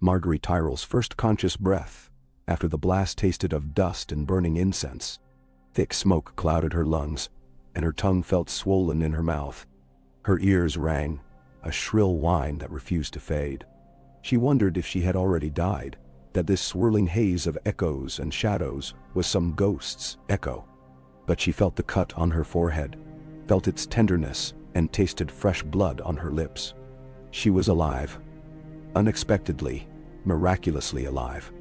Margaery Tyrell's first conscious breath, after the blast tasted of dust and burning incense. Thick smoke clouded her lungs, and her tongue felt swollen in her mouth. Her ears rang, a shrill whine that refused to fade. She wondered if she had already died, that this swirling haze of echoes and shadows was some ghost's echo. But she felt the cut on her forehead, felt its tenderness, and tasted fresh blood on her lips. She was alive. Unexpectedly, miraculously alive.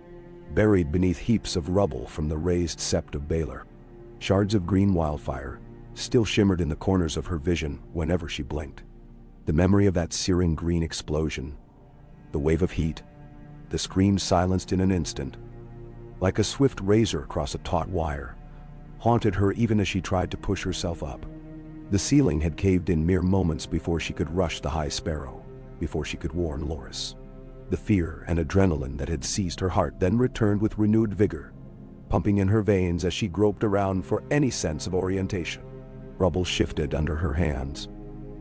Buried beneath heaps of rubble from the razed sept of Baelor. Shards of green wildfire still shimmered in the corners of her vision whenever she blinked. The memory of that searing green explosion, the wave of heat, the scream silenced in an instant, like a swift razor across a taut wire, haunted her even as she tried to push herself up. The ceiling had caved in mere moments before she could rush the High Sparrow, before she could warn Loras. The fear and adrenaline that had seized her heart then returned with renewed vigor, pumping in her veins as she groped around for any sense of orientation. Rubble shifted under her hands.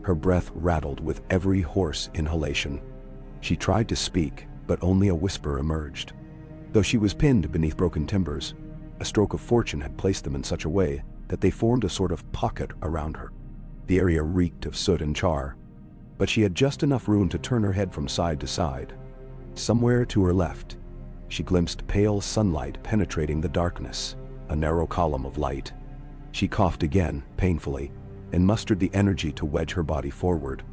Her breath rattled with every hoarse inhalation. She tried to speak, but only a whisper emerged. Though she was pinned beneath broken timbers, a stroke of fortune had placed them in such a way that they formed a sort of pocket around her. The area reeked of soot and char, but she had just enough room to turn her head from side to side. Somewhere to her left, she glimpsed pale sunlight penetrating the darkness, a narrow column of light. She coughed again, painfully, and mustered the energy to wedge her body forward.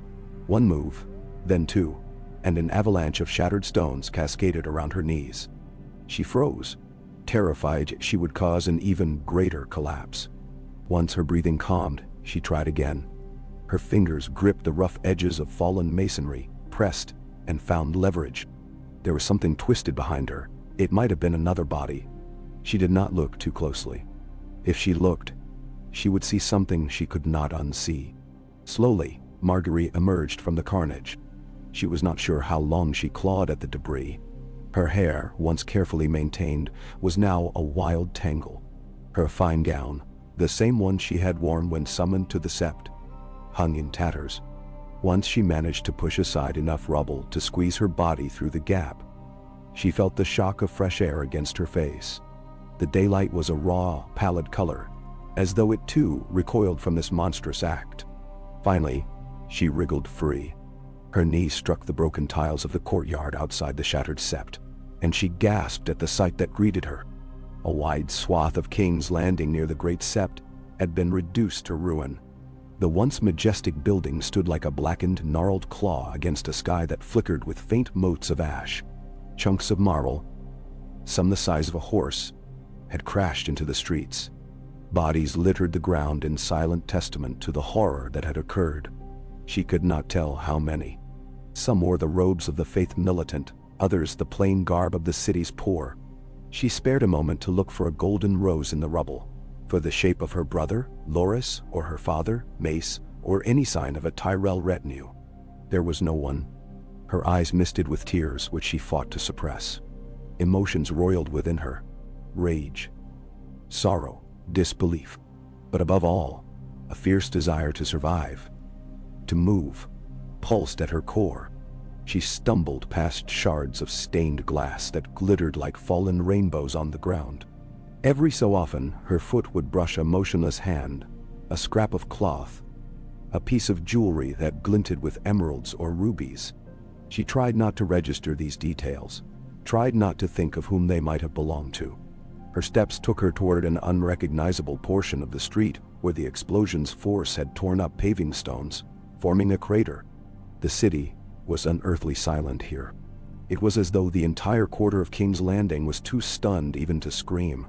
One move, then two, and an avalanche of shattered stones cascaded around her knees. She froze, terrified she would cause an even greater collapse. Once her breathing calmed, she tried again. Her fingers gripped the rough edges of fallen masonry, pressed, and found leverage. There was something twisted behind her. It might have been another body. She did not look too closely. If she looked, she would see something she could not unsee. Slowly, Margaery emerged from the carnage. She was not sure how long she clawed at the debris. Her hair, once carefully maintained, was now a wild tangle. Her fine gown, the same one she had worn when summoned to the sept, hung in tatters. Once she managed to push aside enough rubble to squeeze her body through the gap. She felt the shock of fresh air against her face. The daylight was a raw, pallid color, as though it too recoiled from this monstrous act. Finally, she wriggled free. Her knee struck the broken tiles of the courtyard outside the shattered sept, and she gasped at the sight that greeted her. A wide swath of King's Landing near the great sept had been reduced to ruin. The once majestic building stood like a blackened, gnarled claw against a sky that flickered with faint motes of ash. Chunks of marble, some the size of a horse, had crashed into the streets. Bodies littered the ground in silent testament to the horror that had occurred. She could not tell how many. Some wore the robes of the faith militant, others the plain garb of the city's poor. She spared a moment to look for a golden rose in the rubble, for the shape of her brother, Loras, or her father, Mace, or any sign of a Tyrell retinue. There was no one. Her eyes misted with tears which she fought to suppress. Emotions roiled within her. Rage, sorrow, disbelief, but above all, a fierce desire to survive, to move, pulsed at her core. She stumbled past shards of stained glass that glittered like fallen rainbows on the ground. Every so often, her foot would brush a motionless hand, a scrap of cloth, a piece of jewelry that glinted with emeralds or rubies. She tried not to register these details, tried not to think of whom they might have belonged to. Her steps took her toward an unrecognizable portion of the street where the explosion's force had torn up paving stones, forming a crater. The city was unearthly silent here. It was as though the entire quarter of King's Landing was too stunned even to scream.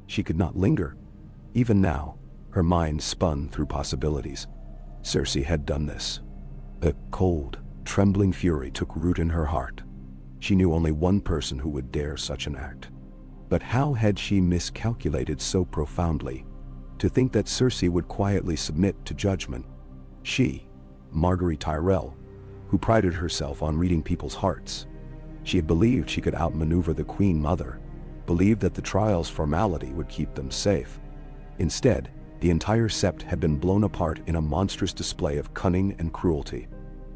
She could not linger. Even now, her mind spun through possibilities. Cersei had done this. A cold, trembling fury took root in her heart. She knew only one person who would dare such an act. But how had she miscalculated so profoundly? To think that Cersei would quietly submit to judgment. She, Margaery Tyrell, who prided herself on reading people's hearts. She had believed she could outmaneuver the Queen Mother, believed that the trial's formality would keep them safe. Instead, the entire sept had been blown apart in a monstrous display of cunning and cruelty.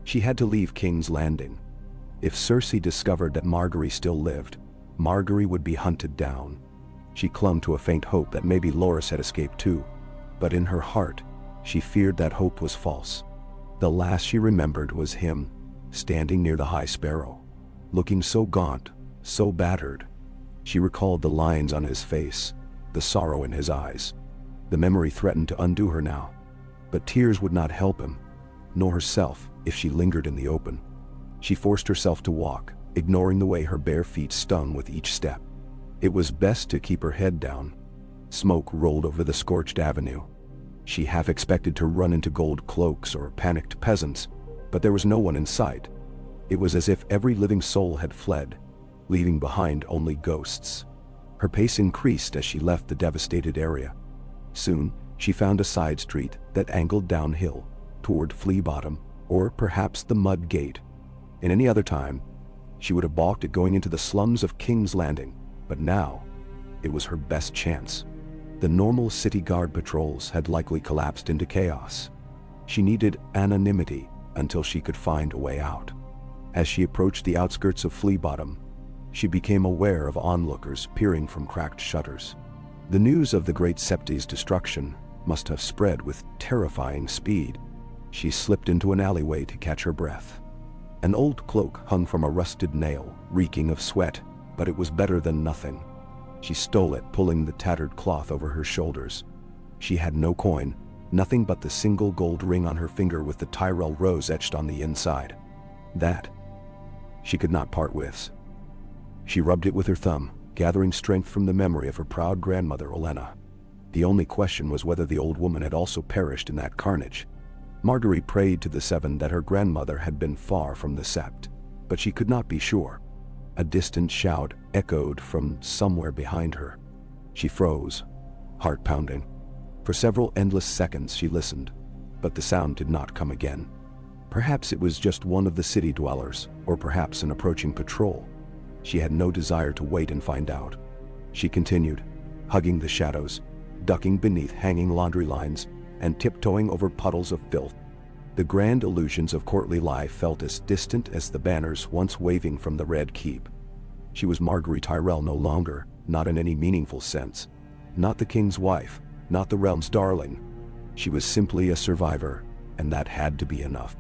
She had to leave King's Landing. If Cersei discovered that Margaery still lived, Margaery would be hunted down. She clung to a faint hope that maybe Loras had escaped too, but in her heart, she feared that hope was false. The last she remembered was him, standing near the High Sparrow, looking so gaunt, so battered. She recalled the lines on his face, the sorrow in his eyes. The memory threatened to undo her now, but tears would not help him, nor herself if she lingered in the open. She forced herself to walk, ignoring the way her bare feet stung with each step. It was best to keep her head down. Smoke rolled over the scorched avenue. She half expected to run into gold cloaks or panicked peasants, but there was no one in sight. It was as if every living soul had fled, leaving behind only ghosts. Her pace increased as she left the devastated area. Soon, she found a side street that angled downhill, toward Flea Bottom, or perhaps the Mud Gate. In any other time, she would have balked at going into the slums of King's Landing, but now, it was her best chance. The normal city guard patrols had likely collapsed into chaos. She needed anonymity until she could find a way out. As she approached the outskirts of Flea Bottom, she became aware of onlookers peering from cracked shutters. The news of the Great Septi's destruction must have spread with terrifying speed. She slipped into an alleyway to catch her breath. An old cloak hung from a rusted nail, reeking of sweat, but it was better than nothing. She stole it, pulling the tattered cloth over her shoulders. She had no coin, nothing but the single gold ring on her finger with the Tyrell rose etched on the inside. That she could not part with. She rubbed it with her thumb, gathering strength from the memory of her proud grandmother Olenna. The only question was whether the old woman had also perished in that carnage. Margaery prayed to the Seven that her grandmother had been far from the Sept, but she could not be sure. A distant shout echoed from somewhere behind her. She froze, heart pounding. For several endless seconds she listened, but the sound did not come again. Perhaps it was just one of the city dwellers, or perhaps an approaching patrol. She had no desire to wait and find out. She continued, hugging the shadows, ducking beneath hanging laundry lines, and tiptoeing over puddles of filth. The grand illusions of courtly life felt as distant as the banners once waving from the Red Keep. She was Margaery Tyrell no longer, not in any meaningful sense. Not the king's wife, not the realm's darling. She was simply a survivor, and that had to be enough.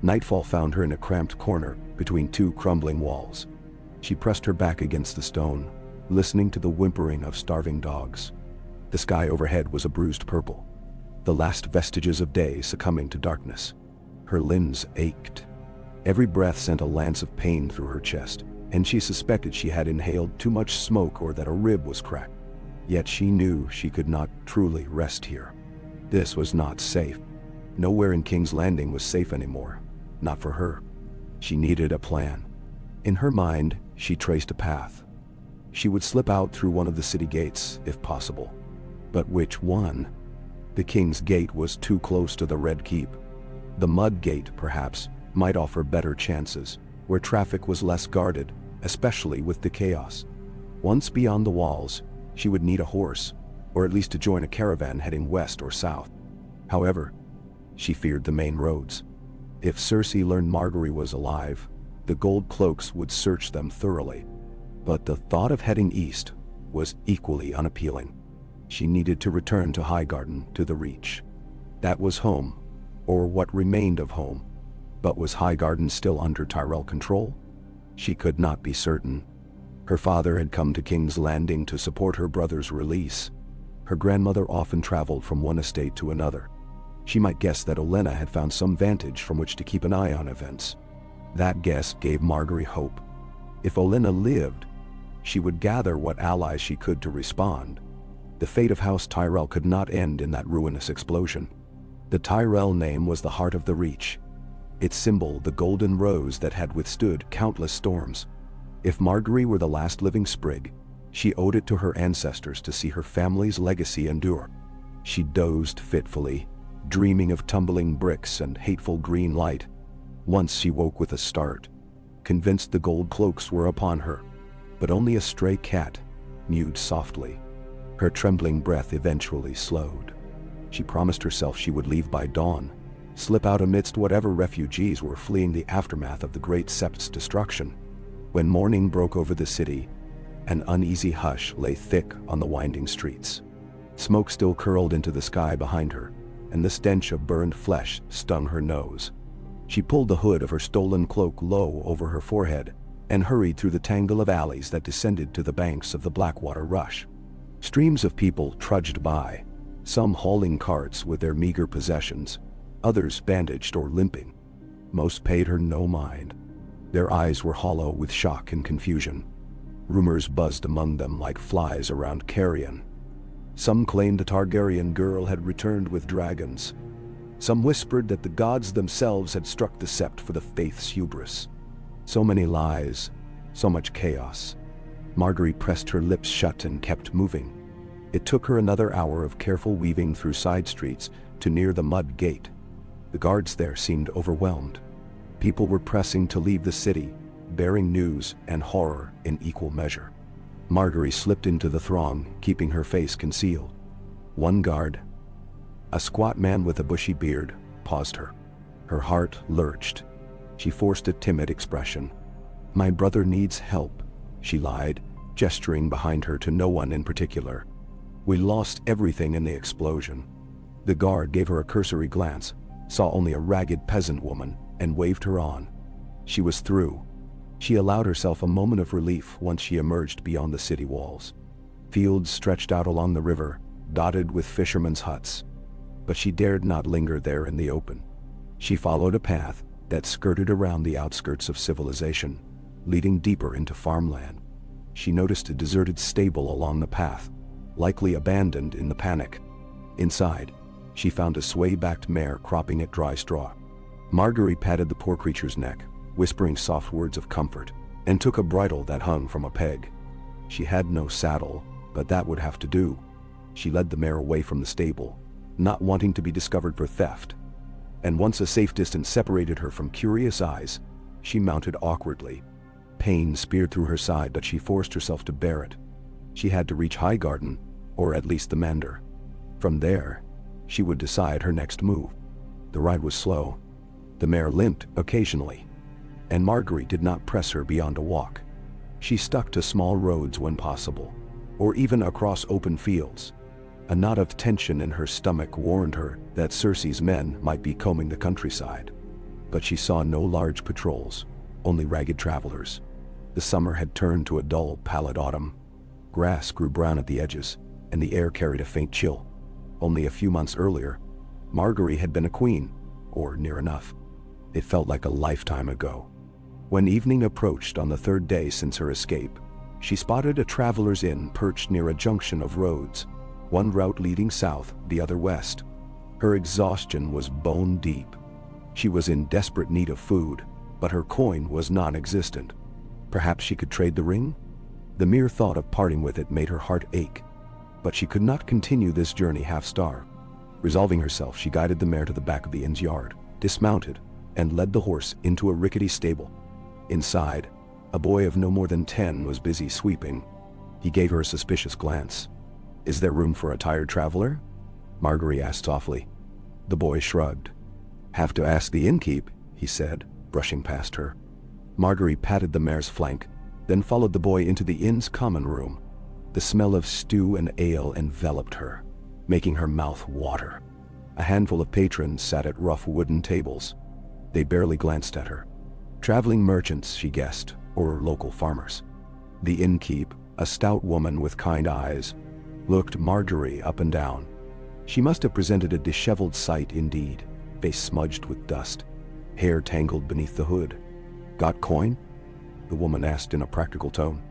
Nightfall found her in a cramped corner between two crumbling walls. She pressed her back against the stone, listening to the whimpering of starving dogs. The sky overhead was a bruised purple, the last vestiges of day succumbing to darkness. Her limbs ached. Every breath sent a lance of pain through her chest, and she suspected she had inhaled too much smoke or that a rib was cracked. Yet she knew she could not truly rest here. This was not safe. Nowhere in King's Landing was safe anymore. Not for her. She needed a plan. In her mind, she traced a path. She would slip out through one of the city gates, if possible. But which one? The King's Gate was too close to the Red Keep. The Mud Gate, perhaps, might offer better chances, where traffic was less guarded, especially with the chaos. Once beyond the walls, she would need a horse, or at least to join a caravan heading west or south. However, she feared the main roads. If Cersei learned Margaery was alive, the gold cloaks would search them thoroughly. But the thought of heading east was equally unappealing. She needed to return to Highgarden, to the Reach. That was home, or what remained of home. But was Highgarden still under Tyrell control? She could not be certain. Her father had come to King's Landing to support her brother's release. Her grandmother often traveled from one estate to another. She might guess that Olenna had found some vantage from which to keep an eye on events. That guess gave Margaery hope. If Olenna lived, she would gather what allies she could to respond. The fate of House Tyrell could not end in that ruinous explosion. The Tyrell name was the heart of the Reach. Its symbol, the golden rose that had withstood countless storms. If Margaery were the last living sprig, she owed it to her ancestors to see her family's legacy endure. She dozed fitfully, dreaming of tumbling bricks and hateful green light. Once she woke with a start, convinced the gold cloaks were upon her. But only a stray cat mewed softly. Her trembling breath eventually slowed. She promised herself she would leave by dawn, slip out amidst whatever refugees were fleeing the aftermath of the Great Sept's destruction. When morning broke over the city, an uneasy hush lay thick on the winding streets. Smoke still curled into the sky behind her, and the stench of burned flesh stung her nose. She pulled the hood of her stolen cloak low over her forehead and hurried through the tangle of alleys that descended to the banks of the Blackwater Rush. Streams of people trudged by, some hauling carts with their meager possessions, others bandaged or limping. Most paid her no mind. Their eyes were hollow with shock and confusion. Rumors buzzed among them like flies around carrion. Some claimed a Targaryen girl had returned with dragons. Some whispered that the gods themselves had struck the sept for the faith's hubris. So many lies, so much chaos. Margaery pressed her lips shut and kept moving. It took her another hour of careful weaving through side streets to near the mud gate. The guards there seemed overwhelmed. People were pressing to leave the city, bearing news and horror in equal measure. Margaery slipped into the throng, keeping her face concealed. One guard, a squat man with a bushy beard, paused her. Her heart lurched. She forced a timid expression. "My brother needs help," she lied, gesturing behind her to no one in particular. "We lost everything in the explosion." The guard gave her a cursory glance, saw only a ragged peasant woman, and waved her on. She was through. She allowed herself a moment of relief once she emerged beyond the city walls. Fields stretched out along the river, dotted with fishermen's huts. But she dared not linger there in the open. She followed a path that skirted around the outskirts of civilization, leading deeper into farmland. She noticed a deserted stable along the path, likely abandoned in the panic. Inside, she found a sway-backed mare cropping at dry straw. Margaery patted the poor creature's neck, whispering soft words of comfort, and took a bridle that hung from a peg. She had no saddle, but that would have to do. She led the mare away from the stable, not wanting to be discovered for theft. And once a safe distance separated her from curious eyes, she mounted awkwardly. Pain speared through her side, but she forced herself to bear it. She had to reach Highgarden, or at least the Manor. From there, she would decide her next move. The ride was slow. The mare limped occasionally, and Margaery did not press her beyond a walk. She stuck to small roads when possible, or even across open fields. A knot of tension in her stomach warned her that Cersei's men might be combing the countryside. But she saw no large patrols, only ragged travelers. The summer had turned to a dull, pallid autumn. Grass grew brown at the edges, and the air carried a faint chill. Only a few months earlier, Margaery had been a queen, or near enough. It felt like a lifetime ago. When evening approached on the third day since her escape, she spotted a traveler's inn perched near a junction of roads, one route leading south, the other west. Her exhaustion was bone deep. She was in desperate need of food, but her coin was non-existent. Perhaps she could trade the ring? The mere thought of parting with it made her heart ache. But she could not continue this journey half-starved. Resolving herself, she guided the mare to the back of the inn's yard, dismounted, and led the horse into a rickety stable. Inside, a boy of no more than 10 was busy sweeping. He gave her a suspicious glance. "Is there room for a tired traveler?" Margaery asked softly. The boy shrugged. "Have to ask the innkeep," he said, brushing past her. Margaery patted the mare's flank, then followed the boy into the inn's common room. The smell of stew and ale enveloped her, making her mouth water. A handful of patrons sat at rough wooden tables. They barely glanced at her. Traveling merchants, she guessed, or local farmers. The innkeep, a stout woman with kind eyes, looked Margaery up and down. She must have presented a disheveled sight indeed, face smudged with dust, hair tangled beneath the hood. "Got coin?" the woman asked in a practical tone.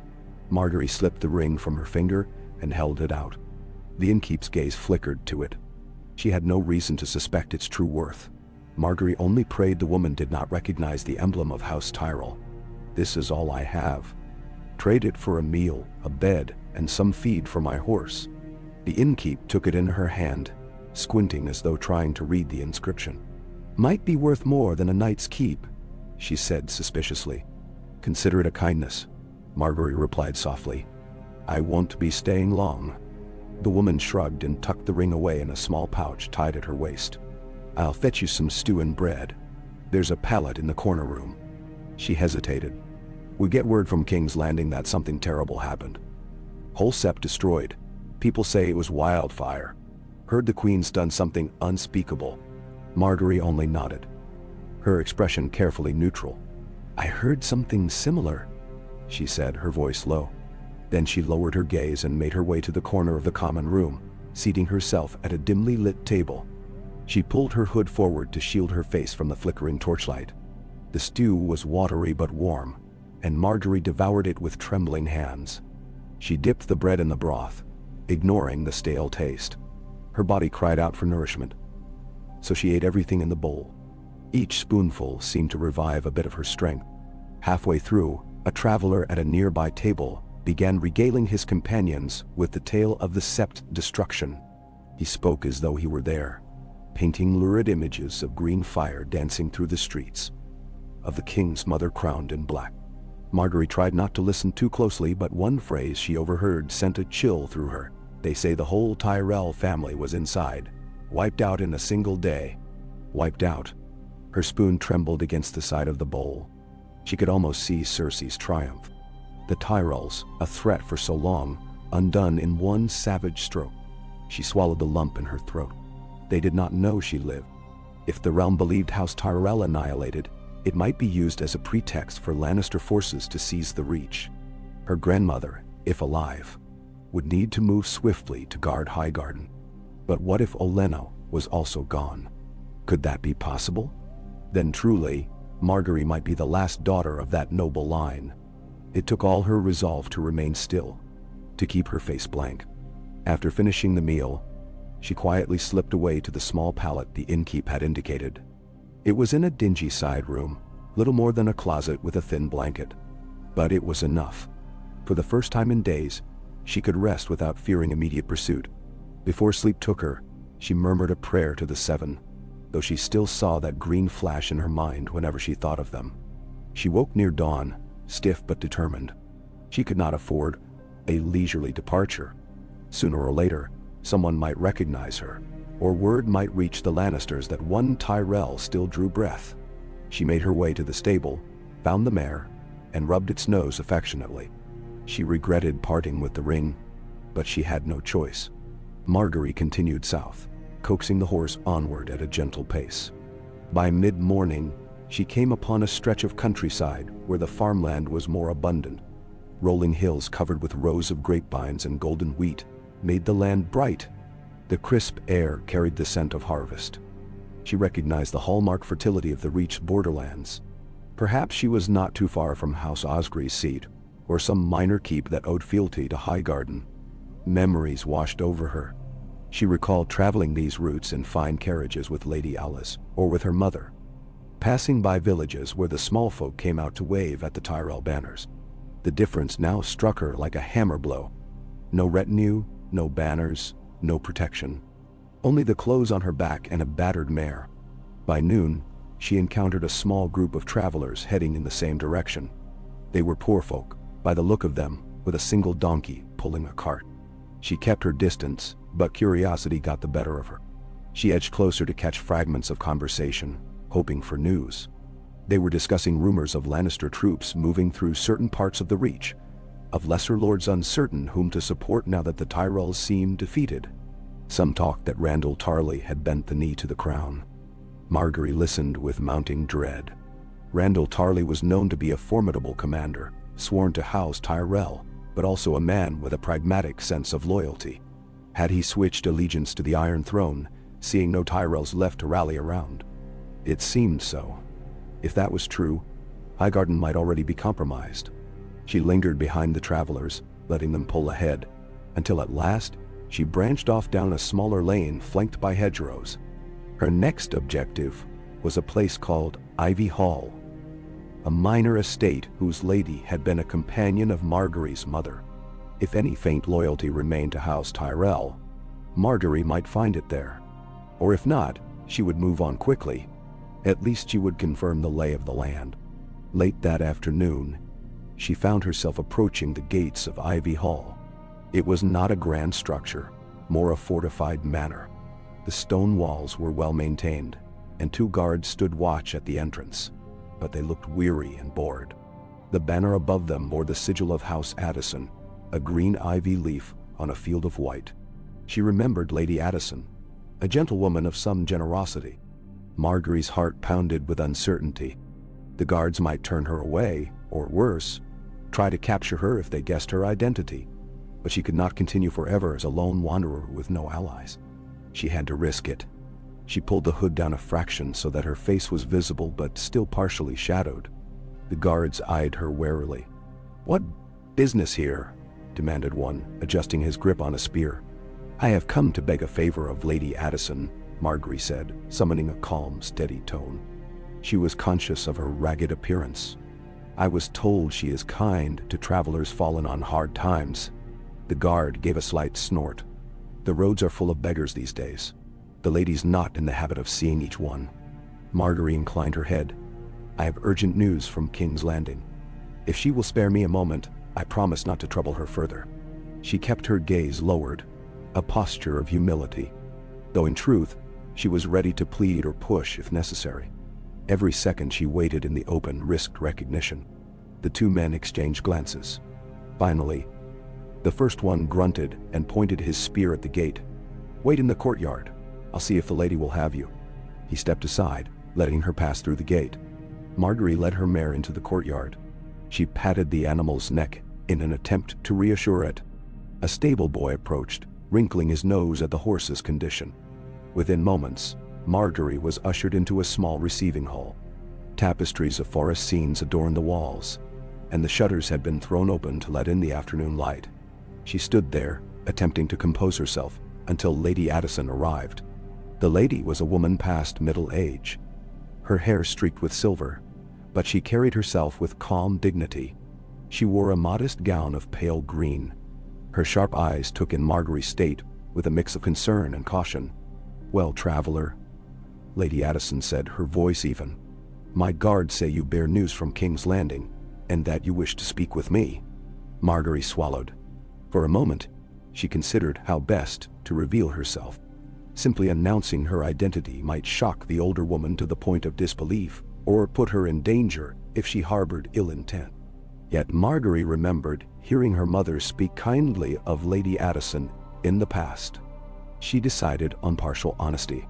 Margaery slipped the ring from her finger and held it out. The innkeep's gaze flickered to it. She had no reason to suspect its true worth. Margaery only prayed the woman did not recognize the emblem of House Tyrell. "This is all I have. Trade it for a meal, a bed, and some feed for my horse." The innkeep took it in her hand, squinting as though trying to read the inscription. "Might be worth more than a night's keep," she said suspiciously. "Consider it a kindness," Margaery replied softly. "I won't be staying long." The woman shrugged and tucked the ring away in a small pouch tied at her waist. I'll fetch you some stew and bread. There's a pallet in the corner room." She hesitated. "We get word from King's Landing that something terrible happened. Whole sept destroyed. People say it was wildfire. Heard the Queen's done something unspeakable." Margaery only nodded, her expression carefully neutral. "I heard something similar," she said, her voice low. Then she lowered her gaze and made her way to the corner of the common room, seating herself at a dimly lit table. She pulled her hood forward to shield her face from the flickering torchlight. The stew was watery but warm, and Margaery devoured it with trembling hands. She dipped the bread in the broth, ignoring the stale taste. Her body cried out for nourishment, so she ate everything in the bowl. Each spoonful seemed to revive a bit of her strength. Halfway through, a traveler at a nearby table began regaling his companions with the tale of the sept destruction. He spoke as though he were there, painting lurid images of green fire dancing through the streets, of the king's mother crowned in black. Margaery tried not to listen too closely, but one phrase she overheard sent a chill through her. "They say the whole Tyrell family was inside, wiped out in a single day." Wiped out. Her spoon trembled against the side of the bowl. She could almost see Cersei's triumph. The Tyrells, a threat for so long, undone in one savage stroke. She swallowed the lump in her throat. They did not know she lived. If the realm believed House Tyrell annihilated, it might be used as a pretext for Lannister forces to seize the Reach. Her grandmother, if alive, would need to move swiftly to guard Highgarden. But what if Olenna was also gone? Could that be possible? Then truly, Margaery might be the last daughter of that noble line. It took all her resolve to remain still, to keep her face blank. After finishing the meal, she quietly slipped away to the small pallet the innkeep had indicated. It was in a dingy side room, little more than a closet with a thin blanket. But it was enough. For the first time in days, she could rest without fearing immediate pursuit. Before sleep took her, she murmured a prayer to the Seven, though she still saw that green flash in her mind whenever she thought of them. She woke near dawn, stiff but determined. She could not afford a leisurely departure. Sooner or later, someone might recognize her, or word might reach the Lannisters that one Tyrell still drew breath. She made her way to the stable, found the mare, and rubbed its nose affectionately. She regretted parting with the ring, but she had no choice. Margaery continued south, coaxing the horse onward at a gentle pace. By mid-morning, she came upon a stretch of countryside where the farmland was more abundant. Rolling hills covered with rows of grapevines and golden wheat made the land bright. The crisp air carried the scent of harvest. She recognized the hallmark fertility of the Reach borderlands. Perhaps she was not too far from House Osgry's seat, or some minor keep that owed fealty to Highgarden. Memories washed over her. She recalled traveling these routes in fine carriages with Lady Alice, or with her mother, passing by villages where the small folk came out to wave at the Tyrell banners. The difference now struck her like a hammer blow. No retinue, no banners, no protection. Only the clothes on her back and a battered mare. By noon, she encountered a small group of travelers heading in the same direction. They were poor folk, by the look of them, with a single donkey pulling a cart. She kept her distance, but curiosity got the better of her. She edged closer to catch fragments of conversation, hoping for news. They were discussing rumors of Lannister troops moving through certain parts of the Reach, of lesser lords uncertain whom to support now that the Tyrells seemed defeated. Some talked that Randyll Tarly had bent the knee to the crown. Margaery listened with mounting dread. Randyll Tarly was known to be a formidable commander, sworn to House Tyrell, but also a man with a pragmatic sense of loyalty. Had he switched allegiance to the Iron Throne, seeing no Tyrells left to rally around? It seemed so. If that was true, Highgarden might already be compromised. She lingered behind the travelers, letting them pull ahead, until at last she branched off down a smaller lane flanked by hedgerows. Her next objective was a place called Ivy Hall, a minor estate whose lady had been a companion of Margaery's mother. If any faint loyalty remained to House Tyrell, Margaery might find it there. Or if not, she would move on quickly. At least she would confirm the lay of the land. Late that afternoon, she found herself approaching the gates of Ivy Hall. It was not a grand structure, more a fortified manor. The stone walls were well maintained, and 2 guards stood watch at the entrance, but they looked weary and bored. The banner above them bore the sigil of House Addison, a green ivy leaf on a field of white. She remembered Lady Addison, a gentlewoman of some generosity. Margaery's heart pounded with uncertainty. The guards might turn her away, or worse, try to capture her if they guessed her identity. But she could not continue forever as a lone wanderer with no allies. She had to risk it. She pulled the hood down a fraction so that her face was visible but still partially shadowed. The guards eyed her warily. "What business here?" demanded one, adjusting his grip on a spear. "I have come to beg a favor of Lady Addison," Margaery said, summoning a calm, steady tone. She was conscious of her ragged appearance. "I was told she is kind to travelers fallen on hard times." The guard gave a slight snort. "The roads are full of beggars these days. The lady's not in the habit of seeing each one." Margaery inclined her head. "I have urgent news from King's Landing. If she will spare me a moment, I promise not to trouble her further." She kept her gaze lowered, a posture of humility, though in truth, she was ready to plead or push if necessary. Every second she waited in the open risked recognition. The 2 men exchanged glances. Finally, the first one grunted and pointed his spear at the gate. "Wait in the courtyard. I'll see if the lady will have you." He stepped aside, letting her pass through the gate. Margaery led her mare into the courtyard. She patted the animal's neck in an attempt to reassure it. A stable boy approached, wrinkling his nose at the horse's condition. Within moments, Margaery was ushered into a small receiving hall. Tapestries of forest scenes adorned the walls, and the shutters had been thrown open to let in the afternoon light. She stood there, attempting to compose herself, until Lady Addison arrived. The lady was a woman past middle age, her hair streaked with silver, but she carried herself with calm dignity. She wore a modest gown of pale green. Her sharp eyes took in Margaery's state with a mix of concern and caution. "Well, traveler," Lady Addison said, her voice even, "my guards say you bear news from King's Landing, and that you wish to speak with me." Margaery swallowed. For a moment, she considered how best to reveal herself. Simply announcing her identity might shock the older woman to the point of disbelief, or put her in danger if she harbored ill intent. Yet Margaery remembered hearing her mother speak kindly of Lady Addison in the past. She decided on partial honesty.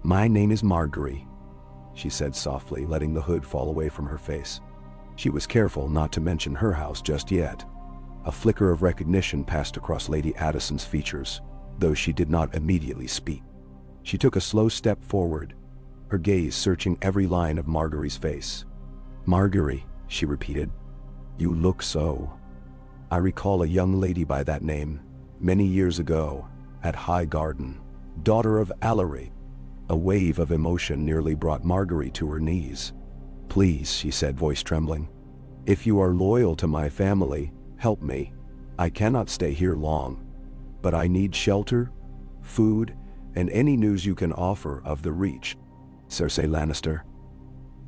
"My name is Margaery," she said softly, letting the hood fall away from her face. She was careful not to mention her house just yet. A flicker of recognition passed across Lady Addison's features, though she did not immediately speak. She took a slow step forward, her gaze searching every line of Margaery's face. "Margaery," she repeated. "You look so. I recall a young lady by that name, many years ago, at High Garden, daughter of Allery." A wave of emotion nearly brought Margaery to her knees. "Please," she said, voice trembling. "If you are loyal to my family, help me. I cannot stay here long, but I need shelter, food, and any news you can offer of the Reach. Cersei Lannister.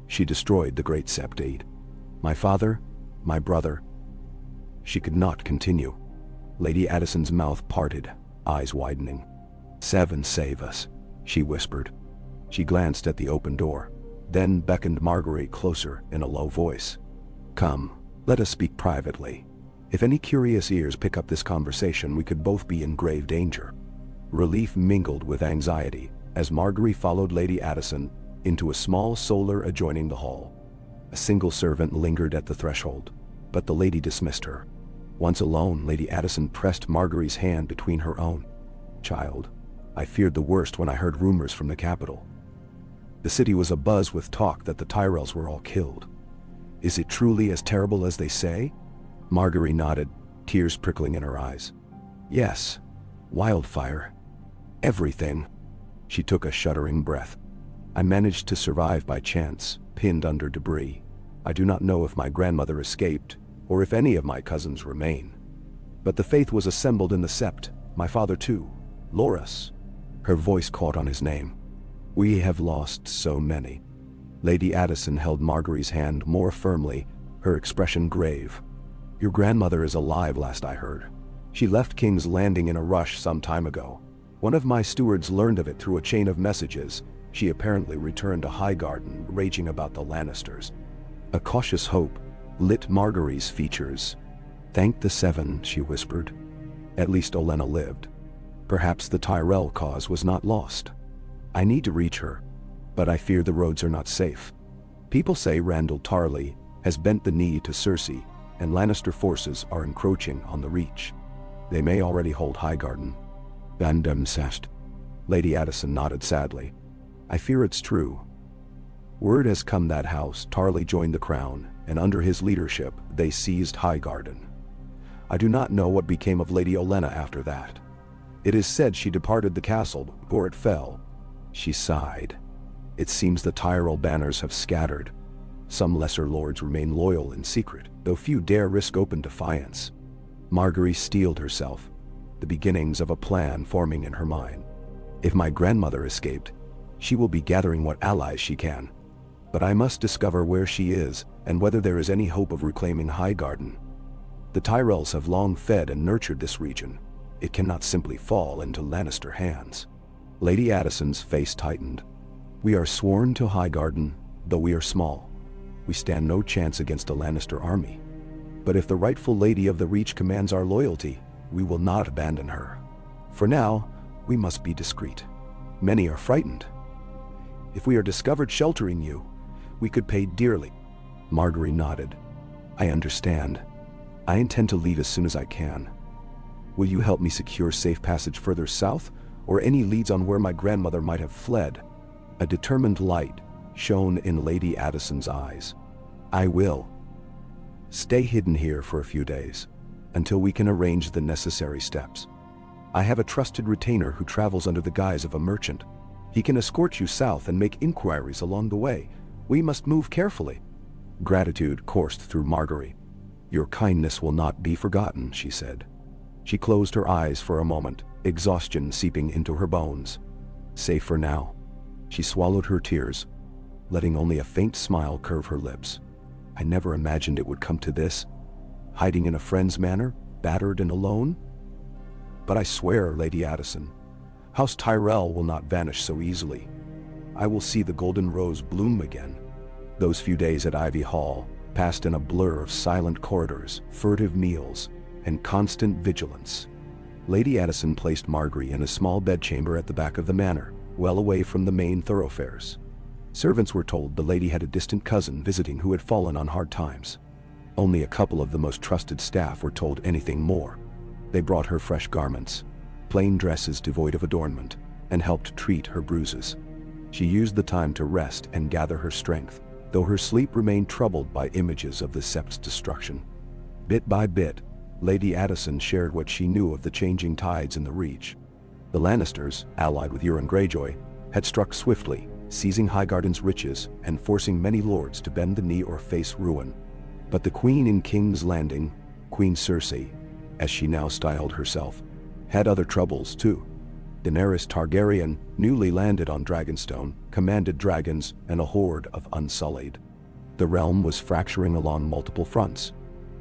She destroyed the Great Septade. My father, my brother." She could not continue. Lady Addison's mouth parted, eyes widening. "Seven save us," she whispered. She glanced at the open door, then beckoned Margaery closer in a low voice. "Come, let us speak privately. If any curious ears pick up this conversation, we could both be in grave danger." Relief mingled with anxiety as Margaery followed Lady Addison into a small solar adjoining the hall. A single servant lingered at the threshold, but the lady dismissed her. Once alone, Lady Addison pressed Margaery's hand between her own. "Child, I feared the worst when I heard rumors from the capital. The city was abuzz with talk that the Tyrells were all killed. Is it truly as terrible as they say?" Margaery nodded, tears prickling in her eyes. "Yes. Wildfire. Everything." She took a shuddering breath. "I managed to survive by chance, pinned under debris. I do not know if my grandmother escaped, or if any of my cousins remain. But the faith was assembled in the Sept, my father too, Loras." Her voice caught on his name. "We have lost so many." Lady Addison held Margaery's hand more firmly, her expression grave. "Your grandmother is alive, last I heard. She left King's Landing in a rush some time ago. One of my stewards learned of it through a chain of messages She apparently returned to Highgarden, raging about the Lannisters. A cautious hope lit Margaery's features. "Thank the Seven," she whispered. "At least Olenna lived. Perhaps the Tyrell cause was not lost. I need to reach her, but I fear the roads are not safe. People say Randyll Tarly has bent the knee to Cersei, and Lannister forces are encroaching on the Reach. They may already hold Highgarden." Vandem sashed. Lady Addison nodded sadly. "I fear it's true. Word has come that House Tarly joined the crown, and under his leadership they seized Highgarden. I do not know what became of Lady Olenna after that. It is said she departed the castle before it fell." She sighed. "It seems the Tyrell banners have scattered. Some lesser lords remain loyal in secret, though few dare risk open defiance." Margaery steeled herself, the beginnings of a plan forming in her mind. "If my grandmother escaped, she will be gathering what allies she can. But I must discover where she is and whether there is any hope of reclaiming Highgarden. The Tyrells have long fed and nurtured this region. It cannot simply fall into Lannister hands." Lady Addison's face tightened. "We are sworn to Highgarden, though we are small. We stand no chance against a Lannister army. But if the rightful Lady of the Reach commands our loyalty, we will not abandon her. For now, we must be discreet. Many are frightened. If we are discovered sheltering you, we could pay dearly." Margaery nodded. "I understand. I intend to leave as soon as I can. Will you help me secure safe passage further south, or any leads on where my grandmother might have fled?" A determined light shone in Lady Addison's eyes. "I will. Stay hidden here for a few days, until we can arrange the necessary steps. I have a trusted retainer who travels under the guise of a merchant. He can escort you south and make inquiries along the way. We must move carefully." Gratitude coursed through Margaery. "Your kindness will not be forgotten," she said. She closed her eyes for a moment, exhaustion seeping into her bones. Safe for now. She swallowed her tears, letting only a faint smile curve her lips. "I never imagined it would come to this. Hiding in a friend's manor, battered and alone? But I swear, Lady Addison, House Tyrell will not vanish so easily. I will see the golden rose bloom again." Those few days at Ivy Hall passed in a blur of silent corridors, furtive meals, and constant vigilance. Lady Addison placed Margaery in a small bedchamber at the back of the manor, well away from the main thoroughfares. Servants were told the lady had a distant cousin visiting who had fallen on hard times. Only a couple of the most trusted staff were told anything more. They brought her fresh garments, plain dresses devoid of adornment, and helped treat her bruises. She used the time to rest and gather her strength, though her sleep remained troubled by images of the Sept's destruction. Bit by bit, Lady Addison shared what she knew of the changing tides in the Reach. The Lannisters, allied with Euron Greyjoy, had struck swiftly, seizing Highgarden's riches and forcing many lords to bend the knee or face ruin. But the Queen in King's Landing, Queen Cersei, as she now styled herself, had other troubles too. Daenerys Targaryen, newly landed on Dragonstone, commanded dragons and a horde of Unsullied. The realm was fracturing along multiple fronts.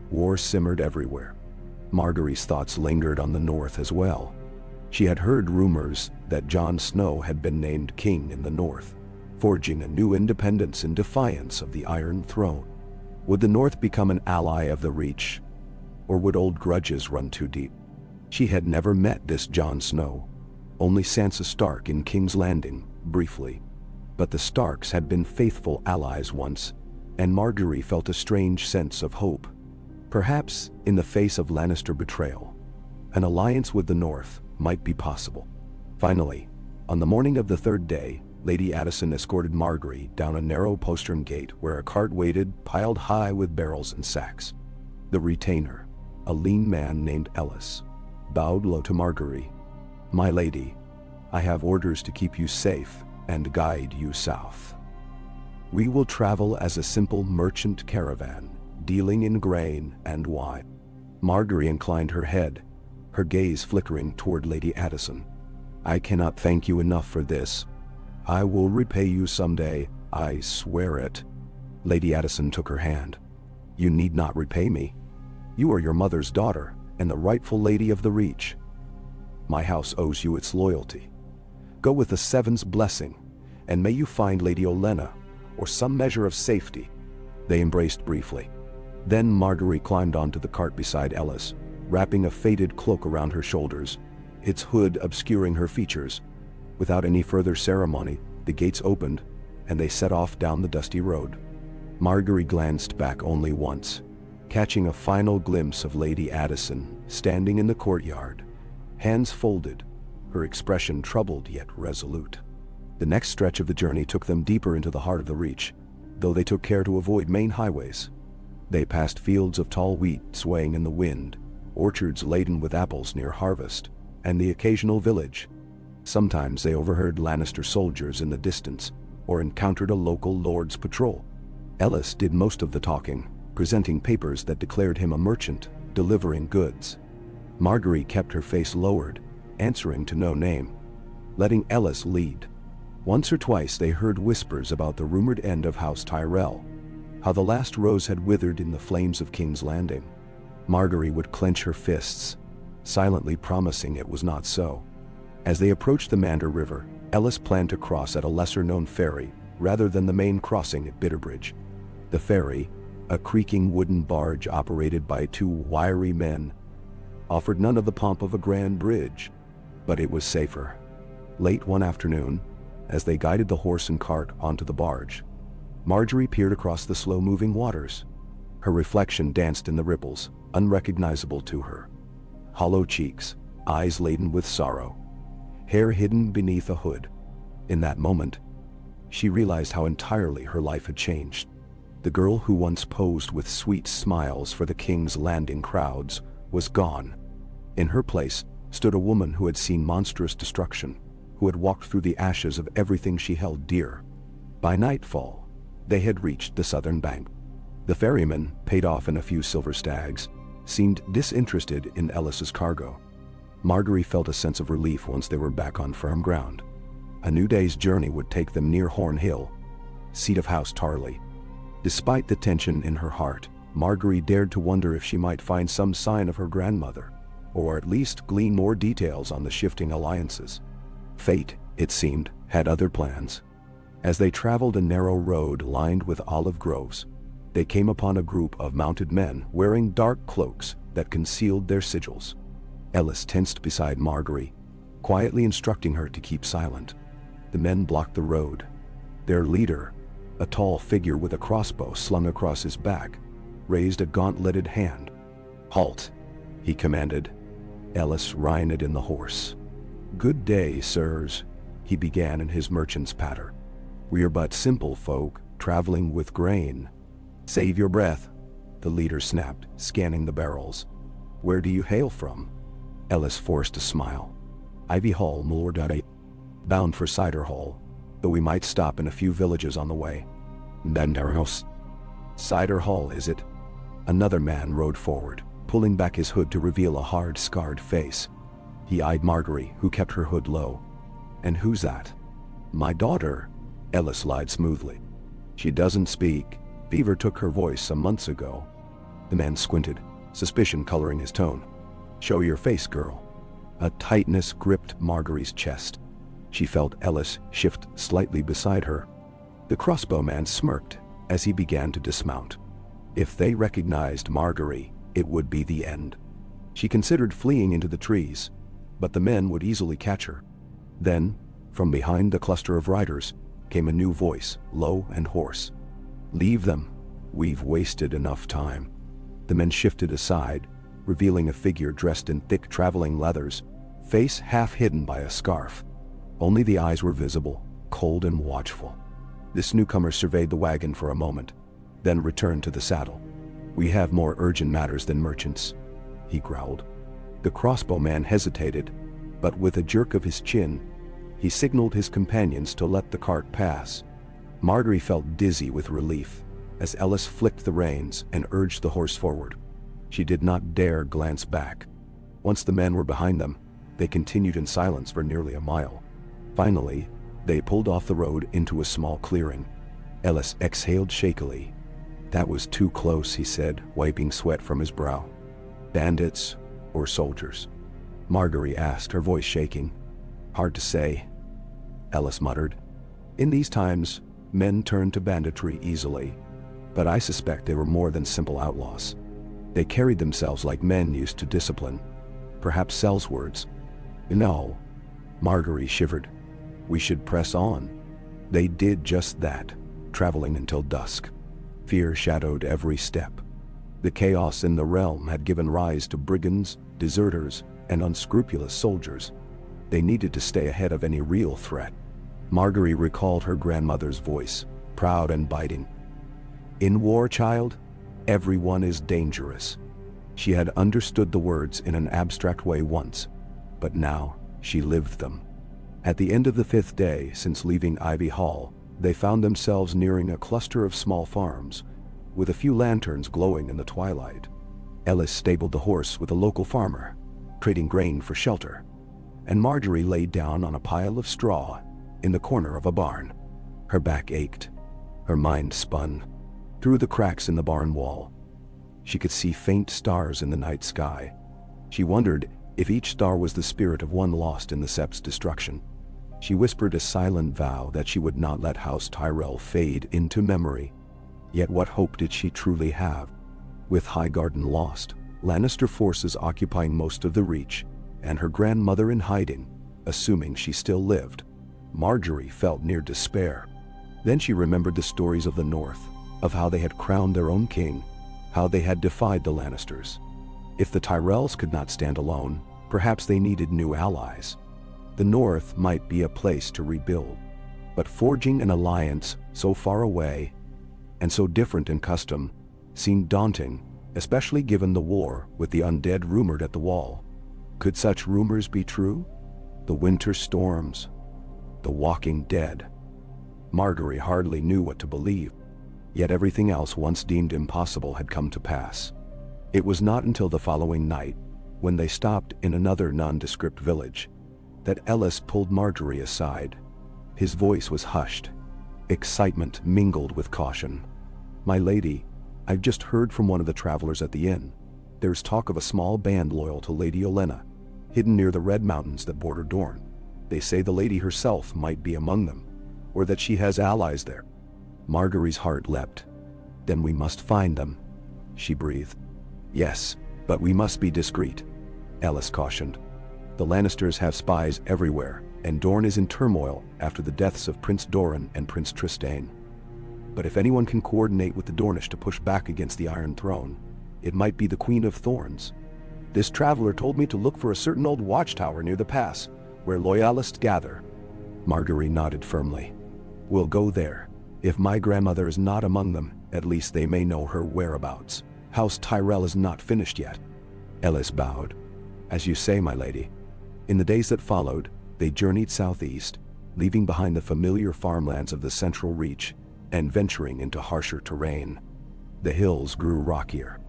War simmered everywhere. Margaery's thoughts lingered on the north as well. She had heard rumors that Jon Snow had been named king in the north, forging a new independence in defiance of the Iron Throne. Would the north become an ally of the Reach, or would old grudges run too deep? She had never met this Jon Snow, only Sansa Stark in King's Landing, briefly. But the Starks had been faithful allies once, and Margaery felt a strange sense of hope. Perhaps, in the face of Lannister betrayal, an alliance with the North might be possible. Finally, on the morning of the third day, Lady Addison escorted Margaery down a narrow postern gate where a cart waited, piled high with barrels and sacks. The retainer, a lean man named Ellis, bowed low to Margaery. "My lady, I have orders to keep you safe and guide you south. We will travel as a simple merchant caravan, dealing in grain and wine." Margaery inclined her head, her gaze flickering toward Lady Addison. "I cannot thank you enough for this. I will repay you someday, I swear it." Lady Addison took her hand. "You need not repay me. You are your mother's daughter and the rightful Lady of the Reach. My house owes you its loyalty. Go with the Seven's blessing, And may you find Lady Olenna, or some measure of safety." They embraced briefly. Then Margaery climbed onto the cart beside Ellis, wrapping a faded cloak around her shoulders, its hood obscuring her features. Without any further ceremony, the gates opened, and they set off down the dusty road. Margaery glanced back only once, catching a final glimpse of Lady Addison standing in the courtyard, hands folded, her expression troubled yet resolute. The next stretch of the journey took them deeper into the heart of the Reach, though they took care to avoid main highways. They passed fields of tall wheat swaying in the wind, orchards laden with apples near harvest, and the occasional village. Sometimes they overheard Lannister soldiers in the distance, or encountered a local lord's patrol. Ellis did most of the talking, presenting papers that declared him a merchant, delivering goods. Margaery kept her face lowered, answering to no name, letting Ellis lead. Once or twice they heard whispers about the rumored end of House Tyrell, how the last rose had withered in the flames of King's Landing. Margaery would clench her fists, silently promising it was not so. As they approached the Mander River, Ellis planned to cross at a lesser-known ferry rather than the main crossing at Bitterbridge. The ferry, a creaking wooden barge operated by two wiry men, offered none of the pomp of a grand bridge, but it was safer. Late one afternoon, as they guided the horse and cart onto the barge, Margaery peered across the slow-moving waters. Her reflection danced in the ripples, unrecognizable to her. Hollow cheeks, eyes laden with sorrow, hair hidden beneath a hood. In that moment, she realized how entirely her life had changed. The girl who once posed with sweet smiles for the King's Landing crowds was gone. In her place stood a woman who had seen monstrous destruction, who had walked through the ashes of everything she held dear. By nightfall, they had reached the southern bank. The ferryman, paid off in a few silver stags, seemed disinterested in Ellis's cargo. Margaery felt a sense of relief once they were back on firm ground. A new day's journey would take them near Horn Hill, seat of House Tarly. Despite the tension in her heart, Margaery dared to wonder if she might find some sign of her grandmother, or at least glean more details on the shifting alliances. Fate, it seemed, had other plans. As they traveled a narrow road lined with olive groves, they came upon a group of mounted men wearing dark cloaks that concealed their sigils. Ellis tensed beside Margaery, quietly instructing her to keep silent. The men blocked the road. Their leader, a tall figure with a crossbow slung across his back, raised a gauntleted hand. "Halt," he commanded. Ellis reined in the horse. "Good day, sirs," he began in his merchant's patter. "We are but simple folk, traveling with grain." "Save your breath," the leader snapped, scanning the barrels. "Where do you hail from?" Ellis forced a smile. "Ivy Hall, Lord. Bound for Cider Hall, though we might stop in a few villages on the way." "House. Cider Hall, is it?" Another man rode forward, pulling back his hood to reveal a hard, scarred face. He eyed Margaery, who kept her hood low. "And who's that?" "My daughter," Ellis lied smoothly. "She doesn't speak. Fever took her voice some months ago." The man squinted, suspicion coloring his tone. "Show your face, girl." A tightness gripped Margaery's chest. She felt Ellis shift slightly beside her. The crossbowman smirked as he began to dismount. If they recognized Margaery, it would be the end. She considered fleeing into the trees, but the men would easily catch her. Then, from behind the cluster of riders, came a new voice, low and hoarse. "Leave them. We've wasted enough time." The men shifted aside, revealing a figure dressed in thick traveling leathers, face half hidden by a scarf. Only the eyes were visible, cold and watchful. This newcomer surveyed the wagon for a moment, then returned to the saddle. "We have more urgent matters than merchants," he growled. The crossbowman hesitated, but with a jerk of his chin, he signaled his companions to let the cart pass. Margaery felt dizzy with relief as Ellis flicked the reins and urged the horse forward. She did not dare glance back. Once the men were behind them, they continued in silence for nearly a mile. Finally, they pulled off the road into a small clearing. Ellis exhaled shakily. "That was too close," he said, wiping sweat from his brow. "Bandits or soldiers?" Margaery asked, her voice shaking. "Hard to say," Ellis muttered. In these times, men turned to banditry easily, but I suspect they were more than simple outlaws. They carried themselves like men used to discipline, perhaps sellswords. No, Margaery shivered. We should press on. They did just that, traveling until dusk. Fear shadowed every step. The chaos in the realm had given rise to brigands, deserters, and unscrupulous soldiers. They needed to stay ahead of any real threat. Margaery recalled her grandmother's voice, proud and biting. In war, child, everyone is dangerous. She had understood the words in an abstract way once, but now she lived them. At the end of the 5th day since leaving Ivy Hall, they found themselves nearing a cluster of small farms, with a few lanterns glowing in the twilight. Ellis stabled the horse with a local farmer, trading grain for shelter, and Margaery lay down on a pile of straw in the corner of a barn. Her back ached. Her mind spun. Through the cracks in the barn wall, she could see faint stars in the night sky. She wondered if each star was the spirit of one lost in the Sept's destruction. She whispered a silent vow that she would not let House Tyrell fade into memory. Yet what hope did she truly have? With Highgarden lost, Lannister forces occupying most of the Reach, and her grandmother in hiding, assuming she still lived, Margaery felt near despair. Then she remembered the stories of the North, of how they had crowned their own king, how they had defied the Lannisters. If the Tyrells could not stand alone, perhaps they needed new allies. The North might be a place to rebuild, but forging an alliance so far away and so different in custom seemed daunting, especially given the war with the undead rumored at the wall. Could such rumors be true? The winter storms, the walking dead. Margaery hardly knew what to believe, yet everything else once deemed impossible had come to pass. It was not until the following night, when they stopped in another nondescript village, that Ellis pulled Margaery aside. His voice was hushed. Excitement mingled with caution. "My lady, I've just heard from one of the travelers at the inn. There's talk of a small band loyal to Lady Olenna, hidden near the Red Mountains that border Dorne. They say the lady herself might be among them, or that she has allies there." Margaery's heart leapt. "Then we must find them," she breathed. "Yes, but we must be discreet," Ellis cautioned. "The Lannisters have spies everywhere, and Dorne is in turmoil after the deaths of Prince Doran and Prince Trystane. But if anyone can coordinate with the Dornish to push back against the Iron Throne, it might be the Queen of Thorns. This traveler told me to look for a certain old watchtower near the pass, where loyalists gather." Margaery nodded firmly. "We'll go there. If my grandmother is not among them, at least they may know her whereabouts. House Tyrell is not finished yet." Ellis bowed. "As you say, my lady." In the days that followed, they journeyed southeast, leaving behind the familiar farmlands of the Central Reach and venturing into harsher terrain. The hills grew rockier.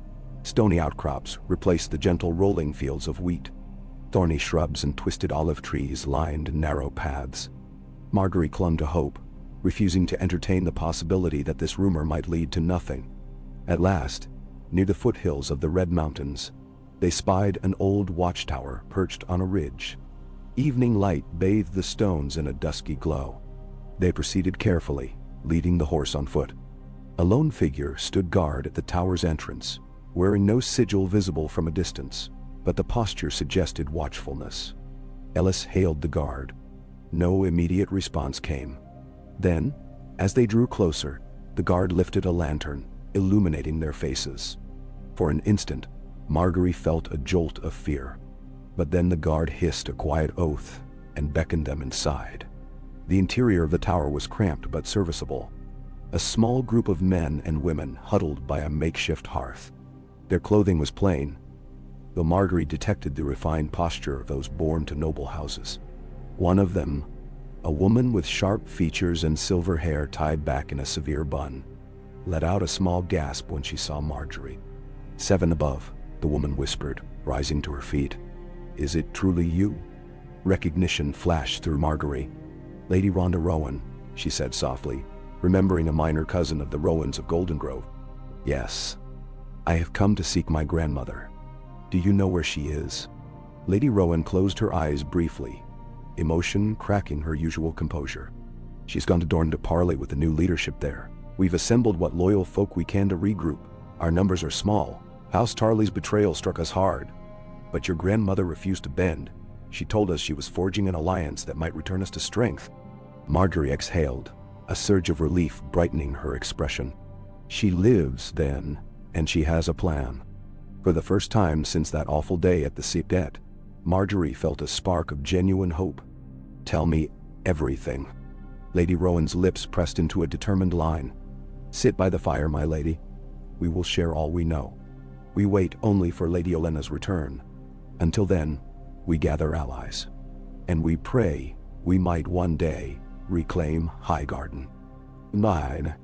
Stony outcrops replaced the gentle rolling fields of wheat. Thorny shrubs and twisted olive trees lined narrow paths. Margaery clung to hope, refusing to entertain the possibility that this rumor might lead to nothing. At last, near the foothills of the Red Mountains, they spied an old watchtower perched on a ridge. Evening light bathed the stones in a dusky glow. They proceeded carefully, leading the horse on foot. A lone figure stood guard at the tower's entrance, wearing no sigil visible from a distance, but the posture suggested watchfulness. Ellis hailed the guard. No immediate response came. Then, as they drew closer, the guard lifted a lantern, illuminating their faces. For an instant, Margaery felt a jolt of fear. But then the guard hissed a quiet oath and beckoned them inside. The interior of the tower was cramped but serviceable. A small group of men and women huddled by a makeshift hearth. Their clothing was plain, though Margaery detected the refined posture of those born to noble houses. One of them, a woman with sharp features and silver hair tied back in a severe bun, let out a small gasp when she saw Margaery. "Seven above," the woman whispered, rising to her feet. "Is it truly you?" Recognition flashed through Margaery. "Lady Rhonda Rowan," she said softly, remembering a minor cousin of the Rowans of Goldengrove. "Yes. I have come to seek my grandmother. Do you know where she is?" Lady Rowan closed her eyes briefly, emotion cracking her usual composure. She's gone to Dorne to parley with the new leadership there. We've assembled what loyal folk we can to regroup. Our numbers are small. House Tarly's betrayal struck us hard. But your grandmother refused to bend. She told us she was forging an alliance that might return us to strength. Margaery exhaled, a surge of relief brightening her expression. She lives, then, and she has a plan. For the first time since that awful day at the Citadel, Margaery felt a spark of genuine hope. Tell me everything. Lady Rowan's lips pressed into a determined line. Sit by the fire, my lady. We will share all we know. We wait only for Lady Olenna's return. Until then, we gather allies. And we pray we might one day reclaim Highgarden. Nine.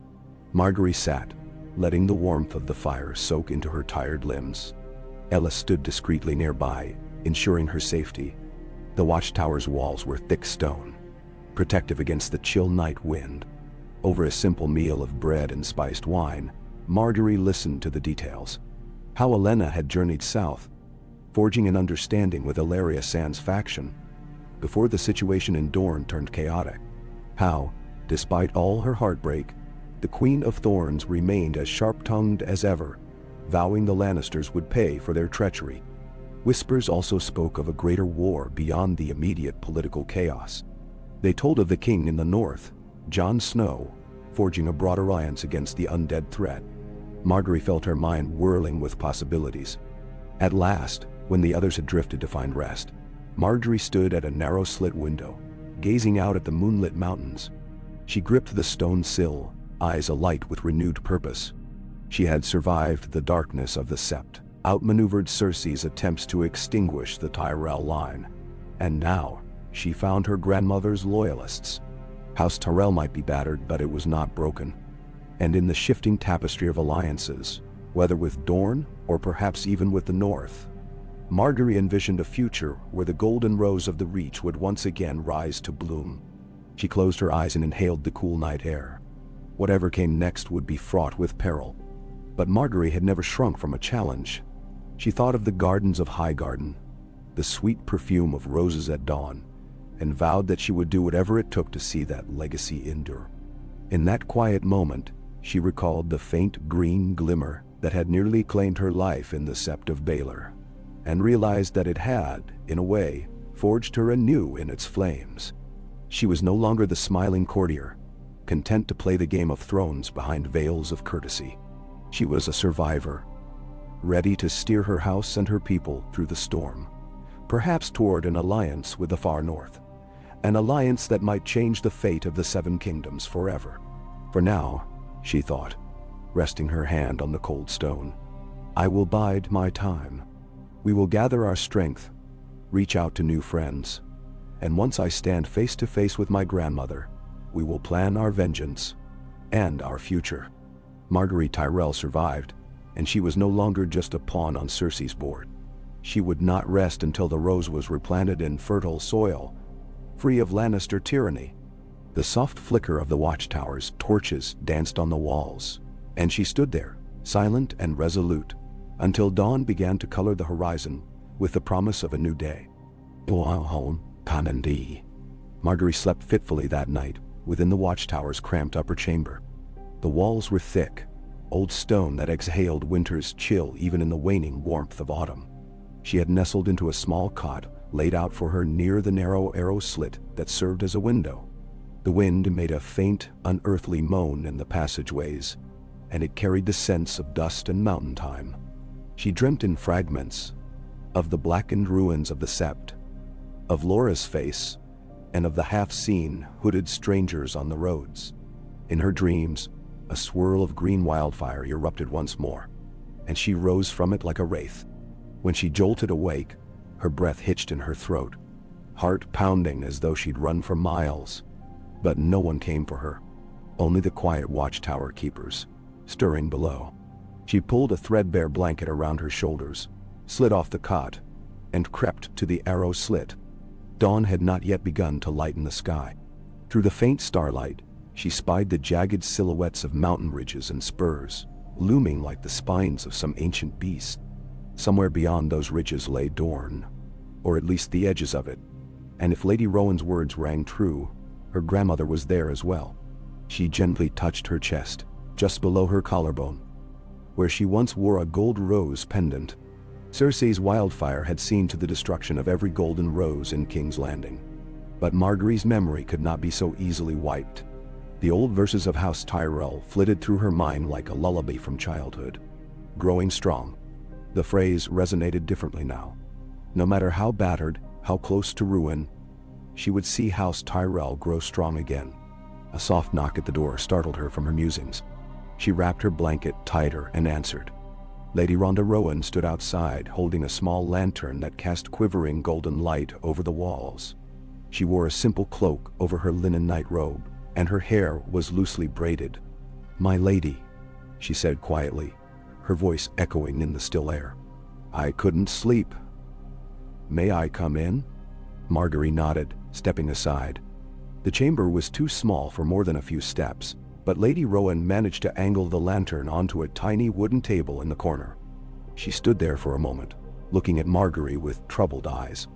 Margaery sat, letting the warmth of the fire soak into her tired limbs. Ella stood discreetly nearby, ensuring her safety. The watchtower's walls were thick stone, protective against the chill night wind. Over a simple meal of bread and spiced wine, Margaery listened to the details. How Olenna had journeyed south, forging an understanding with Ilaria Sand's faction, before the situation in Dorne turned chaotic. How, despite all her heartbreak, the Queen of Thorns remained as sharp-tongued as ever, vowing the Lannisters would pay for their treachery. Whispers also spoke of a greater war beyond the immediate political chaos. They told of the king in the north, Jon Snow, forging a broad alliance against the undead threat. Margaery felt her mind whirling with possibilities. At last, when the others had drifted to find rest, Margaery stood at a narrow slit window, gazing out at the moonlit mountains. She gripped the stone sill, eyes alight with renewed purpose. She had survived the darkness of the Sept, outmaneuvered Cersei's attempts to extinguish the Tyrell line. And now, she found her grandmother's loyalists. House Tyrell might be battered, but it was not broken. And in the shifting tapestry of alliances, whether with Dorne or perhaps even with the North, Margaery envisioned a future where the golden rose of the Reach would once again rise to bloom. She closed her eyes and inhaled the cool night air. Whatever came next would be fraught with peril. But Margaery had never shrunk from a challenge. She thought of the gardens of Highgarden, the sweet perfume of roses at dawn, and vowed that she would do whatever it took to see that legacy endure. In that quiet moment, she recalled the faint green glimmer that had nearly claimed her life in the Sept of Baelor, and realized that it had, in a way, forged her anew in its flames. She was no longer the smiling courtier, content to play the Game of Thrones behind veils of courtesy. She was a survivor, ready to steer her house and her people through the storm, perhaps toward an alliance with the far north, an alliance that might change the fate of the Seven Kingdoms forever. For now, she thought, resting her hand on the cold stone, I will bide my time. We will gather our strength, reach out to new friends, and once I stand face to face with my grandmother, we will plan our vengeance and our future. Margaery Tyrell survived, and she was no longer just a pawn on Cersei's board. She would not rest until the rose was replanted in fertile soil, free of Lannister tyranny. The soft flicker of the watchtower's torches danced on the walls, and she stood there, silent and resolute, until dawn began to color the horizon with the promise of a new day. Margaery slept fitfully that night, within the watchtower's cramped upper chamber. The walls were thick, old stone that exhaled winter's chill even in the waning warmth of autumn. She had nestled into a small cot laid out for her near the narrow arrow slit that served as a window. The wind made a faint, unearthly moan in the passageways, and it carried the sense of dust and mountain time. She dreamt in fragments of the blackened ruins of the Sept, of Laura's face, and of the half-seen, hooded strangers on the roads. In her dreams, a swirl of green wildfire erupted once more, and she rose from it like a wraith. When she jolted awake, her breath hitched in her throat, heart pounding as though she'd run for miles. But no one came for her, only the quiet watchtower keepers, stirring below. She pulled a threadbare blanket around her shoulders, slid off the cot, and crept to the arrow slit. Dawn had not yet begun to lighten the sky. Through the faint starlight, she spied the jagged silhouettes of mountain ridges and spurs, looming like the spines of some ancient beast. Somewhere beyond those ridges lay Dorne, or at least the edges of it, and if Lady Rowan's words rang true, Her grandmother was there as well. She gently touched her chest, just below her collarbone, where she once wore a gold rose pendant. Cersei's wildfire had seen to the destruction of every golden rose in King's Landing. But Margaery's memory could not be so easily wiped. The old verses of House Tyrell flitted through her mind like a lullaby from childhood. Growing strong. The phrase resonated differently now. No matter how battered, how close to ruin, she would see House Tyrell grow strong again. A soft knock at the door startled her from her musings. She wrapped her blanket tighter and answered. Lady Rhonda Rowan stood outside, holding a small lantern that cast quivering golden light over the walls. She wore a simple cloak over her linen night robe, and her hair was loosely braided. "My lady," she said quietly, her voice echoing in the still air. "I couldn't sleep. May I come in?" Margaery nodded, stepping aside. The chamber was too small for more than a few steps, but Lady Rowan managed to angle the lantern onto a tiny wooden table in the corner. She stood there for a moment, looking at Margaery with troubled eyes.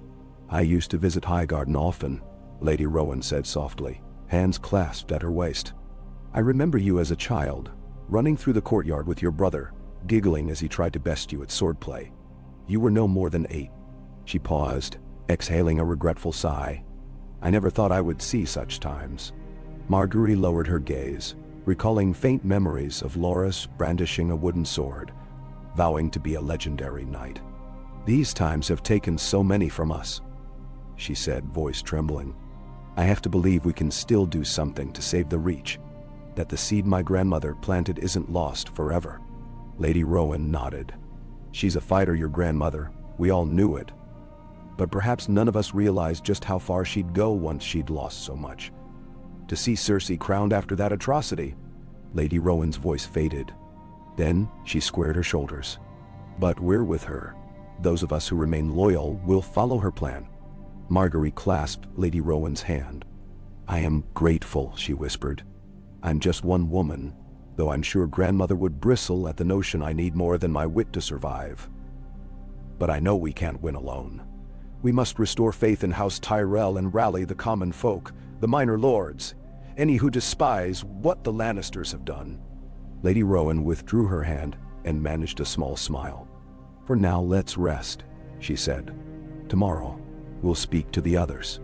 "I used to visit Highgarden often," Lady Rowan said softly, hands clasped at her waist. "I remember you as a child, running through the courtyard with your brother, giggling as he tried to best you at swordplay. You were no more than 8. She paused, exhaling a regretful sigh. "I never thought I would see such times." Margaery lowered her gaze, recalling faint memories of Loras brandishing a wooden sword, vowing to be a legendary knight. "These times have taken so many from us," she said, voice trembling. "I have to believe we can still do something to save the Reach, that the seed my grandmother planted isn't lost forever." Lady Rowan nodded. "She's a fighter, your grandmother. We all knew it. But perhaps none of us realized just how far she'd go once she'd lost so much. To see Cersei crowned after that atrocity." Lady Rowan's voice faded. Then she squared her shoulders. "But we're with her. Those of us who remain loyal will follow her plan." Margaery clasped Lady Rowan's hand. "I am grateful," she whispered. "I'm just one woman, though I'm sure grandmother would bristle at the notion I need more than my wit to survive. But I know we can't win alone. We must restore faith in House Tyrell and rally the common folk, the minor lords, any who despise what the Lannisters have done." Lady Rowan withdrew her hand and managed a small smile. "For now, let's rest," she said. "Tomorrow, we'll speak to the others.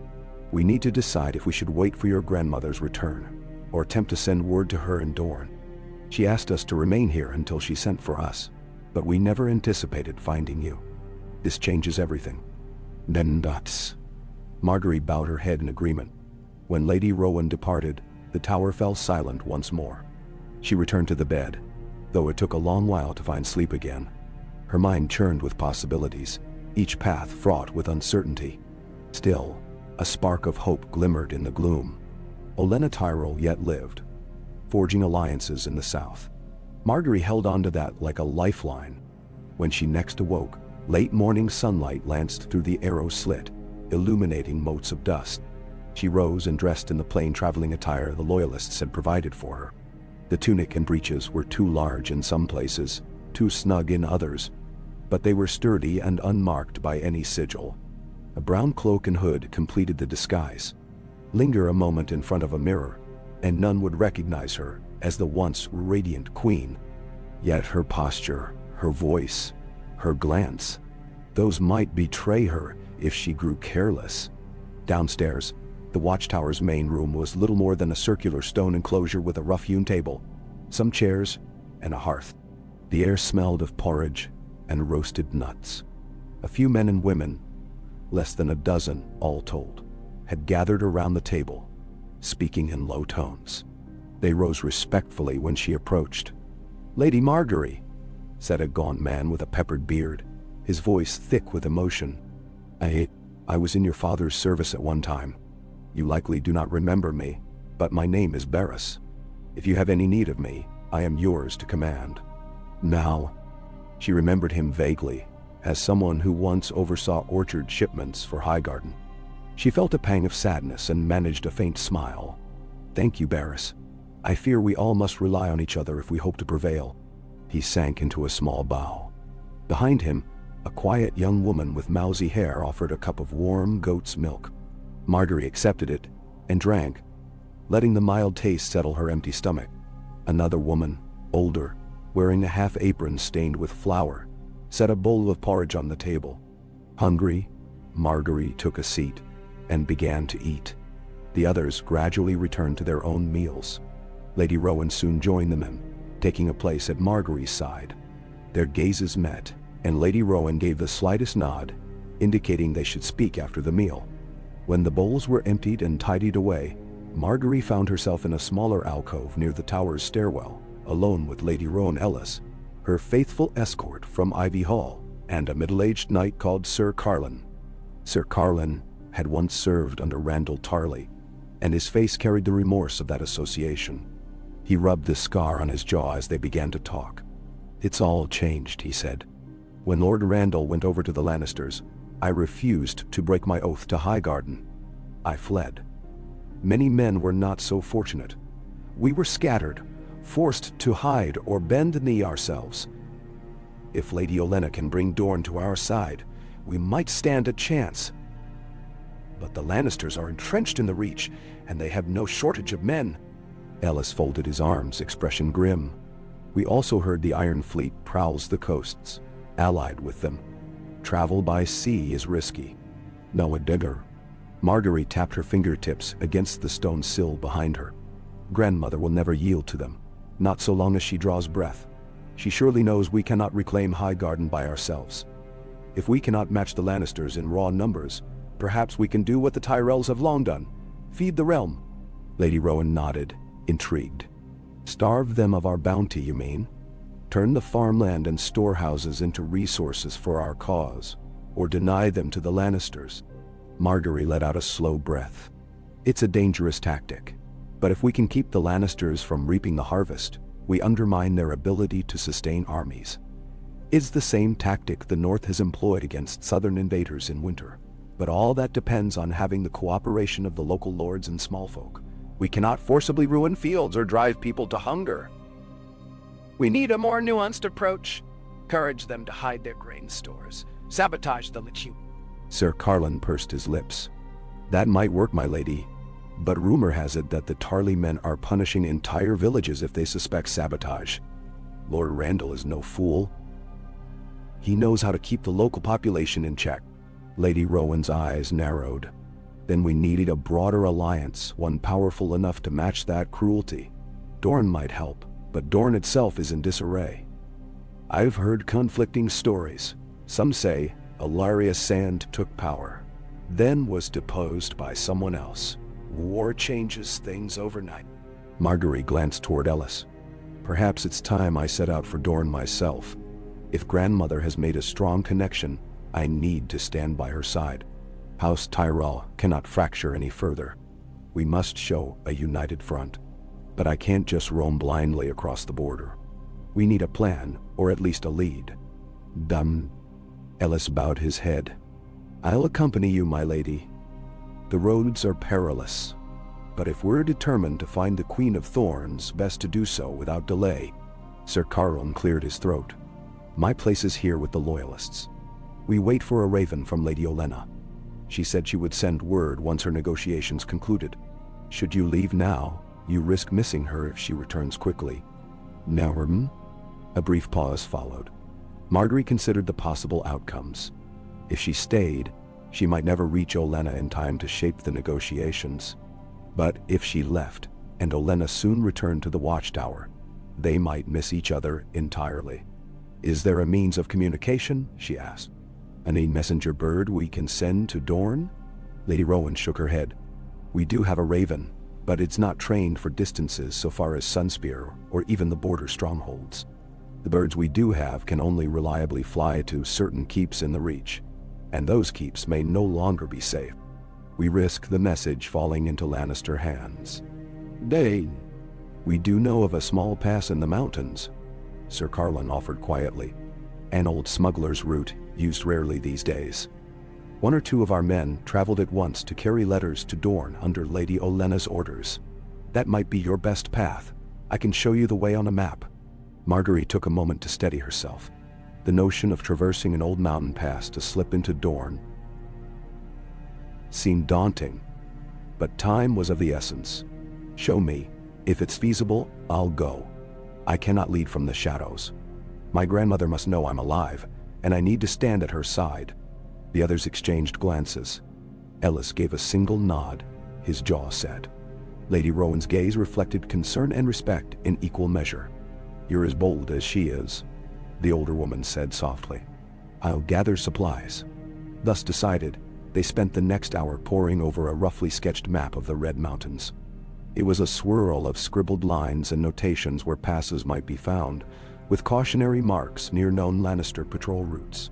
We need to decide if we should wait for your grandmother's return, or attempt to send word to her in Dorne. She asked us to remain here until she sent for us, but we never anticipated finding you. This changes everything." "Then that's..." Margaery bowed her head in agreement. When Lady Rowan departed, the tower fell silent once more. She returned to the bed, though it took a long while to find sleep again. Her mind churned with possibilities, each path fraught with uncertainty. Still, a spark of hope glimmered in the gloom. Olenna Tyrell yet lived, forging alliances in the south. Margaery held on to that like a lifeline. When she next awoke, late morning sunlight lanced through the arrow slit, illuminating motes of dust. She rose and dressed in the plain traveling attire the Loyalists had provided for her. The tunic and breeches were too large in some places, too snug in others, but they were sturdy and unmarked by any sigil. A brown cloak and hood completed the disguise. Linger a moment in front of a mirror, and none would recognize her as the once radiant queen. Yet her posture, her voice, her glance, those might betray her if she grew careless. Downstairs, the watchtower's main room was little more than a circular stone enclosure with a rough-hewn table, some chairs, and a hearth. The air smelled of porridge and roasted nuts. A few men and women, less than a dozen all told, had gathered around the table, speaking in low tones. They rose respectfully when she approached. "Lady Margaery," said a gaunt man with a peppered beard, his voice thick with emotion. I was in your father's service at one time. You likely do not remember me, but my name is Barris. If you have any need of me, I am yours to command." Now, she remembered him vaguely, as someone who once oversaw orchard shipments for Highgarden. She felt a pang of sadness and managed a faint smile. "Thank you, Barris. I fear we all must rely on each other if we hope to prevail." He sank into a small bow. Behind him, a quiet young woman with mousy hair offered a cup of warm goat's milk. Margaery accepted it and drank, letting the mild taste settle her empty stomach. Another woman, older, wearing a half-apron stained with flour, set a bowl of porridge on the table. Hungry, Margaery took a seat and began to eat. The others gradually returned to their own meals. Lady Rowan soon joined them in, taking a place at Margaery's side. Their gazes met, and Lady Rowan gave the slightest nod, indicating they should speak after the meal. When the bowls were emptied and tidied away, Margaery found herself in a smaller alcove near the tower's stairwell, alone with Lady Rowan Ellis, her faithful escort from Ivy Hall, and a middle-aged knight called Sir Carlin. Sir Carlin had once served under Randyll Tarly, and his face carried the remorse of that association. He rubbed the scar on his jaw as they began to talk. "It's all changed," he said. "When Lord Randyll went over to the Lannisters, I refused to break my oath to Highgarden. I fled. Many men were not so fortunate. We were scattered, forced to hide or bend the knee ourselves. If Lady Olenna can bring Dorne to our side, we might stand a chance. But the Lannisters are entrenched in the Reach, and they have no shortage of men." Ellis folded his arms, expression grim. "We also heard the Iron Fleet prowls the coasts. Allied with them. Travel by sea is risky. No a digger." Margaery tapped her fingertips against the stone sill behind her. "Grandmother will never yield to them, not so long as she draws breath. She surely knows we cannot reclaim Highgarden by ourselves. If we cannot match the Lannisters in raw numbers, perhaps we can do what the Tyrells have long done, feed the realm." Lady Rowan nodded, intrigued. "Starve them of our bounty, you mean? Turn the farmland and storehouses into resources for our cause, or deny them to the Lannisters?" Margaery let out a slow breath. "It's a dangerous tactic, but if we can keep the Lannisters from reaping the harvest, we undermine their ability to sustain armies. It's the same tactic the North has employed against southern invaders in winter, but all that depends on having the cooperation of the local lords and smallfolk. We cannot forcibly ruin fields or drive people to hunger. We need a more nuanced approach. Encourage them to hide their grain stores, sabotage the Lichu." Sir Carlin pursed his lips. "That might work, my lady, but rumor has it that the Tarly men are punishing entire villages if they suspect sabotage. Lord Randyll is no fool. He knows how to keep the local population in check." Lady Rowan's eyes narrowed. "Then we needed a broader alliance, one powerful enough to match that cruelty. Dorne might help, but Dorne itself is in disarray. I've heard conflicting stories. Some say Ilaria Sand took power, then was deposed by someone else. War changes things overnight." Margaery glanced toward Ellis. "Perhaps it's time I set out for Dorne myself. If Grandmother has made a strong connection, I need to stand by her side. House Tyrell cannot fracture any further. We must show a united front. But I can't just roam blindly across the border. We need a plan, or at least a lead." "Done." Ellis bowed his head. "I'll accompany you, my lady. The roads are perilous, but if we're determined to find the Queen of Thorns, best to do so without delay." Sir Carlin cleared his throat. "My place is here with the Loyalists. We wait for a raven from Lady Olenna. She said she would send word once her negotiations concluded. Should you leave now, you risk missing her if she returns quickly." "Now, A brief pause followed. Margaery considered the possible outcomes. If she stayed, she might never reach Olenna in time to shape the negotiations. But if she left, and Olenna soon returned to the Watchtower, they might miss each other entirely. "Is there a means of communication?" she asked. "Any messenger bird we can send to Dorne?" Lady Rowan shook her head. "We do have a raven, but it's not trained for distances so far as Sunspear or even the border strongholds. The birds we do have can only reliably fly to certain keeps in the Reach, and those keeps may no longer be safe. We risk the message falling into Lannister hands." "Dane, we do know of a small pass in the mountains," Sir Carlin offered quietly. "An old smuggler's route, used rarely these days. One or two of our men traveled at once to carry letters to Dorne under Lady Olenna's orders. That might be your best path. I can show you the way on a map." Margaery took a moment to steady herself. The notion of traversing an old mountain pass to slip into Dorne seemed daunting, but time was of the essence. Show me. If it's feasible, I'll go. I cannot lead from the shadows. My grandmother must know I'm alive, and I need to stand at her side." The others exchanged glances. Ellis gave a single nod, his jaw set. Lady Rowan's gaze reflected concern and respect in equal measure. "You're as bold as she is," the older woman said softly. "I'll gather supplies." Thus decided, they spent the next hour poring over a roughly sketched map of the Red Mountains. It was a swirl of scribbled lines and notations where passes might be found, with cautionary marks near known Lannister patrol routes.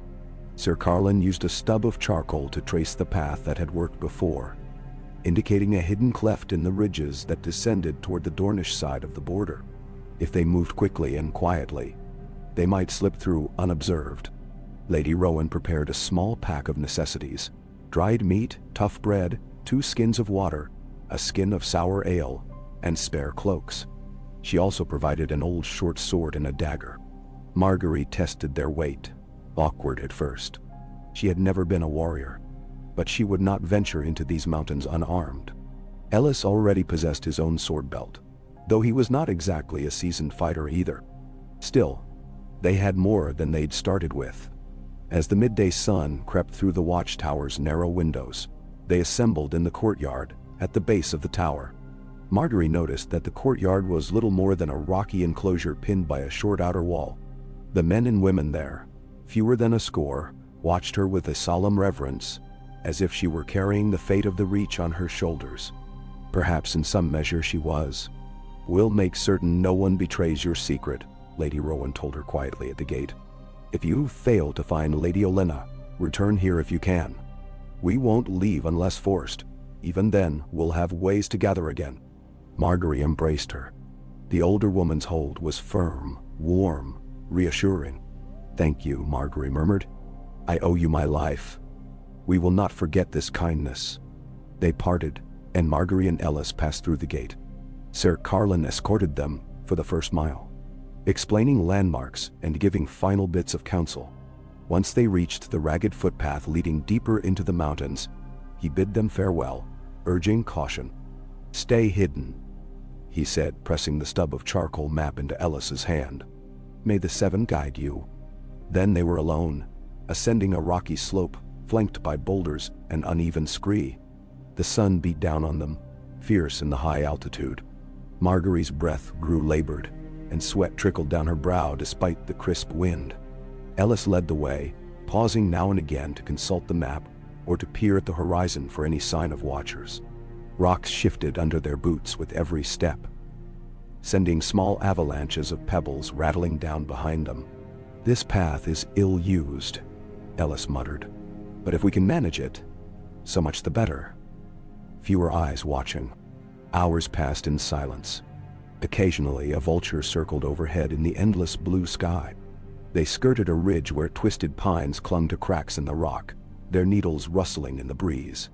Sir Carlin used a stub of charcoal to trace the path that had worked before, indicating a hidden cleft in the ridges that descended toward the Dornish side of the border. If they moved quickly and quietly, they might slip through unobserved. Lady Rowan prepared a small pack of necessities: dried meat, tough bread, 2 skins of water, a skin of sour ale, and spare cloaks. She also provided an old short sword and a dagger. Margaery tested their weight, awkward at first. She had never been a warrior, but she would not venture into these mountains unarmed. Ellis already possessed his own sword belt, though he was not exactly a seasoned fighter either. Still, they had more than they'd started with. As the midday sun crept through the watchtower's narrow windows, they assembled in the courtyard at the base of the tower. Margaery noticed that the courtyard was little more than a rocky enclosure pinned by a short outer wall. The men and women there, fewer than a score, watched her with a solemn reverence, as if she were carrying the fate of the Reach on her shoulders. Perhaps in some measure she was. "We'll make certain no one betrays your secret," Lady Rowan told her quietly at the gate. "If you fail to find Lady Olenna, return here if you can. We won't leave unless forced. Even then, we'll have ways to gather again." Margaery embraced her. The older woman's hold was firm, warm, reassuring. "Thank you," Margaery murmured. "I owe you my life. We will not forget this kindness." They parted, and Margaery and Ellis passed through the gate. Sir Carlin escorted them for the first mile, explaining landmarks and giving final bits of counsel. Once they reached the ragged footpath leading deeper into the mountains, he bid them farewell, urging caution. "Stay hidden," he said, pressing the stub of charcoal map into Ellis's hand. "May the Seven guide you." Then they were alone, ascending a rocky slope, flanked by boulders and uneven scree. The sun beat down on them, fierce in the high altitude. Margaery's breath grew labored, and sweat trickled down her brow despite the crisp wind. Ellis led the way, pausing now and again to consult the map or to peer at the horizon for any sign of watchers. Rocks shifted under their boots with every step, sending small avalanches of pebbles rattling down behind them. "This path is ill-used," Ellis muttered. "But if we can manage it, so much the better." Fewer eyes watching. Hours passed in silence. Occasionally, a vulture circled overhead in the endless blue sky. They skirted a ridge where twisted pines clung to cracks in the rock, their needles rustling in the breeze.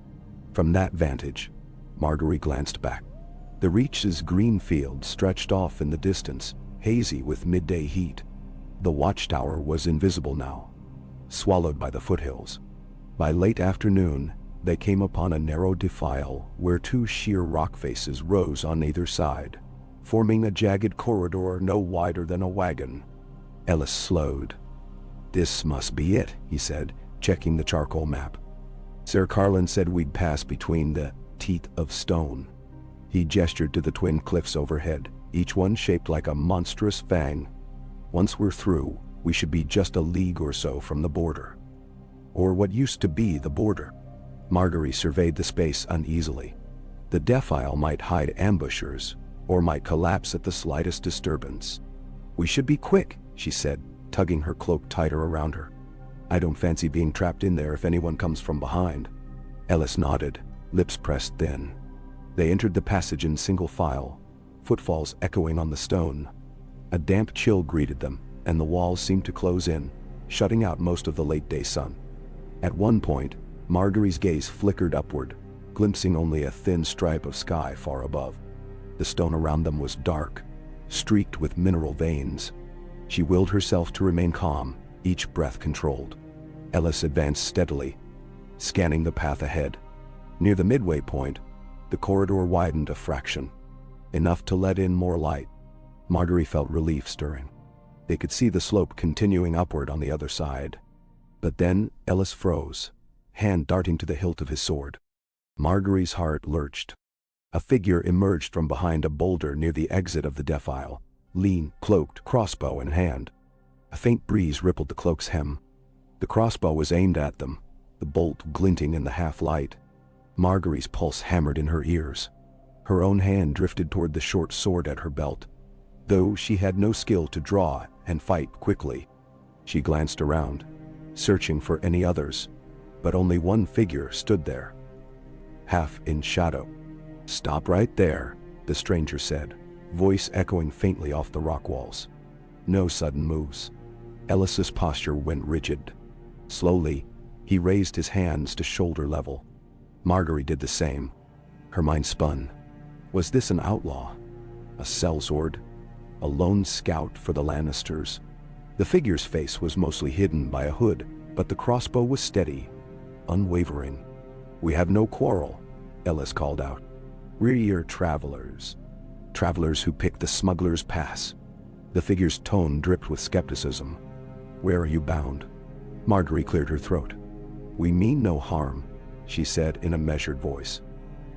From that vantage, Margaery glanced back. The Reach's green field stretched off in the distance, hazy with midday heat. The watchtower was invisible now, swallowed by the foothills. By late afternoon, they came upon a narrow defile where 2 sheer rock faces rose on either side, forming a jagged corridor no wider than a wagon. Ellis slowed. "This must be it," he said, checking the charcoal map. "Sir Carlin said we'd pass between the teeth of stone." He gestured to the twin cliffs overhead, each one shaped like a monstrous fang. "Once we're through, we should be just a league or so from the border. Or what used to be the border." Margaery surveyed the space uneasily. The defile might hide ambushers, or might collapse at the slightest disturbance. "We should be quick," she said, tugging her cloak tighter around her. "I don't fancy being trapped in there if anyone comes from behind." Ellis nodded, lips pressed thin. They entered the passage in single file, footfalls echoing on the stone. A damp chill greeted them, and the walls seemed to close in, shutting out most of the late-day sun. At one point, Margaery's gaze flickered upward, glimpsing only a thin stripe of sky far above. The stone around them was dark, streaked with mineral veins. She willed herself to remain calm, each breath controlled. Ellis advanced steadily, scanning the path ahead. Near the midway point, the corridor widened a fraction. enough to let in more light. Margaery felt relief stirring. They could see the slope continuing upward on the other side. But then Ellis froze, hand darting to the hilt of his sword. Margaery's heart lurched. A figure emerged from behind a boulder near the exit of the defile, lean, cloaked, crossbow in hand. A faint breeze rippled the cloak's hem. The crossbow was aimed at them, the bolt glinting in the half-light. Margaery's pulse hammered in her ears. Her own hand drifted toward the short sword at her belt. Though she had no skill to draw and fight quickly, she glanced around, searching for any others, but only one figure stood there, half in shadow. "Stop right there," the stranger said, voice echoing faintly off the rock walls. No sudden moves. Ellis's posture went rigid. Slowly, he raised his hands to shoulder level. Margaery did the same. Her mind spun. Was this an outlaw? A sellsword? A lone scout for the Lannisters? The figure's face was mostly hidden by a hood, but the crossbow was steady, unwavering. "We have no quarrel," Ellis called out. "We're travelers. Travelers who pick the smuggler's pass." The figure's tone dripped with skepticism. "Where are you bound?" Margaery cleared her throat. "We mean no harm," she said in a measured voice.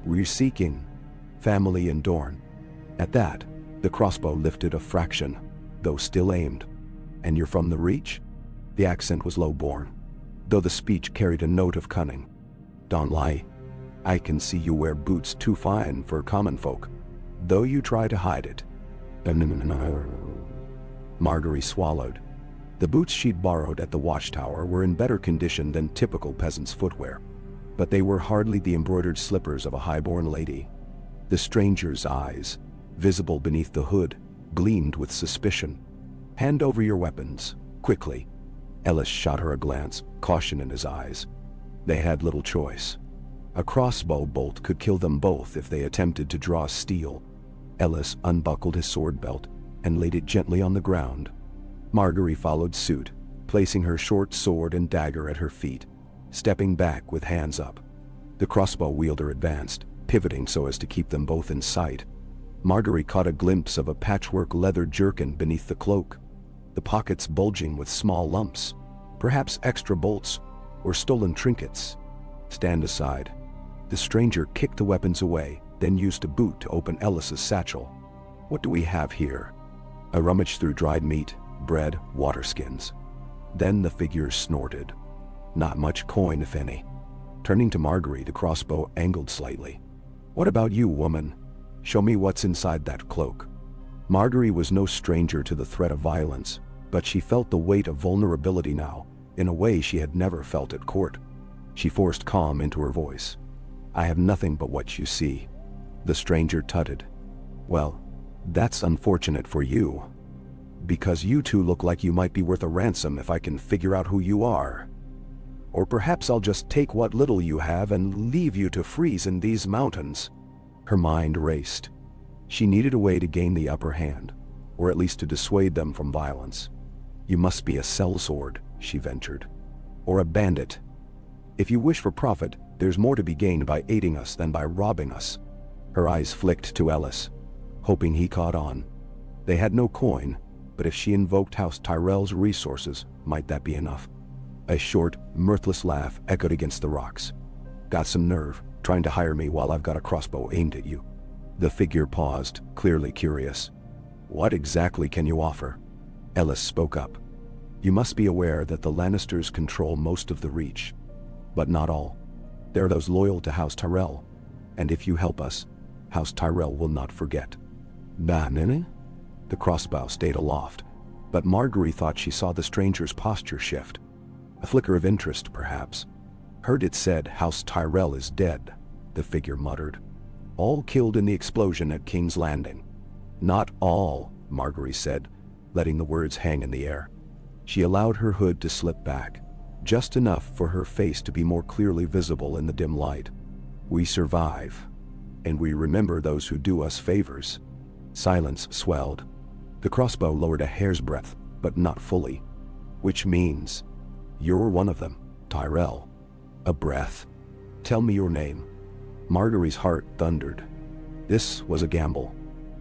"We're seeking family in Dorne." At that, the crossbow lifted a fraction, though still aimed. "And you're from the Reach?" The accent was low-born, though the speech carried a note of cunning. "Don't lie. I can see you wear boots too fine for common folk, though you try to hide it." Margaery swallowed. The boots she'd borrowed at the watchtower were in better condition than typical peasant's footwear, but they were hardly the embroidered slippers of a high-born lady. The stranger's eyes, visible beneath the hood, gleamed with suspicion. "Hand over your weapons, quickly." Ellis shot her a glance, caution in his eyes. They had little choice. A crossbow bolt could kill them both if they attempted to draw steel. Ellis unbuckled his sword belt and laid it gently on the ground. Margaery followed suit, placing her short sword and dagger at her feet, stepping back with hands up. The crossbow wielder advanced, pivoting so as to keep them both in sight. Margaery caught a glimpse of a patchwork leather jerkin beneath the cloak, the pockets bulging with small lumps, perhaps extra bolts or stolen trinkets. "Stand aside." The stranger kicked the weapons away, then used a boot to open Ellis's satchel. "What do we have here?" A rummage through dried meat, bread, water skins. Then the figure snorted. "Not much coin, if any." Turning to Margaery, the crossbow angled slightly. "What about you, woman? Show me what's inside that cloak." Margaery was no stranger to the threat of violence, but she felt the weight of vulnerability now, in a way she had never felt at court. She forced calm into her voice. "I have nothing but what you see." The stranger tutted. "Well, that's unfortunate for you, because you two look like you might be worth a ransom if I can figure out who you are. Or perhaps I'll just take what little you have and leave you to freeze in these mountains." Her mind raced. She needed a way to gain the upper hand, or at least to dissuade them from violence. "You must be a sellsword," she ventured. "Or a bandit. If you wish for profit, there's more to be gained by aiding us than by robbing us." Her eyes flicked to Ellis, hoping he caught on. They had no coin, but if she invoked House Tyrell's resources, might that be enough? A short, mirthless laugh echoed against the rocks. "Got some nerve, trying to hire me while I've got a crossbow aimed at you." The figure paused, clearly curious. "What exactly can you offer?" Ellis spoke up. "You must be aware that the Lannisters control most of the Reach, but not all. There are those loyal to House Tyrell, and if you help us, House Tyrell will not forget." "Nini?" The crossbow stayed aloft, but Margaery thought she saw the stranger's posture shift. A flicker of interest, perhaps. "Heard it said House Tyrell is dead," the figure muttered. "All killed in the explosion at King's Landing." "Not all," Margaery said, letting the words hang in the air. She allowed her hood to slip back, just enough for her face to be more clearly visible in the dim light. "We survive, and we remember those who do us favors." Silence swelled. The crossbow lowered a hair's breadth, but not fully. "Which means you're one of them, Tyrell." A breath. "Tell me your name." Margaery's heart thundered. This was a gamble.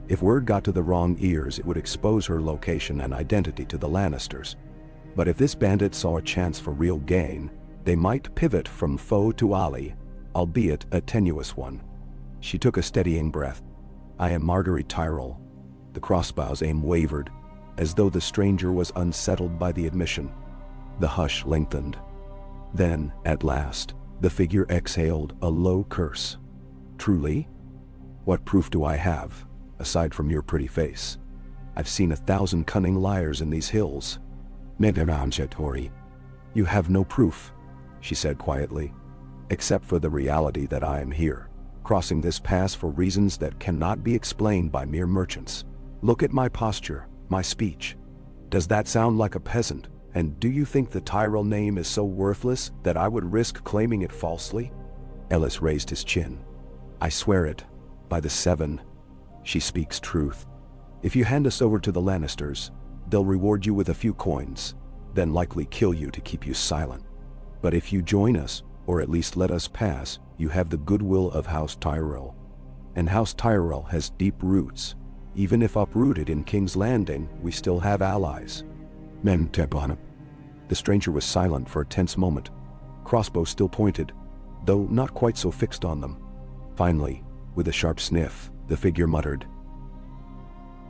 If word got to the wrong ears, it would expose her location and identity to the Lannisters. But if this bandit saw a chance for real gain, they might pivot from foe to ally, albeit a tenuous one. She took a steadying breath. "I am Margaery Tyrell." The crossbow's aim wavered, as though the stranger was unsettled by the admission. The hush lengthened. Then, at last, the figure exhaled a low curse. "Truly? What proof do I have, aside from your pretty face? I've seen 1,000 cunning liars in these hills." "Tori, you have no proof," she said quietly, "except for the reality that I am here, crossing this pass for reasons that cannot be explained by mere merchants. Look at my posture, my speech. Does that sound like a peasant? And do you think the Tyrell name is so worthless that I would risk claiming it falsely?" Ellis raised his chin. "I swear it, by the Seven, she speaks truth. If you hand us over to the Lannisters, they'll reward you with a few coins, then likely kill you to keep you silent. But if you join us, or at least let us pass, you have the goodwill of House Tyrell. And House Tyrell has deep roots. Even if uprooted in King's Landing, we still have allies." The stranger was silent for a tense moment, crossbow still pointed, though not quite so fixed on them. Finally, with a sharp sniff, the figure muttered,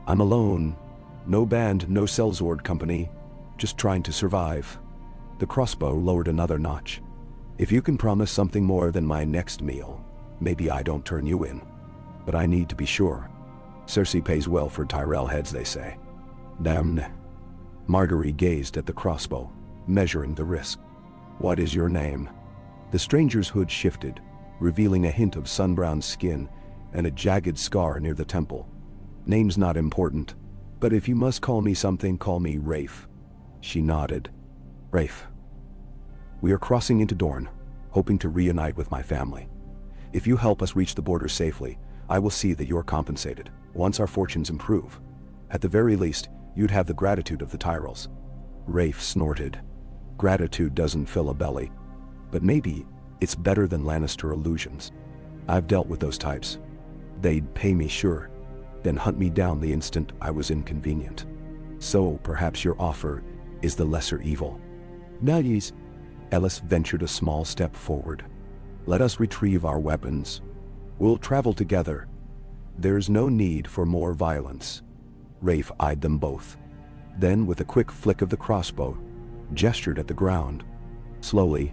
"I'm alone. No band, no sellsword company, just trying to survive." The crossbow lowered another notch. "If you can promise something more than my next meal, maybe I don't turn you in. But I need to be sure. Cersei pays well for Tyrell heads, they say." "Damn." Margaery gazed at the crossbow, measuring the risk. "What is your name?" The stranger's hood shifted, revealing a hint of sun-browned skin and a jagged scar near the temple. "Name's not important, but if you must call me something, call me Rafe." She nodded. "Rafe. We are crossing into Dorne, hoping to reunite with my family. If you help us reach the border safely, I will see that you're compensated, once our fortunes improve. At the very least, you'd have the gratitude of the Tyrells." Rafe snorted. "Gratitude doesn't fill a belly. But maybe it's better than Lannister illusions. I've dealt with those types. They'd pay me, sure, then hunt me down the instant I was inconvenient. So perhaps your offer is the lesser evil." "Nice." Ellis ventured a small step forward. "Let us retrieve our weapons. We'll travel together. There's no need for more violence." Rafe eyed them both. Then, with a quick flick of the crossbow, gestured at the ground. "Slowly,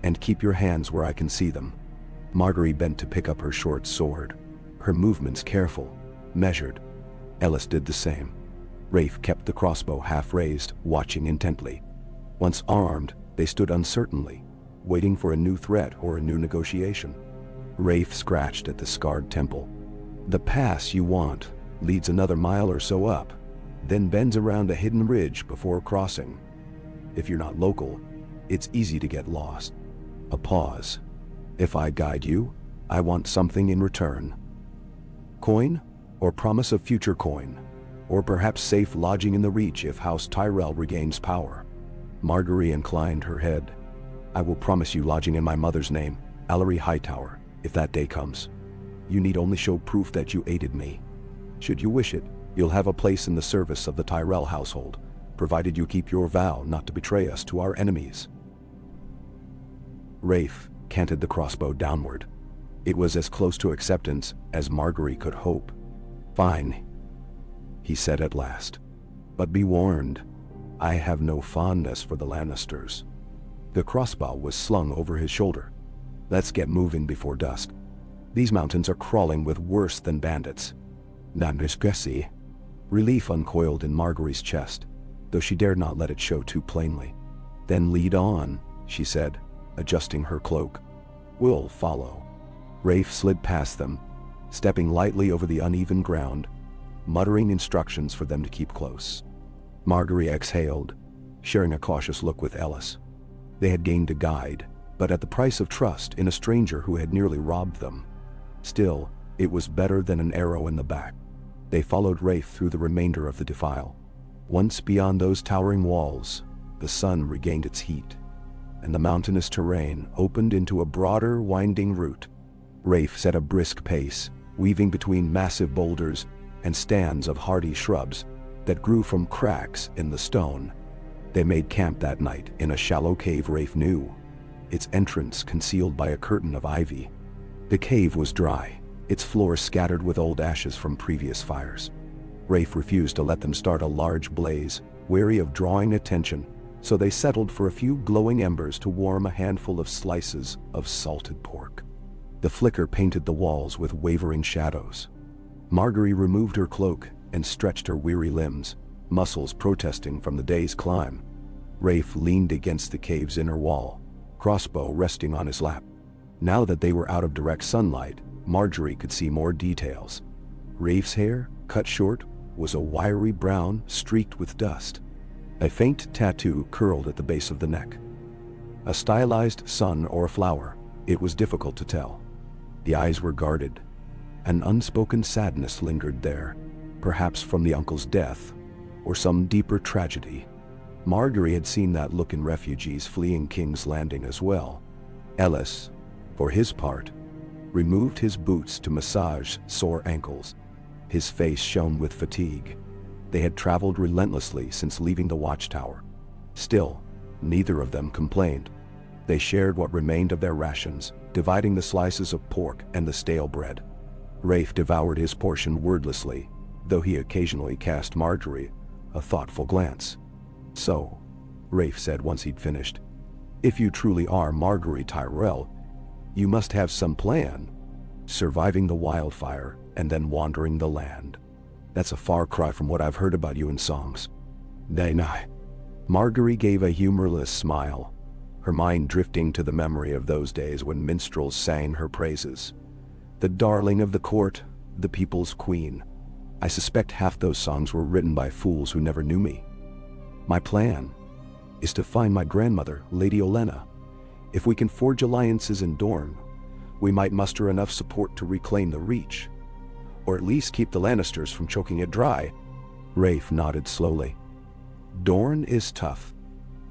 and keep your hands where I can see them." Margaery bent to pick up her short sword, her movements careful, measured. Ellis did the same. Rafe kept the crossbow half-raised, watching intently. Once armed, they stood uncertainly, waiting for a new threat or a new negotiation. Rafe scratched at the scarred temple. "The pass you want leads another mile or so up, then bends around a hidden ridge before crossing. If you're not local, it's easy to get lost." A pause. "If I guide you, I want something in return. Coin, or promise of future coin, or perhaps safe lodging in the Reach if House Tyrell regains power." Margaery inclined her head. "I will promise you lodging in my mother's name, Allery Hightower, if that day comes. You need only show proof that you aided me. Should you wish it, you'll have a place in the service of the Tyrell household, provided you keep your vow not to betray us to our enemies." Rafe canted the crossbow downward. It was as close to acceptance as Margaery could hope. "Fine," he said at last. "But be warned, I have no fondness for the Lannisters." The crossbow was slung over his shoulder. "Let's get moving before dusk. These mountains are crawling with worse than bandits." "Nandriskresi." Relief uncoiled in Margaery's chest, though she dared not let it show too plainly. "Then lead on," she said, adjusting her cloak. "We'll follow." Rafe slid past them, stepping lightly over the uneven ground, muttering instructions for them to keep close. Margaery exhaled, sharing a cautious look with Ellis. They had gained a guide, but at the price of trust in a stranger who had nearly robbed them. Still, it was better than an arrow in the back. They followed Rafe through the remainder of the defile. Once beyond those towering walls, the sun regained its heat, and the mountainous terrain opened into a broader, winding route. Rafe set a brisk pace, weaving between massive boulders, and stands of hardy shrubs that grew from cracks in the stone. They made camp that night in a shallow cave Rafe knew, its entrance concealed by a curtain of ivy. The cave was dry, its floor scattered with old ashes from previous fires. Rafe refused to let them start a large blaze, wary of drawing attention, so they settled for a few glowing embers to warm a handful of slices of salted pork. The flicker painted the walls with wavering shadows. Margaery removed her cloak and stretched her weary limbs, muscles protesting from the day's climb. Rafe leaned against the cave's inner wall, crossbow resting on his lap. Now that they were out of direct sunlight, Margaery could see more details. Rafe's hair, cut short, was a wiry brown streaked with dust. A faint tattoo curled at the base of the neck. A stylized sun or a flower, it was difficult to tell. The eyes were guarded. An unspoken sadness lingered there, perhaps from the uncle's death, or some deeper tragedy. Margaery had seen that look in refugees fleeing King's Landing as well. Ellis, for his part, removed his boots to massage sore ankles. His face shone with fatigue. They had traveled relentlessly since leaving the watchtower. Still, neither of them complained. They shared what remained of their rations, dividing the slices of pork and the stale bread. Rafe devoured his portion wordlessly, though he occasionally cast Margaery a thoughtful glance. "So," Rafe said once he'd finished, "if you truly are Margaery Tyrell, you must have some plan. Surviving the wildfire and then wandering the land. That's a far cry from what I've heard about you in songs." "Nay. Margaery gave a humorless smile, her mind drifting to the memory of those days when minstrels sang her praises. The darling of the court, the people's queen. I suspect half those songs were written by fools who never knew me. My plan is to find my grandmother, Lady Olenna. If we can forge alliances in Dorne, we might muster enough support to reclaim the Reach, or at least keep the Lannisters from choking it dry." Rafe nodded slowly. "Dorne is tough.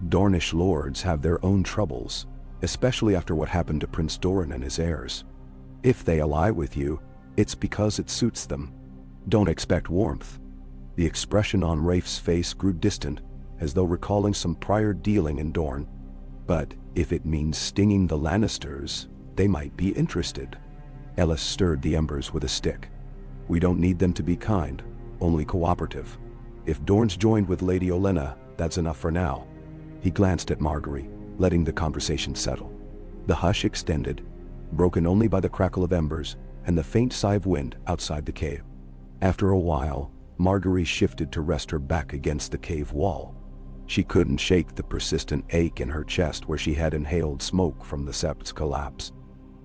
Dornish lords have their own troubles, especially after what happened to Prince Doran and his heirs. If they ally with you, it's because it suits them. Don't expect warmth." The expression on Rafe's face grew distant, as though recalling some prior dealing in Dorne. "But if it means stinging the Lannisters, they might be interested." Ellis stirred the embers with a stick. "We don't need them to be kind, only cooperative. If Dorne's joined with Lady Olenna, that's enough for now." He glanced at Margaery, letting the conversation settle. The hush extended, broken only by the crackle of embers and the faint sigh of wind outside the cave. After a while, Margaery shifted to rest her back against the cave wall. She couldn't shake the persistent ache in her chest where she had inhaled smoke from the sept's collapse.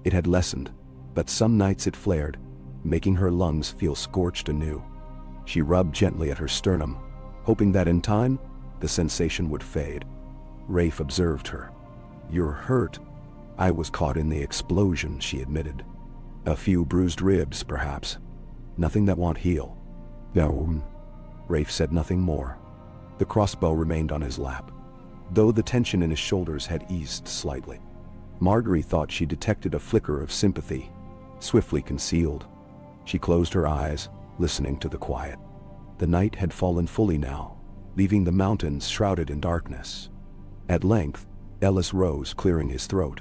It had lessened, but some nights it flared, making her lungs feel scorched anew. She rubbed gently at her sternum, hoping that in time, the sensation would fade. Rafe observed her. "You're hurt." "I was caught in the explosion," she admitted. "A few bruised ribs, perhaps. Nothing that won't heal." "No." Rafe said nothing more. The crossbow remained on his lap, though the tension in his shoulders had eased slightly. Margaery thought she detected a flicker of sympathy, swiftly concealed. She closed her eyes, listening to the quiet. The night had fallen fully now, leaving the mountains shrouded in darkness. At length, Ellis rose, clearing his throat.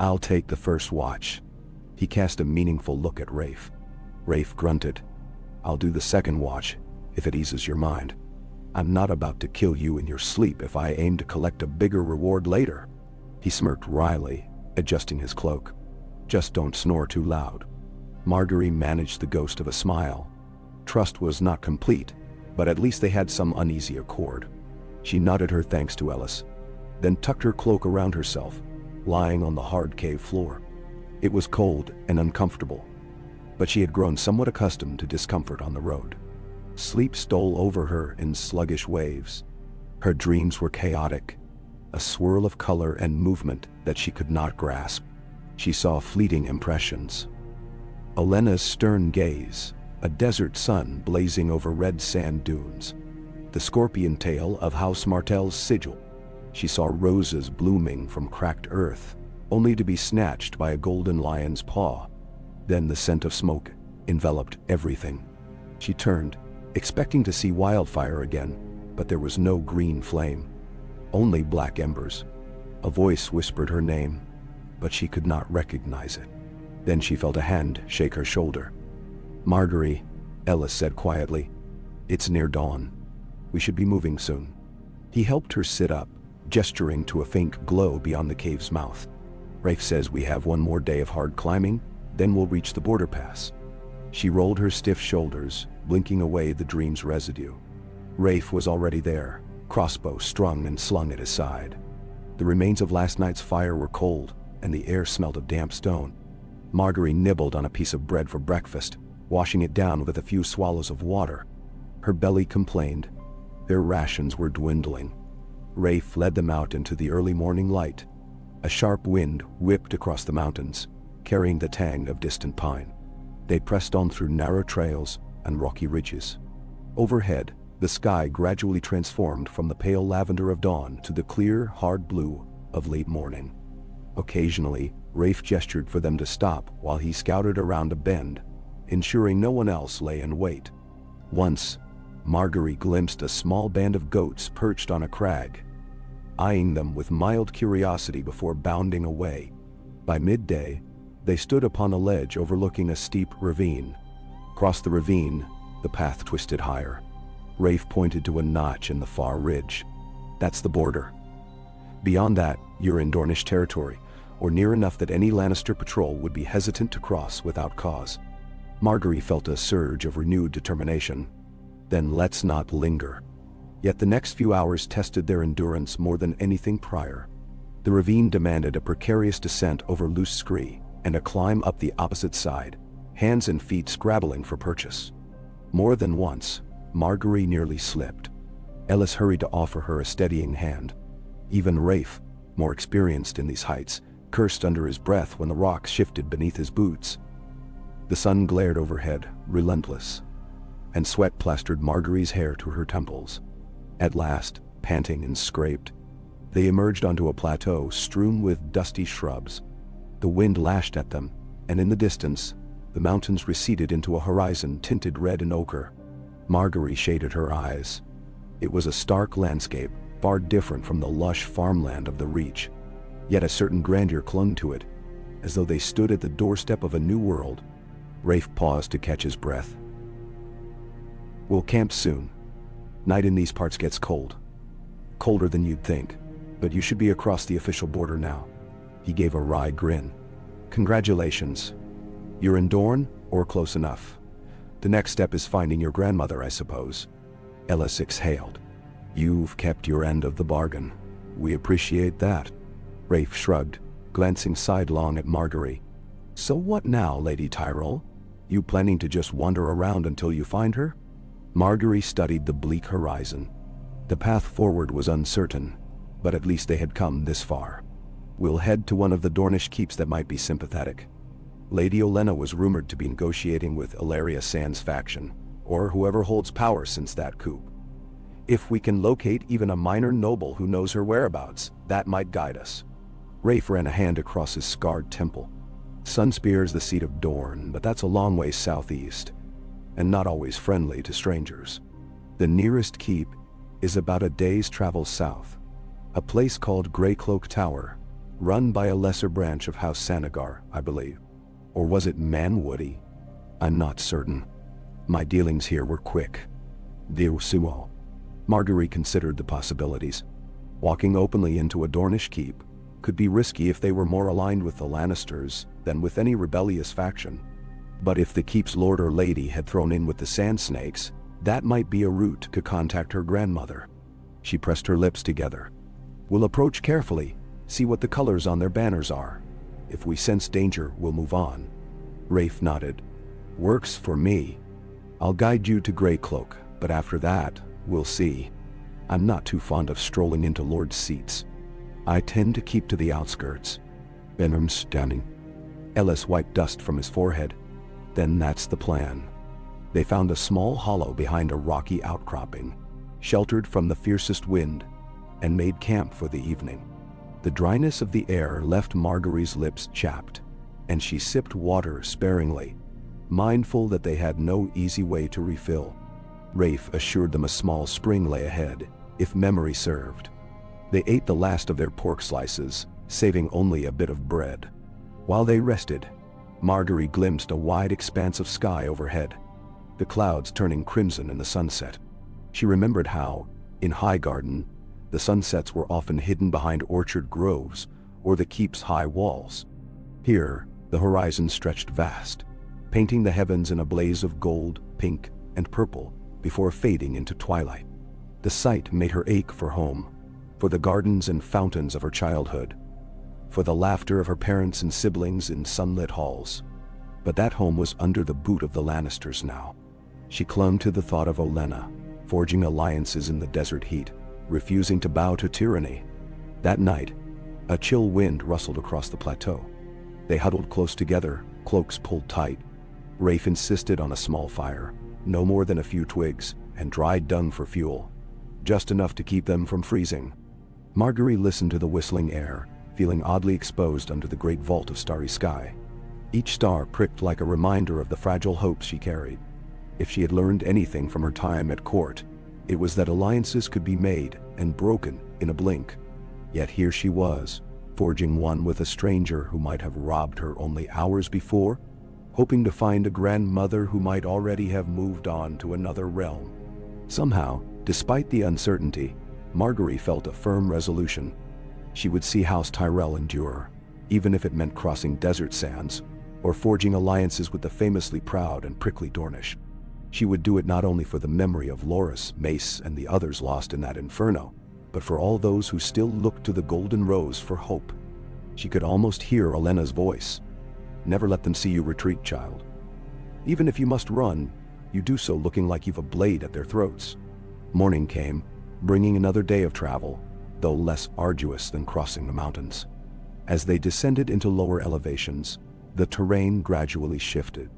"I'll take the first watch." He cast a meaningful look at Rafe. Rafe grunted. "I'll do the second watch, if it eases your mind. I'm not about to kill you in your sleep if I aim to collect a bigger reward later." He smirked wryly, adjusting his cloak. "Just don't snore too loud." Margaery managed the ghost of a smile. Trust was not complete, but at least they had some uneasy accord. She nodded her thanks to Ellis, then tucked her cloak around herself, lying on the hard cave floor. It was cold and uncomfortable, but she had grown somewhat accustomed to discomfort on the road. Sleep stole over her in sluggish waves. Her dreams were chaotic, a swirl of color and movement that she could not grasp. She saw fleeting impressions. Olenna's stern gaze, a desert sun blazing over red sand dunes. The scorpion tail of House Martell's sigil. She saw roses blooming from cracked earth, only to be snatched by a golden lion's paw. Then the scent of smoke enveloped everything. She turned, expecting to see wildfire again, but there was no green flame. Only black embers. A voice whispered her name, but she could not recognize it. Then she felt a hand shake her shoulder. "Margaery," Ellis said quietly. "It's near dawn. We should be moving soon." He helped her sit up, gesturing to a faint glow beyond the cave's mouth. "Rafe says we have one more day of hard climbing, then we'll reach the border pass." She rolled her stiff shoulders, blinking away the dream's residue. Rafe was already there, crossbow strung and slung at his side. The remains of last night's fire were cold, and the air smelled of damp stone. Margaery nibbled on a piece of bread for breakfast, washing it down with a few swallows of water. Her belly complained. Their rations were dwindling. Rafe led them out into the early morning light. A sharp wind whipped across the mountains, carrying the tang of distant pine. They pressed on through narrow trails and rocky ridges. Overhead, the sky gradually transformed from the pale lavender of dawn to the clear, hard blue of late morning. Occasionally, Rafe gestured for them to stop while he scouted around a bend, ensuring no one else lay in wait. Once, Margaery glimpsed a small band of goats perched on a crag, eyeing them with mild curiosity before bounding away. By midday, they stood upon a ledge overlooking a steep ravine. Across the ravine, the path twisted higher. Rafe pointed to a notch in the far ridge. "That's the border. Beyond that, you're in Dornish territory, or near enough that any Lannister patrol would be hesitant to cross without cause." Margaery felt a surge of renewed determination. Then let's not linger. Yet the next few hours tested their endurance more than anything prior. The ravine demanded a precarious descent over loose scree and a climb up the opposite side, hands and feet scrabbling for purchase. More than once, Margaery nearly slipped. Ellis hurried to offer her a steadying hand. Even Rafe, more experienced in these heights, cursed under his breath when the rocks shifted beneath his boots. The sun glared overhead, relentless, and sweat plastered Margaery's hair to her temples. At last, panting and scraped, they emerged onto a plateau strewn with dusty shrubs. The wind lashed at them, and in the distance, the mountains receded into a horizon tinted red and ochre. Margaery shaded her eyes. It was a stark landscape, far different from the lush farmland of the Reach. Yet a certain grandeur clung to it, as though they stood at the doorstep of a new world. Rafe paused to catch his breath. "We'll camp soon. Night in these parts gets cold. Colder than you'd think, but you should be across the official border now." He gave a wry grin. "Congratulations. You're in Dorne, or close enough. The next step is finding your grandmother, I suppose." Ellis exhaled. "You've kept your end of the bargain. We appreciate that." Rafe shrugged, glancing sidelong at Margaery. "So what now, Lady Tyrell? You planning to just wander around until you find her?" Margaery studied the bleak horizon. The path forward was uncertain, but at least they had come this far. "We'll head to one of the Dornish keeps that might be sympathetic. Lady Olenna was rumored to be negotiating with Ilaria Sand's faction, or whoever holds power since that coup. If we can locate even a minor noble who knows her whereabouts, that might guide us." Rafe ran a hand across his scarred temple. "Sunspear is the seat of Dorne, but that's a long way southeast, and not always friendly to strangers. The nearest keep is about a day's travel south, a place called Greycloak Tower, run by a lesser branch of House Sanagar, I believe. Or was it Manwoody? I'm not certain. My dealings here were quick." Suo. Margaery considered the possibilities. Walking openly into a Dornish keep could be risky if they were more aligned with the Lannisters than with any rebellious faction. But if the keep's lord or lady had thrown in with the Sand Snakes, that might be a route to contact her grandmother. She pressed her lips together. "We'll approach carefully, see what the colors on their banners are. If we sense danger, we'll move on." Rafe nodded. "Works for me. I'll guide you to Greycloak, but after that, we'll see. I'm not too fond of strolling into lord seats. I tend to keep to the outskirts." Benham's standing. Ellis wiped dust from his forehead. "Then that's the plan." They found a small hollow behind a rocky outcropping, sheltered from the fiercest wind, and made camp for the evening. The dryness of the air left Margaery's lips chapped, and she sipped water sparingly. mindful that they had no easy way to refill. Rafe assured them a small spring lay ahead, if memory served. They ate the last of their pork slices, saving only a bit of bread. While they rested, Margaery glimpsed a wide expanse of sky overhead, the clouds turning crimson in the sunset. She remembered how, in Highgarden, the sunsets were often hidden behind orchard groves or the keep's high walls. Here, the horizon stretched vast, painting the heavens in a blaze of gold, pink, and purple before fading into twilight. The sight made her ache for home, for the gardens and fountains of her childhood, for the laughter of her parents and siblings in sunlit halls. But that home was under the boot of the Lannisters now. She clung to the thought of Olenna, forging alliances in the desert heat, refusing to bow to tyranny. That night, a chill wind rustled across the plateau. They huddled close together, cloaks pulled tight. Rafe insisted on a small fire, no more than a few twigs, and dried dung for fuel, just enough to keep them from freezing. Margaery listened to the whistling air, feeling oddly exposed under the great vault of starry sky. Each star pricked like a reminder of the fragile hopes she carried. If she had learned anything from her time at court, it was that alliances could be made and broken in a blink. Yet here she was, forging one with a stranger who might have robbed her only hours before, hoping to find a grandmother who might already have moved on to another realm. Somehow, despite the uncertainty, Margaery felt a firm resolution. She would see House Tyrell endure, even if it meant crossing desert sands or forging alliances with the famously proud and prickly Dornish. She would do it not only for the memory of Loras, Mace, and the others lost in that inferno, but for all those who still looked to the Golden Rose for hope. She could almost hear Olenna's voice. Never let them see you retreat, child. Even if you must run, you do so looking like you've a blade at their throats. Morning came, bringing another day of travel, though less arduous than crossing the mountains. As they descended into lower elevations, the terrain gradually shifted.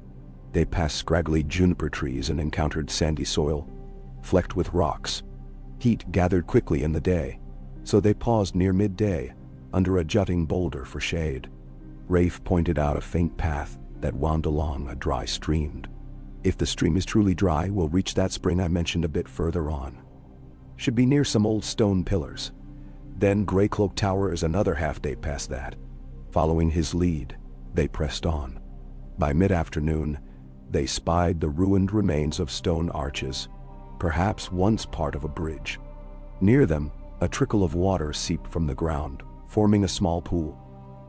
They passed scraggly juniper trees and encountered sandy soil, flecked with rocks. Heat gathered quickly in the day, so they paused near midday, under a jutting boulder for shade. Rafe pointed out a faint path that wound along a dry stream. If the stream is truly dry, we'll reach that spring I mentioned a bit further on. Should be near some old stone pillars. Then Greycloak Tower is another half-day past that. Following his lead, they pressed on. By mid-afternoon, they spied the ruined remains of stone arches, perhaps once part of a bridge. Near them, a trickle of water seeped from the ground, forming a small pool.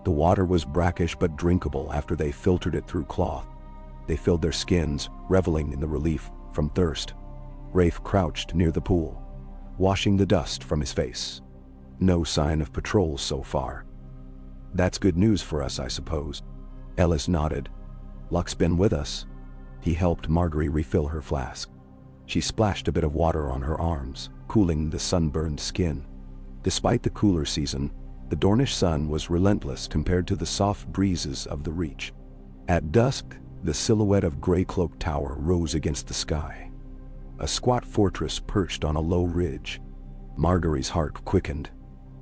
The water was brackish but drinkable after they filtered it through cloth. They filled their skins, reveling in the relief from thirst. Rafe crouched near the pool, washing the dust from his face. No sign of patrols so far. That's good news for us, I suppose. Ellis nodded. Luck's been with us. He helped Margaery refill her flask. She splashed a bit of water on her arms, cooling the sunburned skin. Despite the cooler season, the Dornish sun was relentless compared to the soft breezes of the Reach. At dusk, the silhouette of Greycloak Tower rose against the sky. A squat fortress perched on a low ridge. Margaery's heart quickened.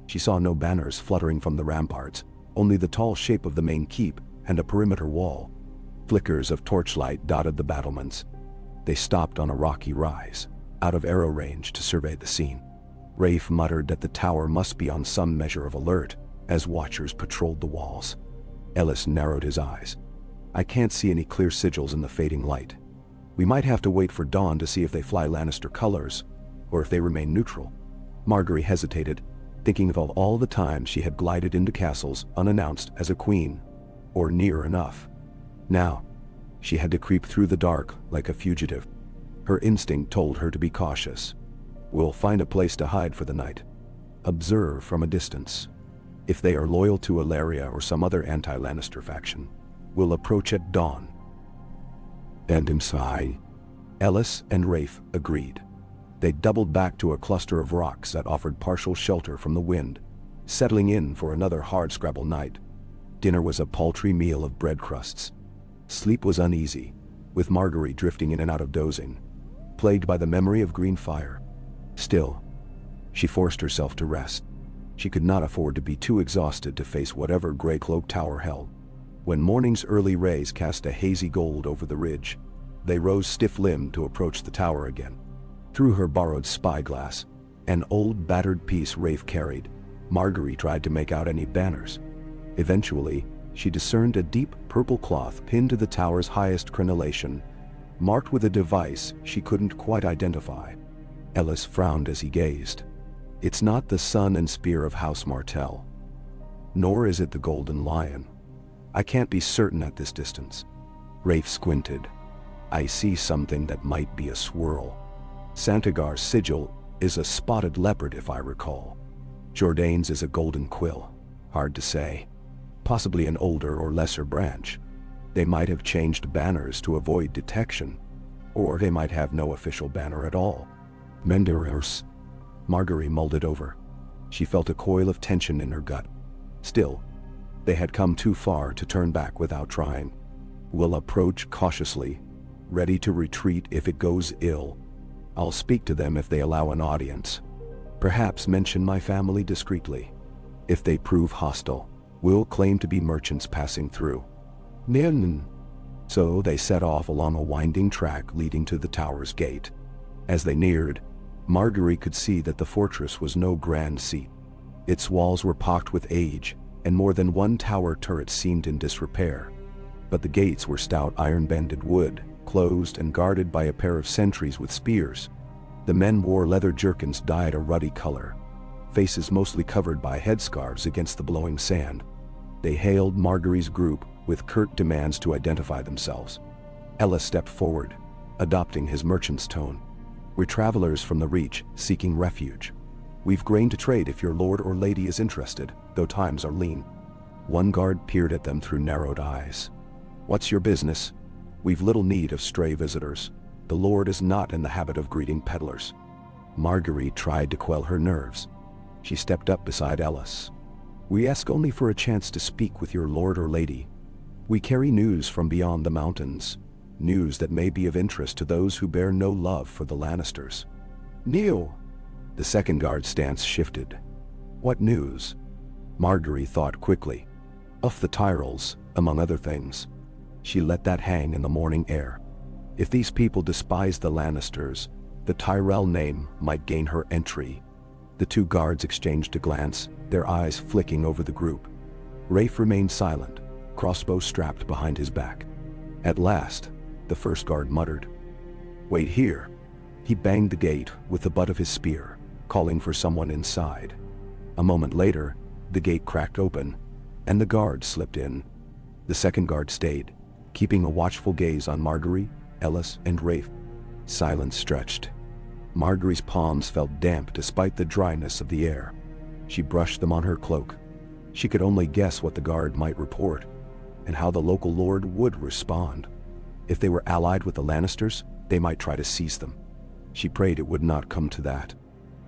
She saw no banners fluttering from the ramparts, only the tall shape of the main keep and a perimeter wall. Flickers of torchlight dotted the battlements. They stopped on a rocky rise, out of arrow range, to survey the scene. Rafe muttered that the tower must be on some measure of alert, as watchers patrolled the walls. Ellis narrowed his eyes. I can't see any clear sigils in the fading light. We might have to wait for dawn to see if they fly Lannister colors, or if they remain neutral. Margaery hesitated, thinking of all the times she had glided into castles unannounced as a queen, or near enough. Now, she had to creep through the dark like a fugitive. Her instinct told her to be cautious. We'll find a place to hide for the night. Observe from a distance. If they are loyal to Alleria or some other anti-Lannister faction, we'll approach at dawn. And inside, Ellis and Rafe agreed. They doubled back to a cluster of rocks that offered partial shelter from the wind, settling in for another hardscrabble night. Dinner was a paltry meal of bread crusts. Sleep was uneasy, with Margaery drifting in and out of dozing, plagued by the memory of green fire. Still, she forced herself to rest. She could not afford to be too exhausted to face whatever Greycloak Tower held. When morning's early rays cast a hazy gold over the ridge, they rose stiff-limbed to approach the tower again. Through her borrowed spyglass, an old battered piece Rafe carried, Margaery tried to make out any banners. Eventually, she discerned a deep purple cloth pinned to the tower's highest crenellation, marked with a device she couldn't quite identify. Ellis frowned as he gazed. It's not the sun and spear of House Martell. Nor is it the Golden Lion. I can't be certain at this distance. Rafe squinted. I see something that might be a swirl. Santigar's sigil is a spotted leopard, if I recall. Jourdain's is a golden quill. Hard to say. Possibly an older or lesser branch. They might have changed banners to avoid detection. Or they might have no official banner at all. Menderers. Margaery mulled it over. She felt a coil of tension in her gut. Still, they had come too far to turn back without trying. We'll approach cautiously, ready to retreat if it goes ill. I'll speak to them if they allow an audience. Perhaps mention my family discreetly. If they prove hostile, we'll claim to be merchants passing through. Nin. So they set off along a winding track leading to the tower's gate. As they neared, Margaery could see that the fortress was no grand seat. Its walls were pocked with age, and more than one tower turret seemed in disrepair. But the gates were stout iron-banded wood, closed and guarded by a pair of sentries with spears. The men wore leather jerkins dyed a ruddy color, faces mostly covered by headscarves against the blowing sand. They hailed Margaery's group with curt demands to identify themselves. Ellis stepped forward, adopting his merchant's tone. We're travelers from the Reach, seeking refuge. We've grain to trade if your lord or lady is interested, though times are lean. One guard peered at them through narrowed eyes. What's your business? We've little need of stray visitors. The lord is not in the habit of greeting peddlers. Margaery tried to quell her nerves. She stepped up beside Ellis. We ask only for a chance to speak with your lord or lady. We carry news from beyond the mountains. News that may be of interest to those who bear no love for the Lannisters. Kneel! The second guard's stance shifted. What news? Margaery thought quickly. Of the Tyrells, among other things. She let that hang in the morning air. If these people despised the Lannisters, the Tyrell name might gain her entry. The two guards exchanged a glance, their eyes flicking over the group. Rafe remained silent, crossbow strapped behind his back. At last, the first guard muttered, "Wait here." He banged the gate with the butt of his spear, calling for someone inside. A moment later, the gate cracked open, and the guard slipped in. The second guard stayed, keeping a watchful gaze on Margaery, Ellis, and Rafe. Silence stretched. Margaery's palms felt damp despite the dryness of the air. She brushed them on her cloak. She could only guess what the guard might report, and how the local lord would respond. If they were allied with the Lannisters, they might try to seize them. She prayed it would not come to that.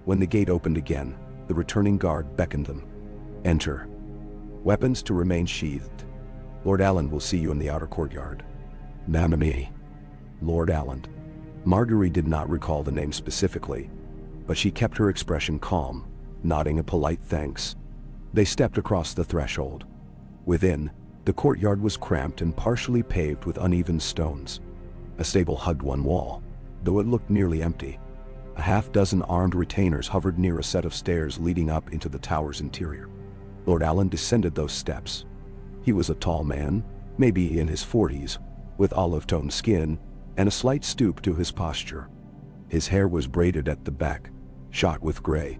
When the gate opened again, the returning guard beckoned them. Enter. Weapons to remain sheathed. Lord Allen will see you in the outer courtyard. Mammy. Lord Allen. Margaery did not recall the name specifically, but she kept her expression calm, nodding a polite thanks. They stepped across the threshold. Within, the courtyard was cramped and partially paved with uneven stones. A stable hugged one wall, though it looked nearly empty. A half-dozen armed retainers hovered near a set of stairs leading up into the tower's interior. Lord Allen descended those steps. He was a tall man, maybe in his 40s, with olive-toned skin and a slight stoop to his posture. His hair was braided at the back, shot with gray.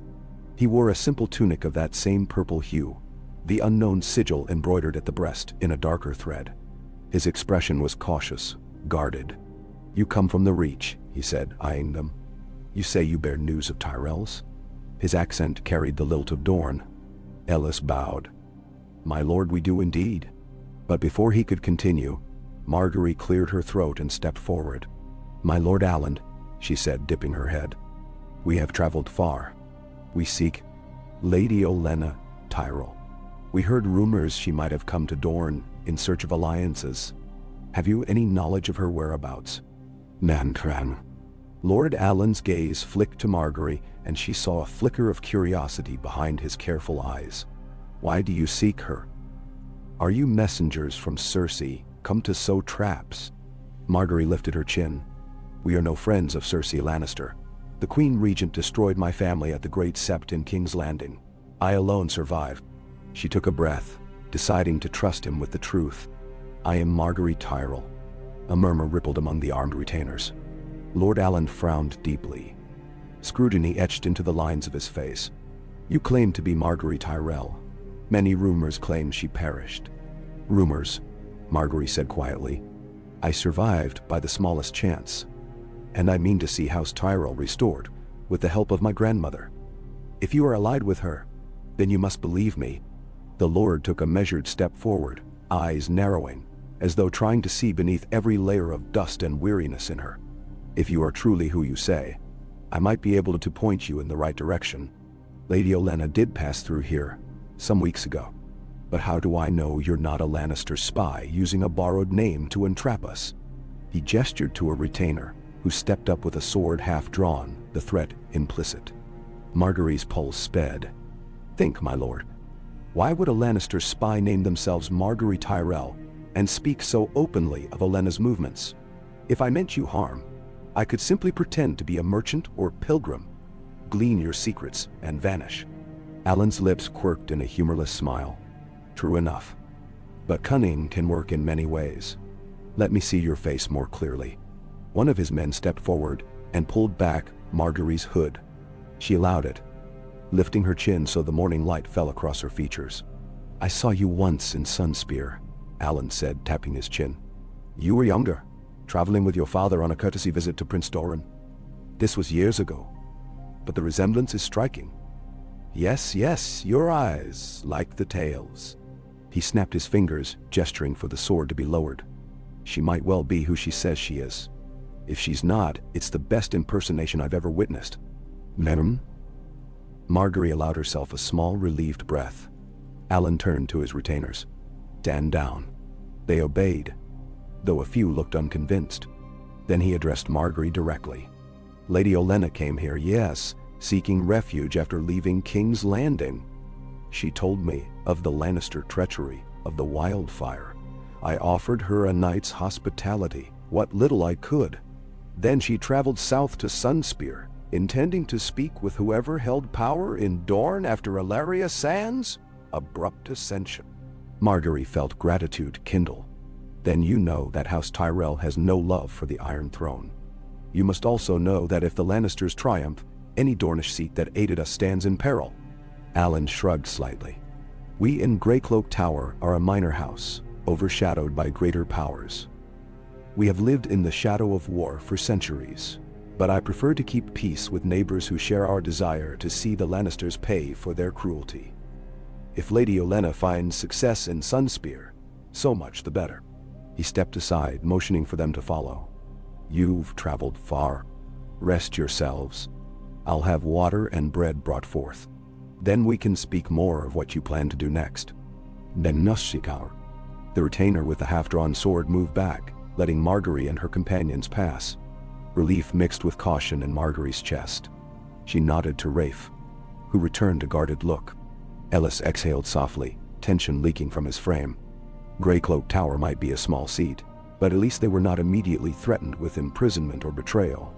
He wore a simple tunic of that same purple hue, the unknown sigil embroidered at the breast in a darker thread. His expression was cautious, guarded. "You come from the Reach," he said, eyeing them. "You say you bear news of Tyrells?" His accent carried the lilt of Dorne. Ellis bowed. "My lord, we do indeed." But before he could continue, Margaery cleared her throat and stepped forward. "My Lord Allen," she said, dipping her head. "We have traveled far. We seek Lady Olenna Tyrell. We heard rumors she might have come to Dorne in search of alliances. Have you any knowledge of her whereabouts?" Mantran. Lord Allen's gaze flicked to Margaery, and she saw a flicker of curiosity behind his careful eyes. "Why do you seek her?" Are you messengers from Cersei, come to sow traps? Margaery lifted her chin. We are no friends of Cersei Lannister. The Queen Regent destroyed my family at the Great Sept in King's Landing. I alone survived. She took a breath, deciding to trust him with the truth. I am Margaery Tyrell. A murmur rippled among the armed retainers. Lord Allen frowned deeply. Scrutiny etched into the lines of his face. You claim to be Margaery Tyrell. Many rumors claim she perished. Rumors, Margaery said quietly. I survived by the smallest chance. And I mean to see House Tyrell restored, with the help of my grandmother. If you are allied with her, then you must believe me. The Lord took a measured step forward, eyes narrowing, as though trying to see beneath every layer of dust and weariness in her. If you are truly who you say, I might be able to point you in the right direction. Lady Olenna did pass through here, some weeks ago. But how do I know you're not a Lannister spy using a borrowed name to entrap us? He gestured to a retainer, who stepped up with a sword half drawn, the threat implicit. Margaery's pulse sped. Think, my lord. Why would a Lannister spy name themselves Margaery Tyrell and speak so openly of Olenna's movements? If I meant you harm, I could simply pretend to be a merchant or pilgrim, glean your secrets, and vanish. Allen's lips quirked in a humorless smile. True enough. But cunning can work in many ways. Let me see your face more clearly. One of his men stepped forward and pulled back Margaery's hood. She allowed it, lifting her chin so the morning light fell across her features. I saw you once in Sunspear, Allen said, tapping his chin. You were younger, traveling with your father on a courtesy visit to Prince Doran. This was years ago, but the resemblance is striking. Yes, yes, your eyes, like the tails. He snapped his fingers, gesturing for the sword to be lowered. She might well be who she says she is. If she's not, it's the best impersonation I've ever witnessed. Madam? Margaery allowed herself a small, relieved breath. Allen turned to his retainers. Stand down. They obeyed, though a few looked unconvinced. Then he addressed Margaery directly. Lady Olenna came here, yes, seeking refuge after leaving King's Landing. She told me of the Lannister treachery, of the wildfire. I offered her a night's hospitality, what little I could. Then she traveled south to Sunspear, intending to speak with whoever held power in Dorne after Ilaria Sands' abrupt ascension. Margaery felt gratitude kindle. Then you know that House Tyrell has no love for the Iron Throne. You must also know that if the Lannisters triumph, any Dornish seat that aided us stands in peril. Allen shrugged slightly. We in Greycloak Tower are a minor house, overshadowed by greater powers. We have lived in the shadow of war for centuries, but I prefer to keep peace with neighbors who share our desire to see the Lannisters pay for their cruelty. If Lady Olenna finds success in Sunspear, so much the better. He stepped aside, motioning for them to follow. You've traveled far. Rest yourselves. I'll have water and bread brought forth. Then we can speak more of what you plan to do next. Nemnushikar. The retainer with the half-drawn sword moved back, letting Margaery and her companions pass. Relief mixed with caution in Margaery's chest. She nodded to Rafe, who returned a guarded look. Ellis exhaled softly, tension leaking from his frame. Greycloak Tower might be a small seat, but at least they were not immediately threatened with imprisonment or betrayal.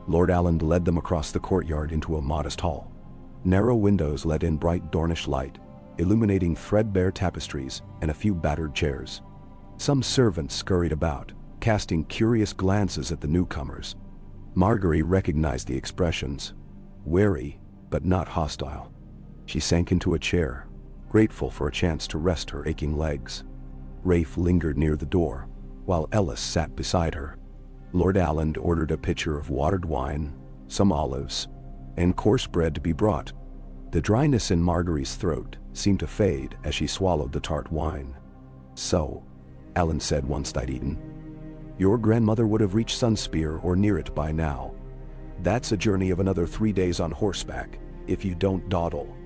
Lord Allen led them across the courtyard into a modest hall. Narrow windows let in bright Dornish light, illuminating threadbare tapestries and a few battered chairs. Some servants scurried about, casting curious glances at the newcomers. Margaery recognized the expressions, wary but not hostile. She sank into a chair, grateful for a chance to rest her aching legs. Rafe lingered near the door, while Ellis sat beside her. Lord Allen ordered a pitcher of watered wine, some olives, and coarse bread to be brought. The dryness in Margaery's throat seemed to fade as she swallowed the tart wine. So, Allen said once they'd eaten, your grandmother would have reached Sunspear or near it by now. That's a journey of another 3 days on horseback, if you don't dawdle.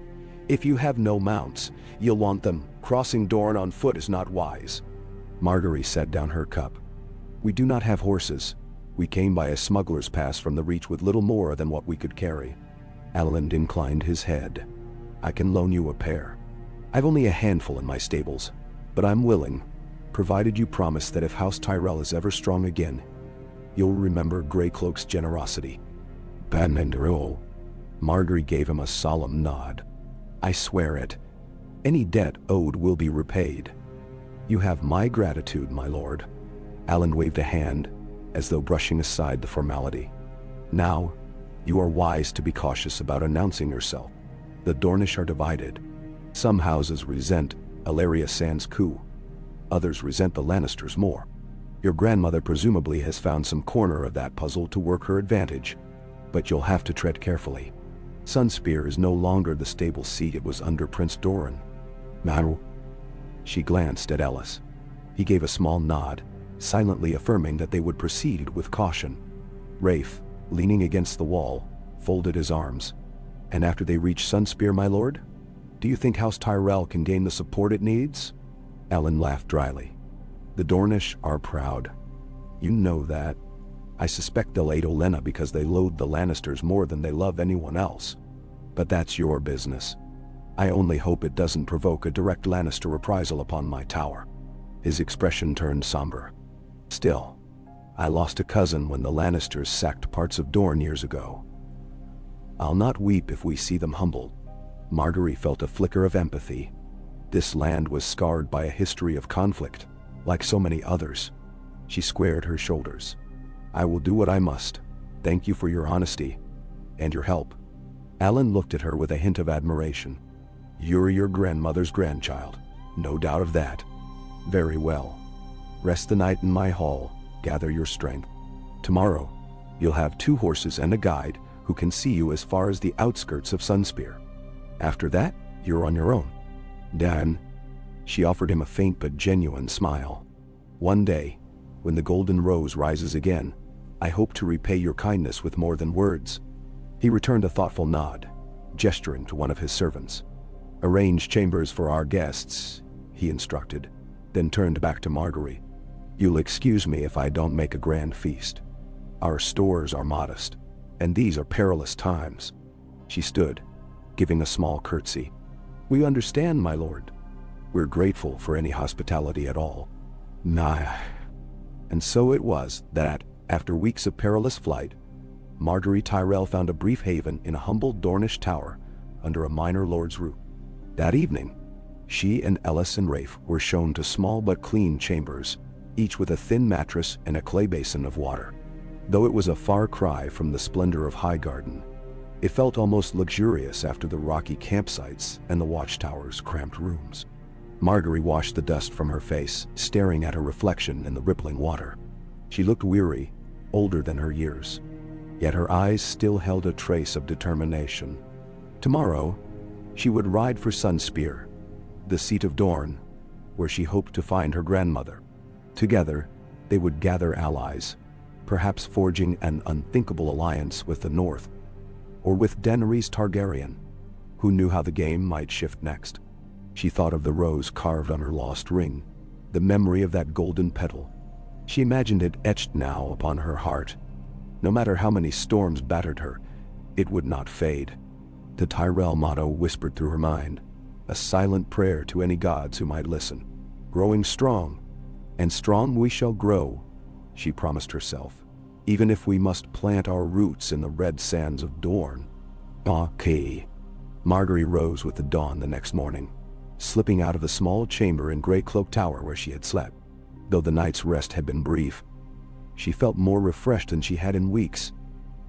If you have no mounts, you'll want them. Crossing Dorne on foot is not wise. Margaery set down her cup. We do not have horses. We came by a smuggler's pass from the Reach with little more than what we could carry. Allen inclined his head. I can loan you a pair. I've only a handful in my stables. But I'm willing, provided you promise that if House Tyrell is ever strong again, you'll remember Greycloak's generosity." "Tyrell." Margaery gave him a solemn nod. "I swear it. Any debt owed will be repaid. You have my gratitude, my lord." Alan waved a hand, as though brushing aside the formality. "Now, you are wise to be cautious about announcing yourself. The Dornish are divided. Some houses resent Alleria Sand's coup. Others resent the Lannisters more. Your grandmother presumably has found some corner of that puzzle to work her advantage, but you'll have to tread carefully. Sunspear is no longer the stable seat it was under Prince Doran." "Manu?" She glanced at Ellis. He gave a small nod, silently affirming that they would proceed with caution. Rafe, leaning against the wall, folded his arms. "And after they reach Sunspear, my lord? Do you think House Tyrell can gain the support it needs?" Alan laughed dryly. "The Dornish are proud. You know that. I suspect they'll aid Olenna because they loathe the Lannisters more than they love anyone else. But that's your business. I only hope it doesn't provoke a direct Lannister reprisal upon my tower." His expression turned somber. "Still, I lost a cousin when the Lannisters sacked parts of Dorne years ago. I'll not weep if we see them humbled." Margaery felt a flicker of empathy. This land was scarred by a history of conflict, like so many others. She squared her shoulders. "I will do what I must. Thank you for your honesty and your help." Alan looked at her with a hint of admiration. "You're your grandmother's grandchild, no doubt of that. Very well. Rest the night in my hall, gather your strength. Tomorrow, you'll have 2 horses and a guide who can see you as far as the outskirts of Sunspear. After that, you're on your own." "Dan." She offered him a faint but genuine smile. "One day, when the Golden Rose rises again, I hope to repay your kindness with more than words." He returned a thoughtful nod, gesturing to one of his servants. "Arrange chambers for our guests," he instructed, then turned back to Margaery. "You'll excuse me if I don't make a grand feast. Our stores are modest, and these are perilous times." She stood, giving a small curtsy. "We understand, my lord. We're grateful for any hospitality at all." "Nah." And so it was that, after weeks of perilous flight, Margaery Tyrell found a brief haven in a humble Dornish tower under a minor lord's roof. That evening, she and Ellis and Rafe were shown to small but clean chambers, each with a thin mattress and a clay basin of water. Though it was a far cry from the splendor of Highgarden, it felt almost luxurious after the rocky campsites and the watchtower's cramped rooms. Margaery washed the dust from her face, staring at her reflection in the rippling water. She looked weary, older than her years, yet her eyes still held a trace of determination. Tomorrow, she would ride for Sunspear, the seat of Dorne, where she hoped to find her grandmother. Together, they would gather allies, perhaps forging an unthinkable alliance with the North, or with Daenerys Targaryen, who knew how the game might shift next. She thought of the rose carved on her lost ring, the memory of that golden petal. She imagined it etched now upon her heart. No matter how many storms battered her, it would not fade. The Tyrell motto whispered through her mind, a silent prayer to any gods who might listen. "Growing strong, and strong we shall grow," she promised herself, "even if we must plant our roots in the red sands of Dorne." Okay. Margaery rose with the dawn the next morning, slipping out of the small chamber in Greycloak Tower where she had slept. Though the night's rest had been brief, she felt more refreshed than she had in weeks.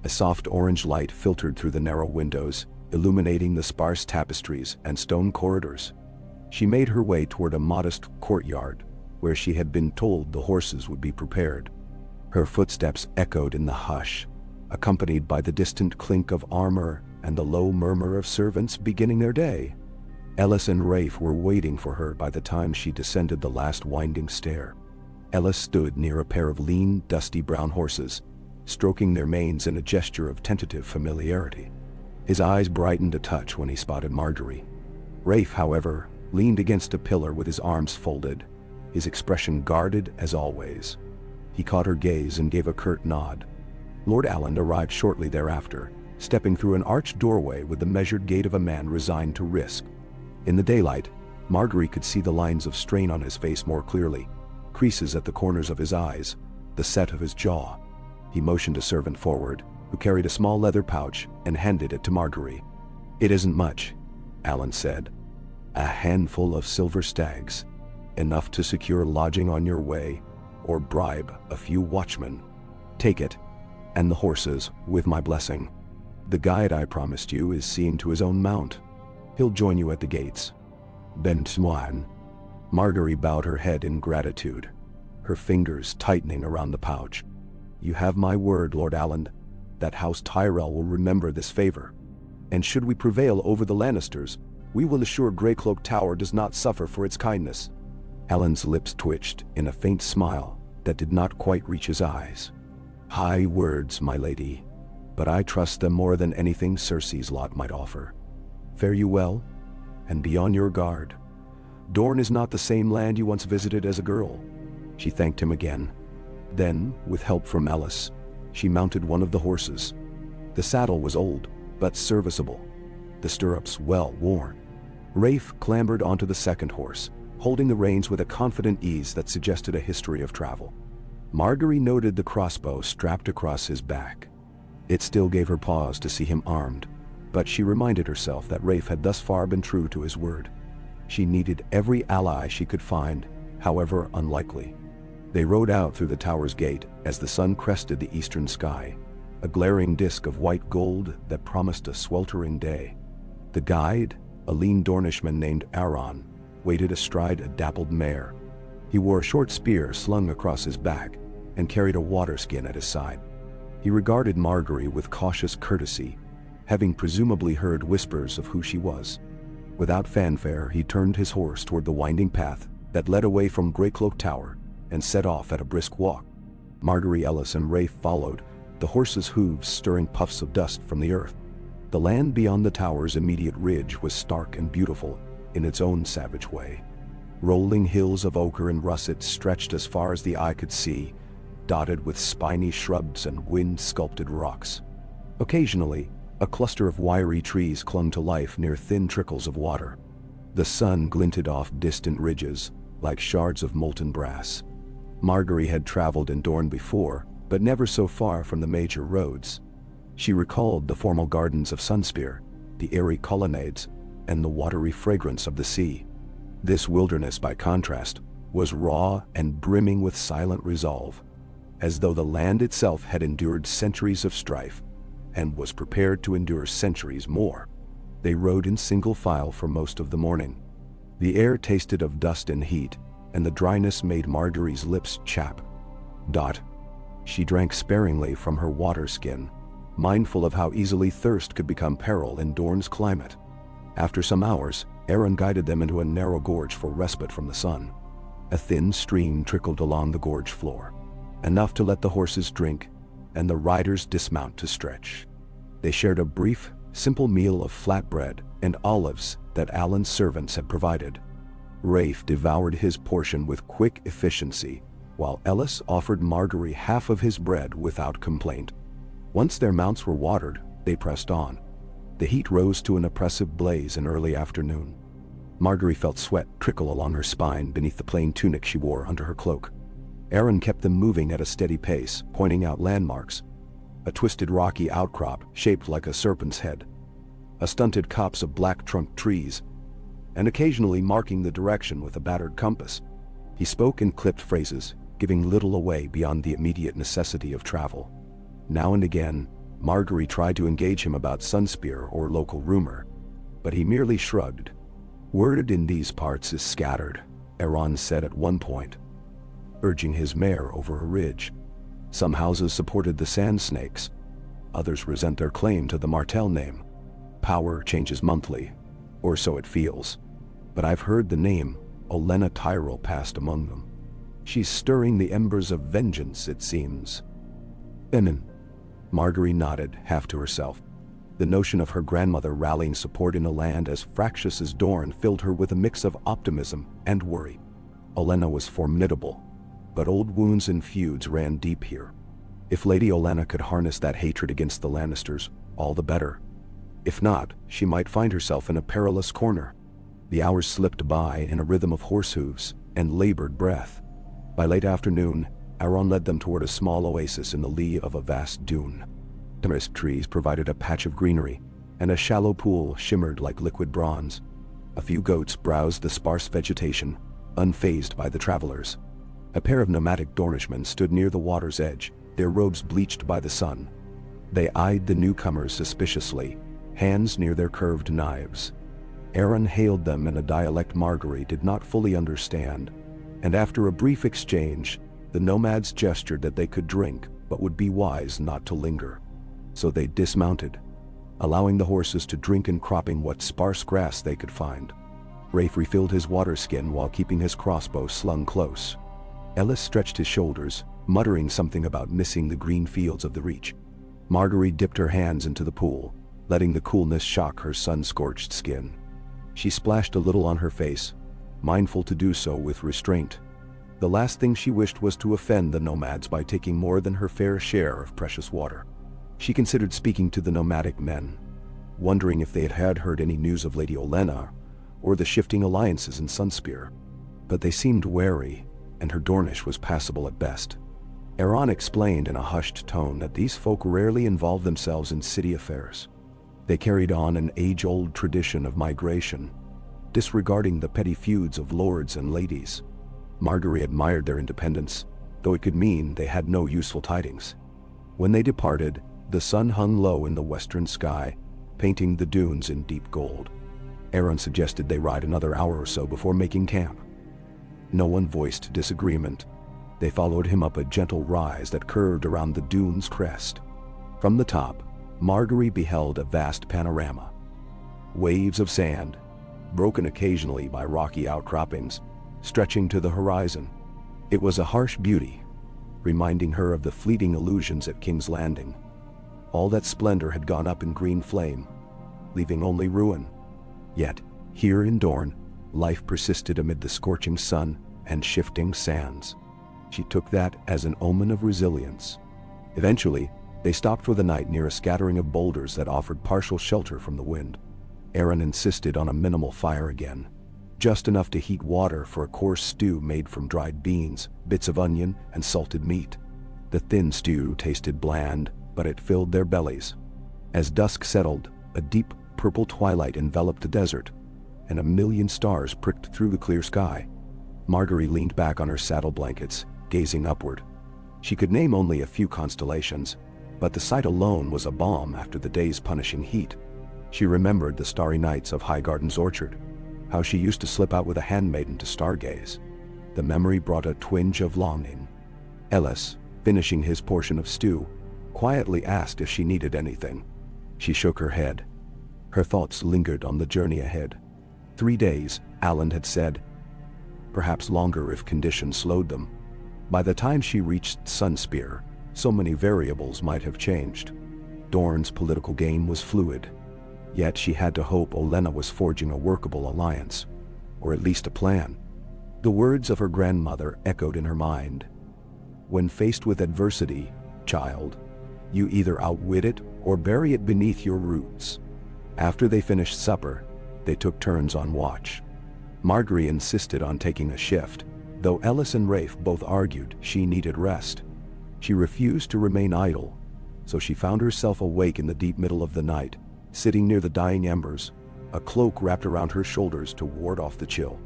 A soft orange light filtered through the narrow windows, illuminating the sparse tapestries and stone corridors. She made her way toward a modest courtyard, where she had been told the horses would be prepared. Her footsteps echoed in the hush, accompanied by the distant clink of armor and the low murmur of servants beginning their day. Ellis and Rafe were waiting for her by the time she descended the last winding stair. Ellis stood near a pair of lean, dusty brown horses, stroking their manes in a gesture of tentative familiarity. His eyes brightened a touch when he spotted Margaery. Rafe, however, leaned against a pillar with his arms folded, his expression guarded as always. He caught her gaze and gave a curt nod. Lord Alan arrived shortly thereafter, stepping through an arched doorway with the measured gait of a man resigned to risk. In the daylight, Margaery could see the lines of strain on his face more clearly, creases at the corners of his eyes, the set of his jaw. He motioned a servant forward, who carried a small leather pouch and handed it to Margaery. "It isn't much," Alan said. "A handful of silver stags, enough to secure lodging on your way, or bribe a few watchmen. Take it, and the horses, with my blessing. The guide I promised you is seeing to his own mount. He'll join you at the gates. Ben Swan." Margaery bowed her head in gratitude, her fingers tightening around the pouch. "You have my word, Lord Alan, that House Tyrell will remember this favor. And should we prevail over the Lannisters, we will assure Greycloak Tower does not suffer for its kindness." Alan's lips twitched in a faint smile that did not quite reach his eyes. "High words, my lady, but I trust them more than anything Cersei's lot might offer. Fare you well, and be on your guard. Dorne is not the same land you once visited as a girl." She thanked him again. Then, with help from Ellis, she mounted one of the horses. The saddle was old, but serviceable, the stirrups well worn. Rafe clambered onto the second horse, holding the reins with a confident ease that suggested a history of travel. Margaery noted the crossbow strapped across his back. It still gave her pause to see him armed, but she reminded herself that Rafe had thus far been true to his word. She needed every ally she could find, however unlikely. They rode out through the tower's gate as the sun crested the eastern sky, a glaring disk of white gold that promised a sweltering day. The guide, a lean Dornishman named Aron, waited astride a dappled mare. He wore a short spear slung across his back and carried a waterskin at his side. He regarded Margaery with cautious courtesy, having presumably heard whispers of who she was. Without fanfare, he turned his horse toward the winding path that led away from Greycloak Tower and set off at a brisk walk. Margaery, Ellis, and Rafe followed, the horses' hooves stirring puffs of dust from the earth. The land beyond the tower's immediate ridge was stark and beautiful in its own savage way. Rolling hills of ochre and russet stretched as far as the eye could see, dotted with spiny shrubs and wind-sculpted rocks. Occasionally, a cluster of wiry trees clung to life near thin trickles of water. The sun glinted off distant ridges, like shards of molten brass. Margaery had traveled in Dorne before, but never so far from the major roads. She recalled the formal gardens of Sunspear, the airy colonnades, and the watery fragrance of the sea. This wilderness, by contrast, was raw and brimming with silent resolve, as though the land itself had endured centuries of strife and was prepared to endure centuries more. They rode in single file for most of the morning. The air tasted of dust and heat, and the dryness made Margaery's lips chap. She drank sparingly from her waterskin, mindful of how easily thirst could become peril in Dorne's climate. After some hours, Aron guided them into a narrow gorge for respite from the sun. A thin stream trickled along the gorge floor, enough to let the horses drink and the riders dismount to stretch. They shared a brief, simple meal of flatbread and olives that Alan's servants had provided. Rafe devoured his portion with quick efficiency, while Ellis offered Margaery half of his bread without complaint. Once their mounts were watered, they pressed on. The heat rose to an oppressive blaze in early afternoon. Margaery felt sweat trickle along her spine beneath the plain tunic she wore under her cloak. Aron kept them moving at a steady pace, pointing out landmarks: a twisted rocky outcrop shaped like a serpent's head, a stunted copse of black-trunked trees, and occasionally marking the direction with a battered compass. He spoke in clipped phrases, giving little away beyond the immediate necessity of travel. Now and again, Margaery tried to engage him about Sunspear or local rumor, but he merely shrugged. "Word in these parts is scattered," Aron said at one point, urging his mare over a ridge. "Some houses supported the Sand Snakes. Others resent their claim to the Martell name. Power changes monthly, or so it feels. But I've heard the name Olenna Tyrell passed among them. She's stirring the embers of vengeance, it seems." "Emin." Margaery nodded, half to herself. The notion of her grandmother rallying support in a land as fractious as Dorne filled her with a mix of optimism and worry. Olenna was formidable, but old wounds and feuds ran deep here. If Lady Olenna could harness that hatred against the Lannisters, all the better. If not, she might find herself in a perilous corner. The hours slipped by in a rhythm of horse hooves and labored breath. By late afternoon, Aaron led them toward a small oasis in the lee of a vast dune. Tamarisk trees provided a patch of greenery, and a shallow pool shimmered like liquid bronze. A few goats browsed the sparse vegetation, unfazed by the travelers. A pair of nomadic Dornishmen stood near the water's edge, their robes bleached by the sun. They eyed the newcomers suspiciously, hands near their curved knives. Aaron hailed them in a dialect Margaery did not fully understand, and after a brief exchange, the nomads gestured that they could drink but would be wise not to linger. So they dismounted, allowing the horses to drink and cropping what sparse grass they could find. Rafe refilled his water skin while keeping his crossbow slung close. Ellis stretched his shoulders, muttering something about missing the green fields of the Reach. Margaery dipped her hands into the pool, letting the coolness shock her sun-scorched skin. She splashed a little on her face, mindful to do so with restraint. The last thing she wished was to offend the nomads by taking more than her fair share of precious water. She considered speaking to the nomadic men, wondering if they had heard any news of Lady Olenna or the shifting alliances in Sunspear. But they seemed wary, and her Dornish was passable at best. Aaron explained in a hushed tone that these folk rarely involved themselves in city affairs. They carried on an age-old tradition of migration, disregarding the petty feuds of lords and ladies. Margaery admired their independence, though it could mean they had no useful tidings. When they departed, the sun hung low in the western sky, painting the dunes in deep gold. Aaron suggested they ride another hour or so before making camp. No one voiced disagreement. They followed him up a gentle rise that curved around the dune's crest. From the top, Margaery beheld a vast panorama. Waves of sand, broken occasionally by rocky outcroppings, stretching to the horizon. It was a harsh beauty, reminding her of the fleeting illusions at King's Landing. All that splendor had gone up in green flame, leaving only ruin. Yet, here in Dorne, life persisted amid the scorching sun and shifting sands. She took that as an omen of resilience. Eventually, they stopped for the night near a scattering of boulders that offered partial shelter from the wind. Aaron insisted on a minimal fire again, just enough to heat water for a coarse stew made from dried beans, bits of onion, and salted meat. The thin stew tasted bland, but it filled their bellies. As dusk settled, a deep purple twilight enveloped the desert, and a million stars pricked through the clear sky. Margaery leaned back on her saddle blankets, gazing upward. She could name only a few constellations, but the sight alone was a balm after the day's punishing heat. She remembered the starry nights of Highgarden's orchard, how she used to slip out with a handmaiden to stargaze. The memory brought a twinge of longing. Ellis, finishing his portion of stew, quietly asked if she needed anything. She shook her head. Her thoughts lingered on the journey ahead. 3 days, Alan had said. Perhaps longer if conditions slowed them. By the time she reached Sunspear, so many variables might have changed. Dorne's political game was fluid. Yet she had to hope Olenna was forging a workable alliance, or at least a plan. The words of her grandmother echoed in her mind. When faced with adversity, child, you either outwit it or bury it beneath your roots. After they finished supper, they took turns on watch. Margaery insisted on taking a shift, though Ellis and Rafe both argued she needed rest. She refused to remain idle, so she found herself awake in the deep middle of the night, sitting near the dying embers, a cloak wrapped around her shoulders to ward off the chill.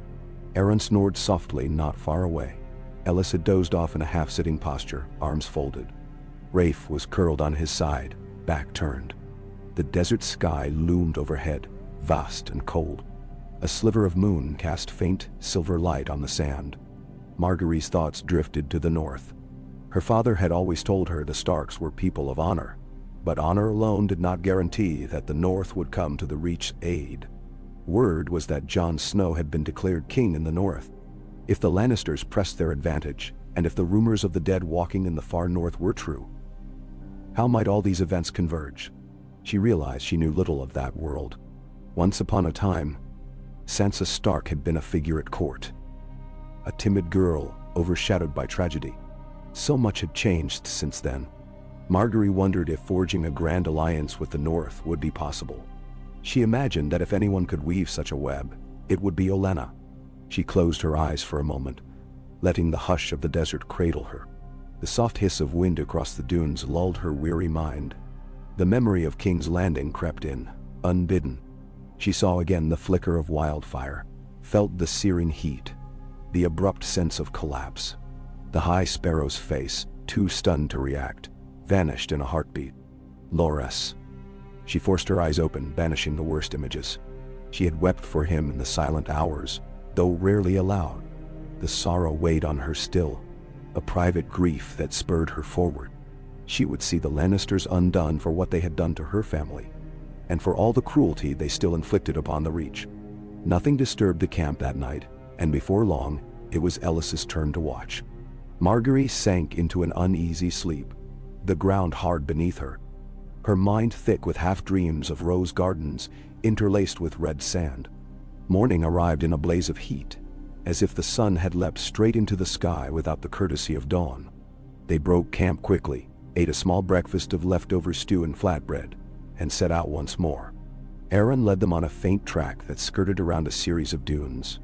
Aaron snored softly not far away. Ellis had dozed off in a half-sitting posture, arms folded. Rafe was curled on his side, back turned. The desert sky loomed overhead, vast and cold. A sliver of moon cast faint silver light on the sand. Margaery's thoughts drifted to the north. Her father had always told her the Starks were people of honor, but honor alone did not guarantee that the North would come to the Reach's aid. Word was that Jon Snow had been declared king in the North. If the Lannisters pressed their advantage, and if the rumors of the dead walking in the far north were true, how might all these events converge? She realized she knew little of that world. Once upon a time, Sansa Stark had been a figure at court. A timid girl, overshadowed by tragedy. So much had changed since then. Margaery wondered if forging a grand alliance with the North would be possible. She imagined that if anyone could weave such a web, It would be Olenna. She closed her eyes for a moment, letting the hush of the desert cradle her. The soft hiss of wind across the dunes lulled her weary mind. The memory of King's Landing crept in, unbidden. She saw again the flicker of wildfire, felt the searing heat, the abrupt sense of collapse. The High Sparrow's face, too stunned to react, vanished in a heartbeat. Loras. She forced her eyes open, banishing the worst images. She had wept for him in the silent hours, though rarely aloud. The sorrow weighed on her still, a private grief that spurred her forward. She would see the Lannisters undone for what they had done to her family, and for all the cruelty they still inflicted upon the Reach. Nothing disturbed the camp that night, and before long, it was Ellis's turn to watch. Margaery sank into an uneasy sleep, the ground hard beneath her, her mind thick with half-dreams of rose gardens interlaced with red sand. Morning arrived in a blaze of heat, as if the sun had leapt straight into the sky without the courtesy of dawn. They broke camp quickly, ate a small breakfast of leftover stew and flatbread, and set out once more. Aeron led them on a faint track that skirted around a series of dunes.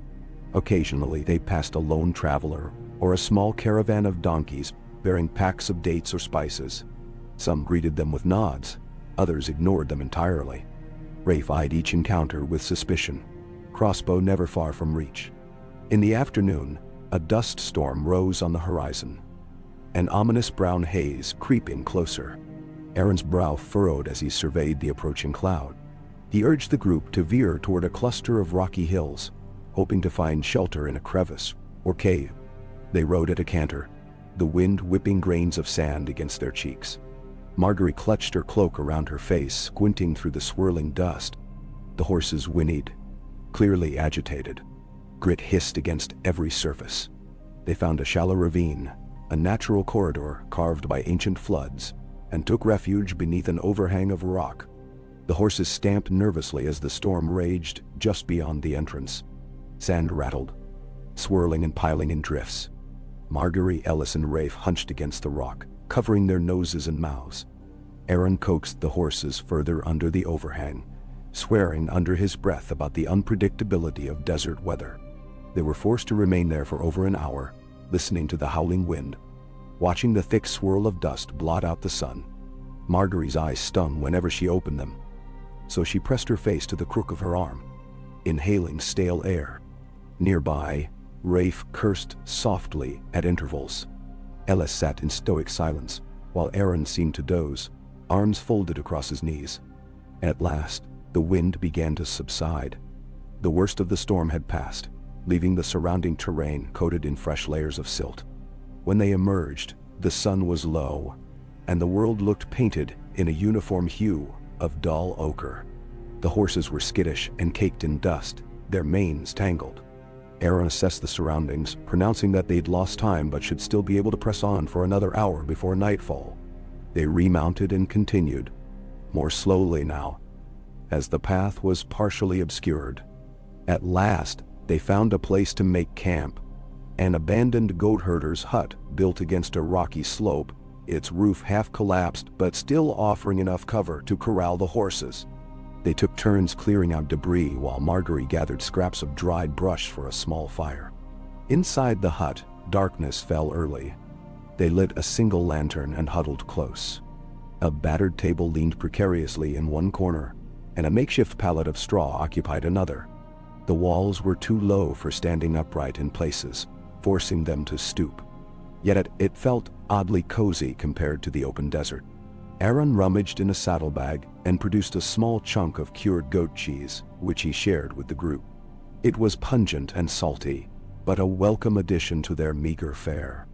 Occasionally they passed a lone traveler or a small caravan of donkeys bearing packs of dates or spices. Some greeted them with nods, others ignored them entirely. Rafe eyed each encounter with suspicion, crossbow never far from reach. In the afternoon, a dust storm rose on the horizon, an ominous brown haze creeping closer. Aeron's brow furrowed as he surveyed the approaching cloud. He urged the group to veer toward a cluster of rocky hills, hoping to find shelter in a crevice or cave. They rode at a canter, the wind whipping grains of sand against their cheeks. Margaery clutched her cloak around her face, squinting through the swirling dust. The horses whinnied, clearly agitated. Grit hissed against every surface. They found a shallow ravine, a natural corridor carved by ancient floods, and took refuge beneath an overhang of rock. The horses stamped nervously as the storm raged just beyond the entrance. Sand rattled, swirling and piling in drifts. Margaery, Ellis, and Rafe hunched against the rock, covering their noses and mouths. Aeron coaxed the horses further under the overhang, swearing under his breath about the unpredictability of desert weather. They were forced to remain there for over an hour, listening to the howling wind, watching the thick swirl of dust blot out the sun. Margaery's eyes stung whenever she opened them, so she pressed her face to the crook of her arm, inhaling stale air. Nearby, Rafe cursed softly at intervals. Ellis sat in stoic silence, while Aeron seemed to doze, arms folded across his knees. At last, the wind began to subside. The worst of the storm had passed, leaving the surrounding terrain coated in fresh layers of silt. When they emerged, the sun was low, and the world looked painted in a uniform hue of dull ochre. The horses were skittish and caked in dust, their manes tangled. Aeron assessed the surroundings, pronouncing that they'd lost time but should still be able to press on for another hour before nightfall. They remounted and continued, more slowly now, as the path was partially obscured. At last, they found a place to make camp, an abandoned goat-herder's hut built against a rocky slope, its roof half collapsed but still offering enough cover to corral the horses. They took turns clearing out debris while Margaery gathered scraps of dried brush for a small fire. Inside the hut, darkness fell early. They lit a single lantern and huddled close. A battered table leaned precariously in one corner, and a makeshift pallet of straw occupied another. The walls were too low for standing upright in places, forcing them to stoop. Yet it felt oddly cozy compared to the open desert. Aeron rummaged in a saddlebag and produced a small chunk of cured goat cheese, which he shared with the group. It was pungent and salty, but a welcome addition to their meager fare.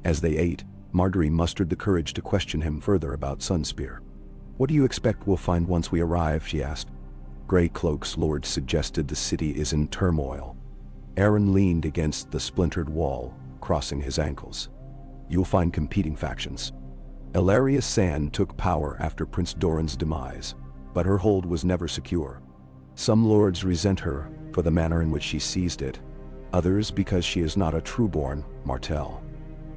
As they ate, Margaery mustered the courage to question him further about Sunspear. "What do you expect we'll find once we arrive?" she asked. Grey Cloak's lord suggested the city is in turmoil. Aeron leaned against the splintered wall, crossing his ankles. "You'll find competing factions. Elaria Sand took power after Prince Doran's demise, but her hold was never secure. Some lords resent her for the manner in which she seized it, others because she is not a trueborn Martell.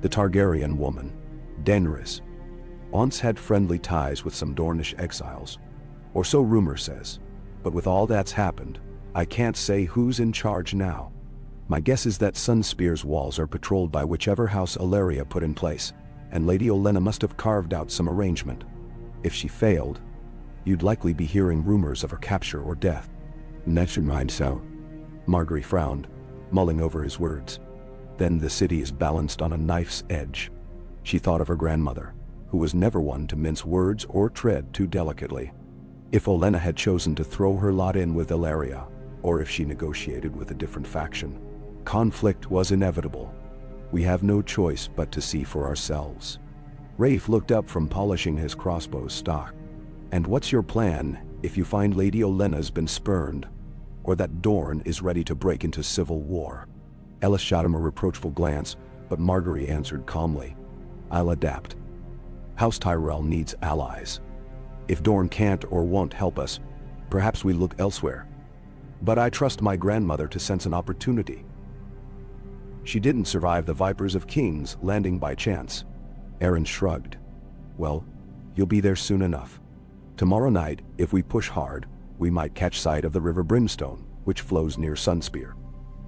The Targaryen woman, Daenerys, once had friendly ties with some Dornish exiles, or so rumor says, but with all that's happened, I can't say who's in charge now. My guess is that Sunspear's walls are patrolled by whichever house Ilaria put in place, and Lady Olenna must have carved out some arrangement. If she failed, you'd likely be hearing rumors of her capture or death. Never mind so. Margaery frowned, mulling over his words. Then the city is balanced on a knife's edge. She thought of her grandmother, who was never one to mince words or tread too delicately. If Olenna had chosen to throw her lot in with Ilaria, or if she negotiated with a different faction, conflict was inevitable. We have no choice but to see for ourselves. Rafe looked up from polishing his crossbow stock. And what's your plan if you find Lady Olenna's been spurned, or that Dorne is ready to break into civil war? Ellis shot him a reproachful glance, but Margaery answered calmly. I'll adapt. House Tyrell needs allies. If Dorne can't or won't help us, perhaps we look elsewhere. But I trust my grandmother to sense an opportunity. She didn't survive the Vipers of King's Landing by chance. Aaron shrugged. Well, you'll be there soon enough. Tomorrow night, if we push hard, we might catch sight of the River Brimstone, which flows near Sunspear.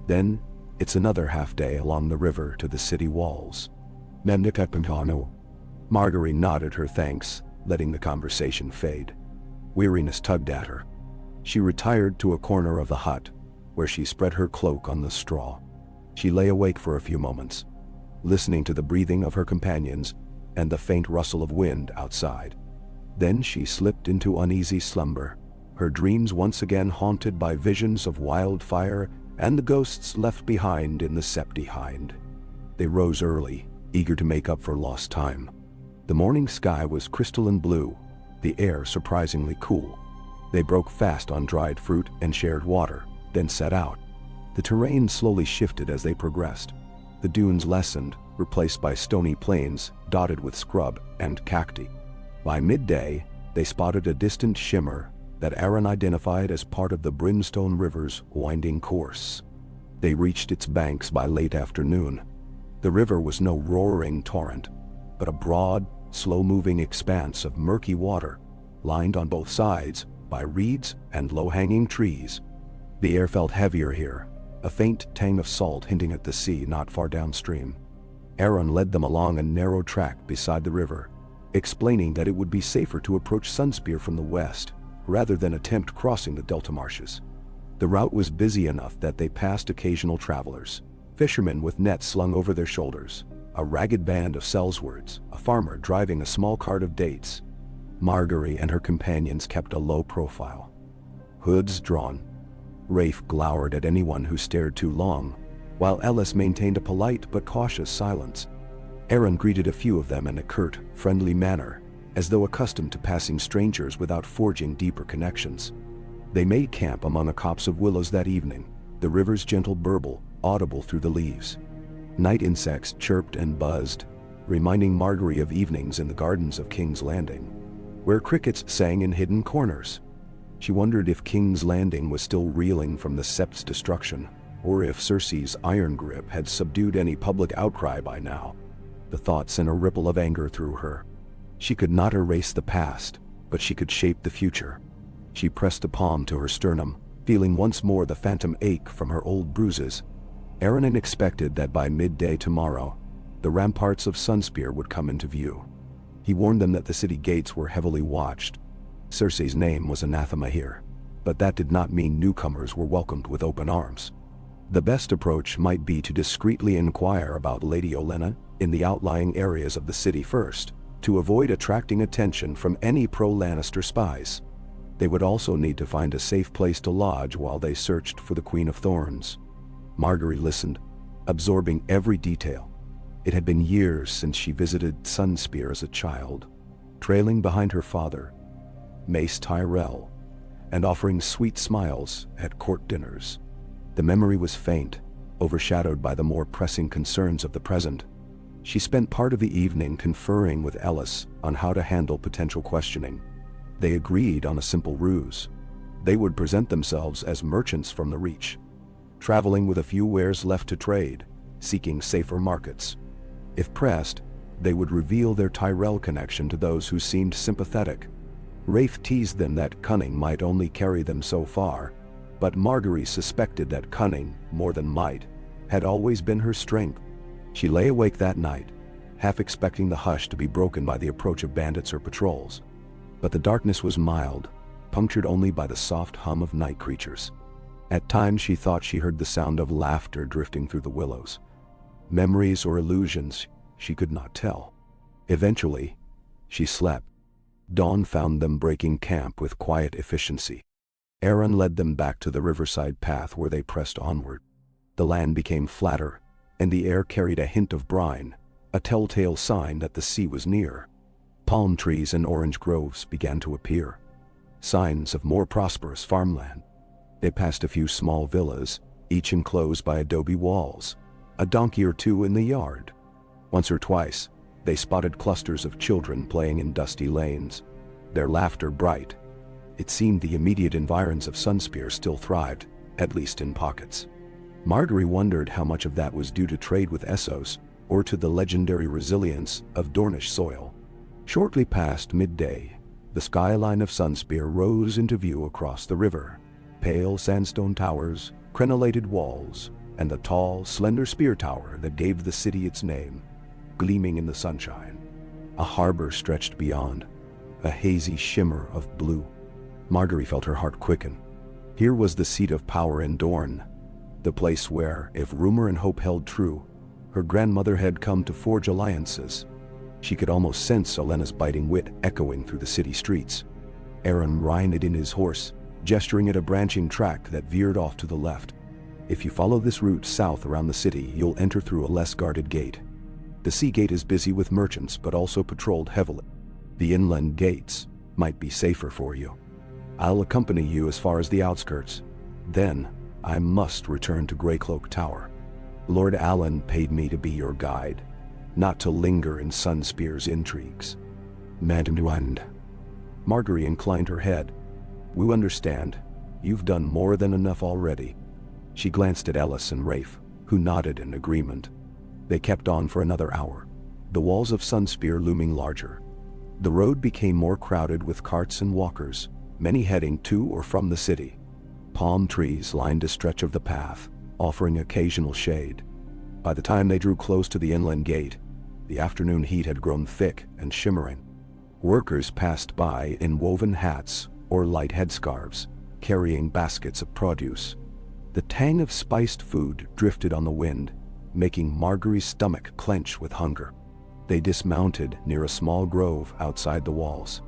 Then, it's another half-day along the river to the city walls. Memnikapantano. Margaery nodded her thanks, letting the conversation fade. Weariness tugged at her. She retired to a corner of the hut, where she spread her cloak on the straw. She lay awake for a few moments, listening to the breathing of her companions and the faint rustle of wind outside. Then she slipped into uneasy slumber, her dreams once again haunted by visions of wildfire and the ghosts left behind in the Septi Hind. They rose early, eager to make up for lost time. The morning sky was crystalline blue, the air surprisingly cool. They broke fast on dried fruit and shared water, then set out. The terrain slowly shifted as they progressed. The dunes lessened, replaced by stony plains dotted with scrub and cacti. By midday, they spotted a distant shimmer that Aaron identified as part of the Brimstone River's winding course. They reached its banks by late afternoon. The river was no roaring torrent, but a broad, slow-moving expanse of murky water, lined on both sides by reeds and low-hanging trees. The air felt heavier here, a faint tang of salt hinting at the sea not far downstream. Aaron led them along a narrow track beside the river, explaining that it would be safer to approach Sunspear from the west, rather than attempt crossing the delta marshes. The route was busy enough that they passed occasional travelers, fishermen with nets slung over their shoulders, a ragged band of sellswords, a farmer driving a small cart of dates. Margaery and her companions kept a low profile, hoods drawn. Rafe glowered at anyone who stared too long, while Ellis maintained a polite but cautious silence. Aaron greeted a few of them in a curt, friendly manner, as though accustomed to passing strangers without forging deeper connections. They made camp among a copse of willows that evening, the river's gentle burble audible through the leaves. Night insects chirped and buzzed, reminding Margaery of evenings in the gardens of King's Landing, where crickets sang in hidden corners. She wondered if King's Landing was still reeling from the Sept's destruction, or if Cersei's iron grip had subdued any public outcry by now. The thought sent a ripple of anger through her. She could not erase the past, but she could shape the future. She pressed a palm to her sternum, feeling once more the phantom ache from her old bruises. Aaron expected that by midday tomorrow, the ramparts of Sunspear would come into view. He warned them that the city gates were heavily watched. Cersei's name was anathema here, but that did not mean newcomers were welcomed with open arms. The best approach might be to discreetly inquire about Lady Olenna in the outlying areas of the city first, to avoid attracting attention from any pro-Lannister spies. They would also need to find a safe place to lodge while they searched for the Queen of Thorns. Margaery listened, absorbing every detail. It had been years since she visited Sunspear as a child, trailing behind her father, Mace Tyrell, and offering sweet smiles at court dinners. The memory was faint, overshadowed by the more pressing concerns of the present. She spent part of the evening conferring with Ellis on how to handle potential questioning. They agreed on a simple ruse. They would present themselves as merchants from the Reach, traveling with a few wares left to trade, seeking safer markets. If pressed, they would reveal their Tyrell connection to those who seemed sympathetic. Rafe teased them that cunning might only carry them so far, But Margaery suspected that cunning, more than might, had always been her strength. She lay awake that night, half expecting the hush to be broken by the approach of bandits or patrols. But the darkness was mild, punctured only by the soft hum of night creatures. At times she thought she heard the sound of laughter drifting through the willows. Memories or illusions, she could not tell. Eventually, she slept. Dawn found them breaking camp with quiet efficiency. Aaron led them back to the riverside path where they pressed onward. The land became flatter, and the air carried a hint of brine, a telltale sign that the sea was near. Palm trees and orange groves began to appear, signs of more prosperous farmland. They passed a few small villas, each enclosed by adobe walls, a donkey or two in the yard. Once or twice, they spotted clusters of children playing in dusty lanes, their laughter bright. It seemed the immediate environs of Sunspear still thrived, at least in pockets. Margaery wondered how much of that was due to trade with Essos, or to the legendary resilience of Dornish soil. Shortly past midday, the skyline of Sunspear rose into view across the river. Pale sandstone towers, crenellated walls, and the tall, slender spear tower that gave the city its name, gleaming in the sunshine. A harbor stretched beyond, a hazy shimmer of blue. Margaery felt her heart quicken. Here was the seat of power in Dorne, the place where, if rumor and hope held true, her grandmother had come to forge alliances. She could almost sense Olenna's biting wit echoing through the city streets. Aaron reined in his horse, gesturing at a branching track that veered off to the left. If you follow this route south around the city, you'll enter through a less guarded gate. The sea gate is busy with merchants but also patrolled heavily. The inland gates might be safer for you. I'll accompany you as far as the outskirts. Then, I must return to Greycloak Tower. Lord Allen paid me to be your guide, not to linger in Sunspear's intrigues. Madam. Margaery inclined her head. We understand. You've done more than enough already. She glanced at Ellis and Rafe, who nodded in agreement. They kept on for another hour, the walls of Sunspear looming larger. The road became more crowded with carts and walkers, many heading to or from the city. Palm trees lined a stretch of the path, offering occasional shade. By the time they drew close to the inland gate, the afternoon heat had grown thick and shimmering. Workers passed by in woven hats or light headscarves, carrying baskets of produce. The tang of spiced food drifted on the wind, making Margaery's stomach clench with hunger. They dismounted near a small grove outside the walls.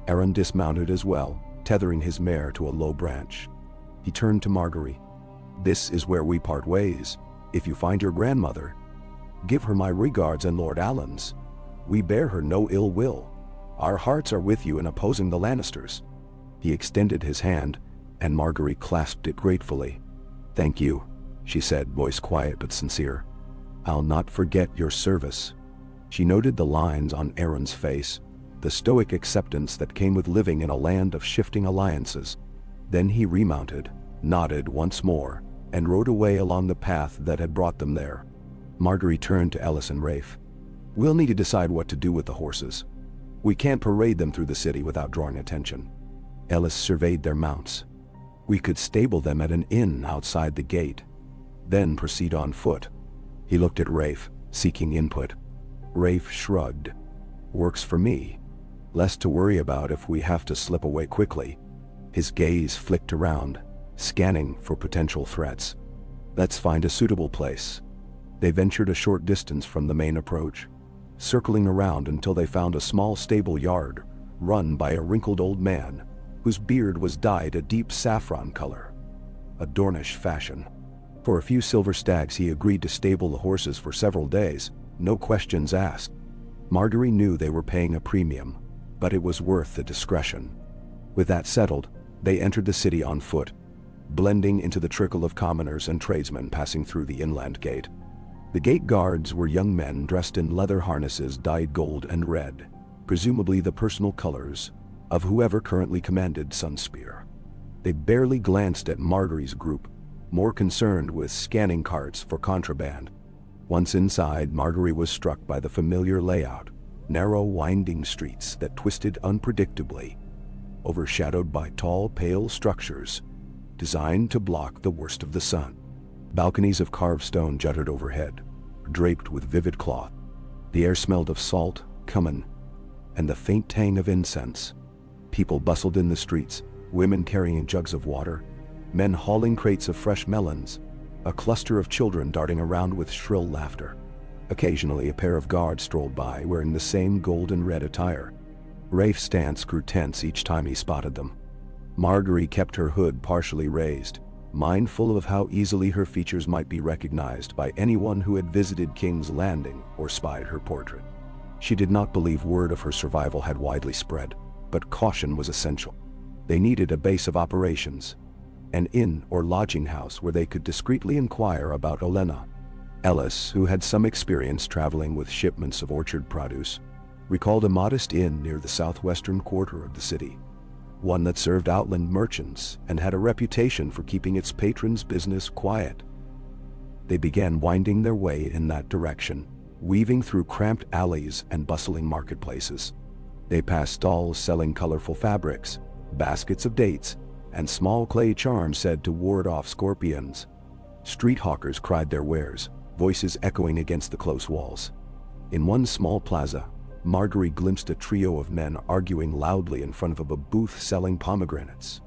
Aaron dismounted as well, tethering his mare to a low branch. He turned to Margaery. This is where we part ways. If you find your grandmother, give her my regards and Lord Allen's. We bear her no ill will. Our hearts are with you in opposing the Lannisters. He extended his hand, and Margaery clasped it gratefully. Thank you, she said, voice quiet but sincere. I'll not forget your service. She noted the lines on Aaron's face, the stoic acceptance that came with living in a land of shifting alliances. Then he remounted, nodded once more, and rode away along the path that had brought them there. Margaery turned to Ellis and Rafe. We'll need to decide what to do with the horses. We can't parade them through the city without drawing attention. Ellis surveyed their mounts. We could stable them at an inn outside the gate, then proceed on foot. He looked at Rafe, seeking input. Rafe shrugged. Works for me. Less to worry about if we have to slip away quickly. His gaze flicked around, scanning for potential threats. Let's find a suitable place. They ventured a short distance from the main approach, circling around until they found a small stable yard run by a wrinkled old man whose beard was dyed a deep saffron color, a Dornish fashion. For a few silver stags he agreed to stable the horses for several days, no questions asked. Margaery knew they were paying a premium, but it was worth the discretion. With that settled, they entered the city on foot, blending into the trickle of commoners and tradesmen passing through the inland gate. The gate guards were young men dressed in leather harnesses dyed gold and red, presumably the personal colors of whoever currently commanded Sunspear. They barely glanced at Margaery's group, more concerned with scanning carts for contraband. Once inside, Margaery was struck by the familiar layout, narrow winding streets that twisted unpredictably, overshadowed by tall, pale structures. designed to block the worst of the sun. Balconies of carved stone jutted overhead, draped with vivid cloth. The air smelled of salt, cumin, and the faint tang of incense. People bustled in the streets, women carrying jugs of water, men hauling crates of fresh melons, a cluster of children darting around with shrill laughter. Occasionally a pair of guards strolled by wearing the same gold and red attire. Rafe's stance grew tense each time he spotted them. Margaery kept her hood partially raised, mindful of how easily her features might be recognized by anyone who had visited King's Landing or spied her portrait. She did not believe word of her survival had widely spread, but caution was essential. They needed a base of operations, an inn or lodging house where they could discreetly inquire about Olenna. Ellis, who had some experience traveling with shipments of orchard produce, recalled a modest inn near the southwestern quarter of the city, one that served outland merchants and had a reputation for keeping its patrons' business quiet. They began winding their way in that direction, weaving through cramped alleys and bustling marketplaces. They passed stalls selling colorful fabrics, baskets of dates, and small clay charms said to ward off scorpions. Street hawkers cried their wares, voices echoing against the close walls. In one small plaza, Margaery glimpsed a trio of men arguing loudly in front of a booth selling pomegranates.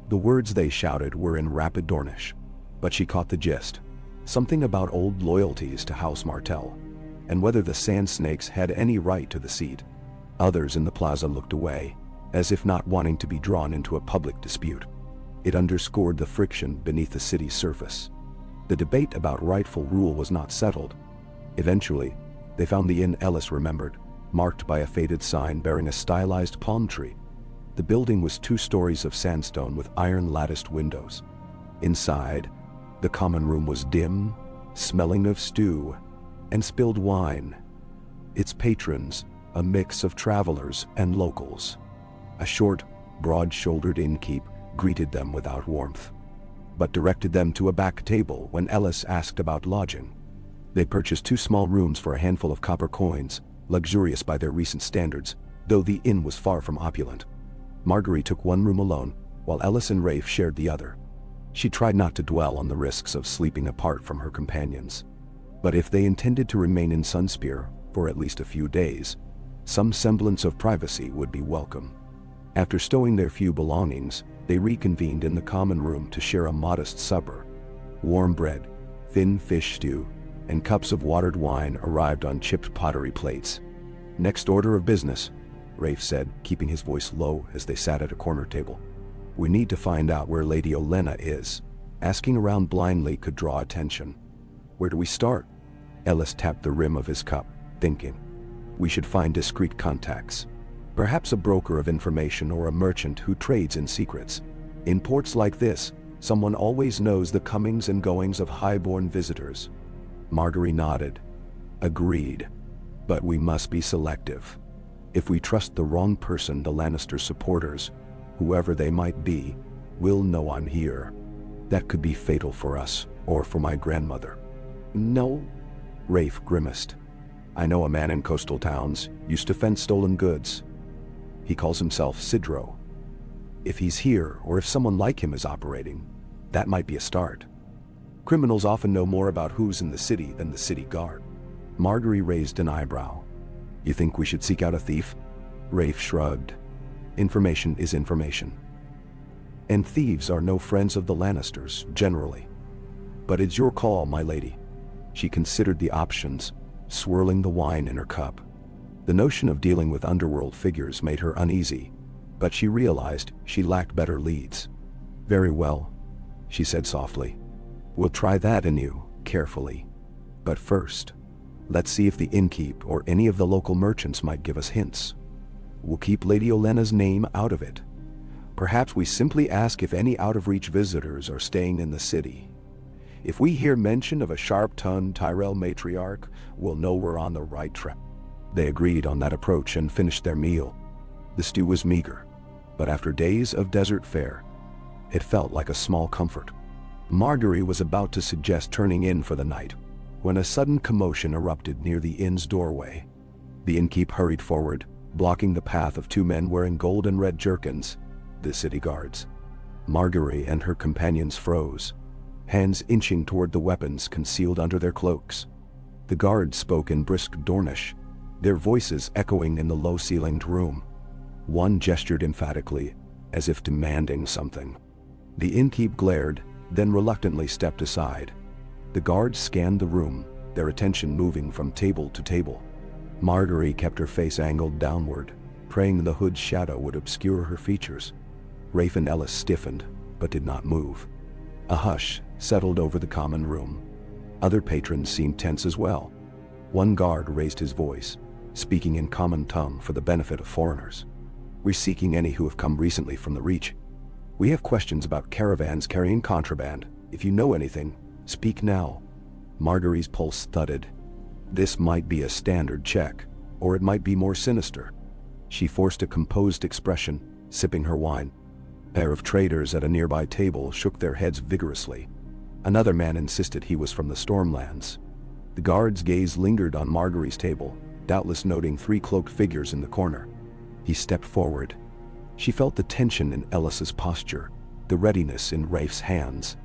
The words they shouted were in rapid Dornish, but she caught the gist. Something about old loyalties to House Martell, and whether the Sand Snakes had any right to the seat. Others in the plaza looked away, as if not wanting to be drawn into a public dispute. It underscored the friction beneath the city's surface. The debate about rightful rule was not settled. Eventually, they found the inn Ellis remembered, marked by a faded sign bearing a stylized palm tree. The building was 2 stories of sandstone with iron-latticed windows. Inside, the common room was dim, smelling of stew and spilled wine. Its patrons, a mix of travelers and locals. A short, broad-shouldered innkeep greeted them without warmth, but directed them to a back table when Ellis asked about lodging. They purchased 2 small rooms for a handful of copper coins, luxurious by their recent standards, though the inn was far from opulent. Margaery took one room alone, while Ellis and Rafe shared the other. She tried not to dwell on the risks of sleeping apart from her companions. But if they intended to remain in Sunspear for at least a few days, some semblance of privacy would be welcome. After stowing their few belongings, they reconvened in the common room to share a modest supper. Warm bread, thin fish stew, and cups of watered wine arrived on chipped pottery plates. "Next order of business," Rafe said, keeping his voice low as they sat at a corner table. "We need to find out where Lady Olenna is." Asking around blindly could draw attention. "Where do we start?" Ellis tapped the rim of his cup, thinking. "We should find discreet contacts. Perhaps a broker of information or a merchant who trades in secrets. In ports like this, someone always knows the comings and goings of high-born visitors." Margaery nodded. "Agreed. But we must be selective. If we trust the wrong person, the Lannister supporters, whoever they might be, will know I'm here. That could be fatal for us, or for my grandmother." "No," Rafe grimaced. "I know a man in coastal towns, used to fence stolen goods. He calls himself Sidro. If he's here, or if someone like him is operating, that might be a start. Criminals often know more about who's in the city than the city guard." Margaery raised an eyebrow. "You think we should seek out a thief?" Rafe shrugged. "Information is information. And thieves are no friends of the Lannisters, generally. But it's your call, my lady." She considered the options, swirling the wine in her cup. The notion of dealing with underworld figures made her uneasy, but she realized she lacked better leads. "Very well," she said softly. "We'll try that anew, carefully. But first, let's see if the innkeep or any of the local merchants might give us hints. We'll keep Lady Olenna's name out of it. Perhaps we simply ask if any out-of-reach visitors are staying in the city. If we hear mention of a sharp-tongued Tyrell matriarch, we'll know we're on the right track." They agreed on that approach and finished their meal. The stew was meager, but after days of desert fare, it felt like a small comfort. Margaery was about to suggest turning in for the night, when a sudden commotion erupted near the inn's doorway. The innkeep hurried forward, blocking the path of 2 men wearing gold and red jerkins, the city guards. Margaery and her companions froze, hands inching toward the weapons concealed under their cloaks. The guards spoke in brisk Dornish, their voices echoing in the low-ceilinged room. One gestured emphatically, as if demanding something. The innkeep glared, then reluctantly stepped aside. The guards scanned the room, their attention moving from table to table. Margaery kept her face angled downward, praying the hood's shadow would obscure her features. Rafe and Ellis stiffened, but did not move. A hush settled over the common room. Other patrons seemed tense as well. One guard raised his voice, speaking in common tongue for the benefit of foreigners. "We're seeking any who have come recently from the Reach. We have questions about caravans carrying contraband. If you know anything, speak now." Margaery's pulse thudded. This might be a standard check, or it might be more sinister. She forced a composed expression, sipping her wine. A pair of traders at a nearby table shook their heads vigorously. Another man insisted he was from the Stormlands. The guard's gaze lingered on Margaery's table, doubtless noting 3 cloaked figures in the corner. He stepped forward. She felt the tension in Ellis's posture, the readiness in Rafe's hands.